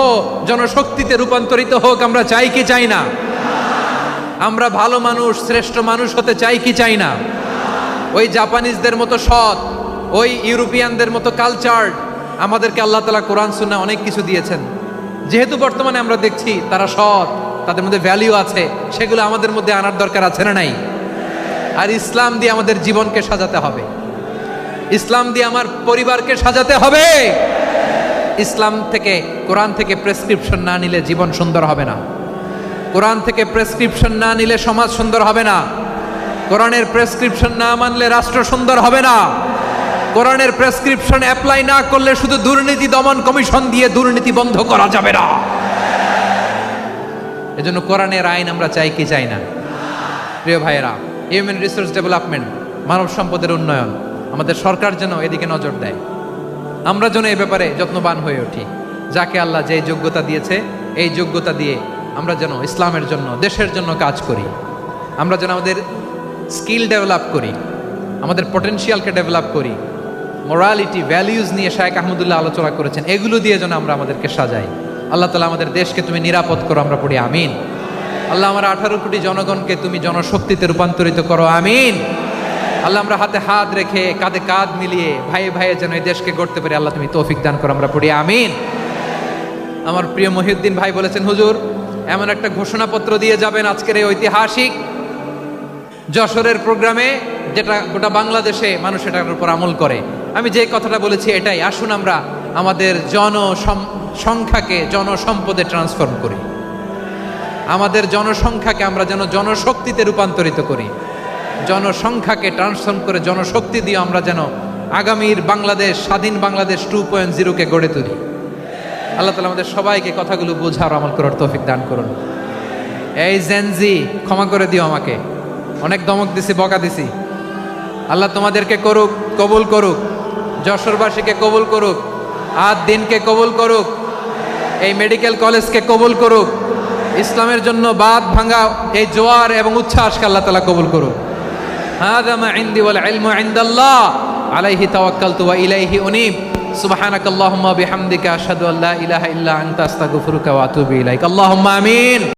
জনশক্তিতে রূপান্তরিত হোক। আমরা চাই কি চাই না? আমরা ভালো মানুষ, শ্রেষ্ঠ মানুষ হতে চাই কি চাই না? ওই জাপানিজদের মতো সৎ, ওই ইউরোপিয়ানদের মতো কালচার। আমাদেরকে আল্লাহ তাআলা কোরআন সুন্নাহ অনেক কিছু দিয়েছেন। যেহেতু বর্তমানে আমরা দেখছি তারা সৎ, তাদের মধ্যে ভ্যালিউ আছে, সেগুলো আমাদের মধ্যে আনার দরকার আছে না নাই? আর ইসলাম দিয়ে আমাদের জীবনকে সাজাতে হবে, ইসলাম দিয়ে আমার পরিবারকে সাজাতে হবে। ইসলাম থেকে, কোরআন থেকে প্রেসক্রিপশন না নিলে জীবন সুন্দর হবে না। কোরআন থেকে প্রেসক্রিপশন না নিলে সমাজ সুন্দর হবে না। কোরআনের প্রেসক্রিপশন না মানলে রাষ্ট্র সুন্দর হবে না। কোরআনের প্রেসক্রিপশন অ্যাপ্লাই না করলে শুধু দুর্নীতি দমন কমিশন দিয়ে দুর্নীতি বন্ধ করা যাবে না। এজন্য কোরআনের আইন আমরা চাই কি চাই না? প্রিয় ভাইয়েরা, হিউম্যান রিসোর্স ডেভেলপমেন্ট, মানব সম্পদের উন্নয়ন, আমাদের সরকার যেন এদিকে নজর দেয়। আমরা যেন এই ব্যাপারে যত্নবান হয়ে উঠি। যাকে আল্লাহ যে যোগ্যতা দিয়েছে, এই যোগ্যতা দিয়ে আমরা যেন ইসলামের জন্য, দেশের জন্য কাজ করি। আমরা যেন আমাদের স্কিল ডেভেলপ করি, আমাদের পটেনশিয়ালকে ডেভেলপ করি। মোরালিটি, ভ্যালিউজ নিয়ে শায়েখ আহমদুল্লাহ আলোচনা করেছেন। এগুলো দিয়ে যেন আমরা আমাদেরকে সাজাই। আল্লাহ তাআলা আমাদের দেশকে তুমি নিরাপদ করো, আমরা পড়ি আমিন। আল্লাহ আমার 18 কোটি জনগণকে তুমি জনশক্তিতে রূপান্তরিত করো, আমিন। আল্লাহ আমরা হাতে হাত রেখে, কাঁধে কাঁধ মিলিয়ে, ভাইয়ে ভাইয়ে যেন এই দেশকে গড়তে পারি, আল্লাহ তুমি তৌফিক দান করো, আমরা পড়ি আমিন। আমার প্রিয় মহিউদ্দিন ভাই বলেছেন, হুজুর এমন একটা ঘোষণাপত্র দিয়ে যাবেন আজকের এই ঐতিহাসিক যশোরের প্রোগ্রামে, যেটা গোটা বাংলাদেশে মানুষ এটার উপর আমল করে। আমি যে কথাটা বলেছি এটাই, আসুন আমরা আমাদের জনসংখ্যাকে জনসম্পদে ট্রান্সফর্ম করি। আমাদের জনসংখ্যাকে আমরা যেন জনশক্তিতে রূপান্তরিত করি। জনসংখ্যাকে ট্রান্সফর্ম করে জনশক্তি দিয়ে আমরা যেন আগামীর বাংলাদেশ, স্বাধীন বাংলাদেশ 2.0-কে গড়ে তুলি। আল্লাহ তাআলা আমাদের সবাইকে কথাগুলো বোঝার, আমল করার তৌফিক দান করুন। এই জেনজি, ক্ষমা করে দিও আমাকে, অনেক ধমক দিছি, বকা দিছি। আল্লাহ তোমাদেরকে করুক, কবুল করুক, যশোরবাসীকে কবুল করুক, আদ দিনকে কবুল করুক, এই মেডিকেল কলেজকে কবুল করুক, ইসলামের জন্য বাদ ভাঙা এই জোয়ার এবং উচ্ছ্বাসকে আল্লাহ তাআলা কবুল করুক। হাযা মা ইনদি ওয়াল ইলমু ইনদাল্লাহ আলাইহি তাওয়াক্কালতু ওয়া ইলাইহি উনীব। সুবহানাকাল্লাহুম্মা বিহামদিকা আশহাদু আল্লা ইলাহা ইল্লা আনতা আস্তাগফিরুকা ওয়া আতুবু ইলাইক। আল্লাহুম্মা আমিন।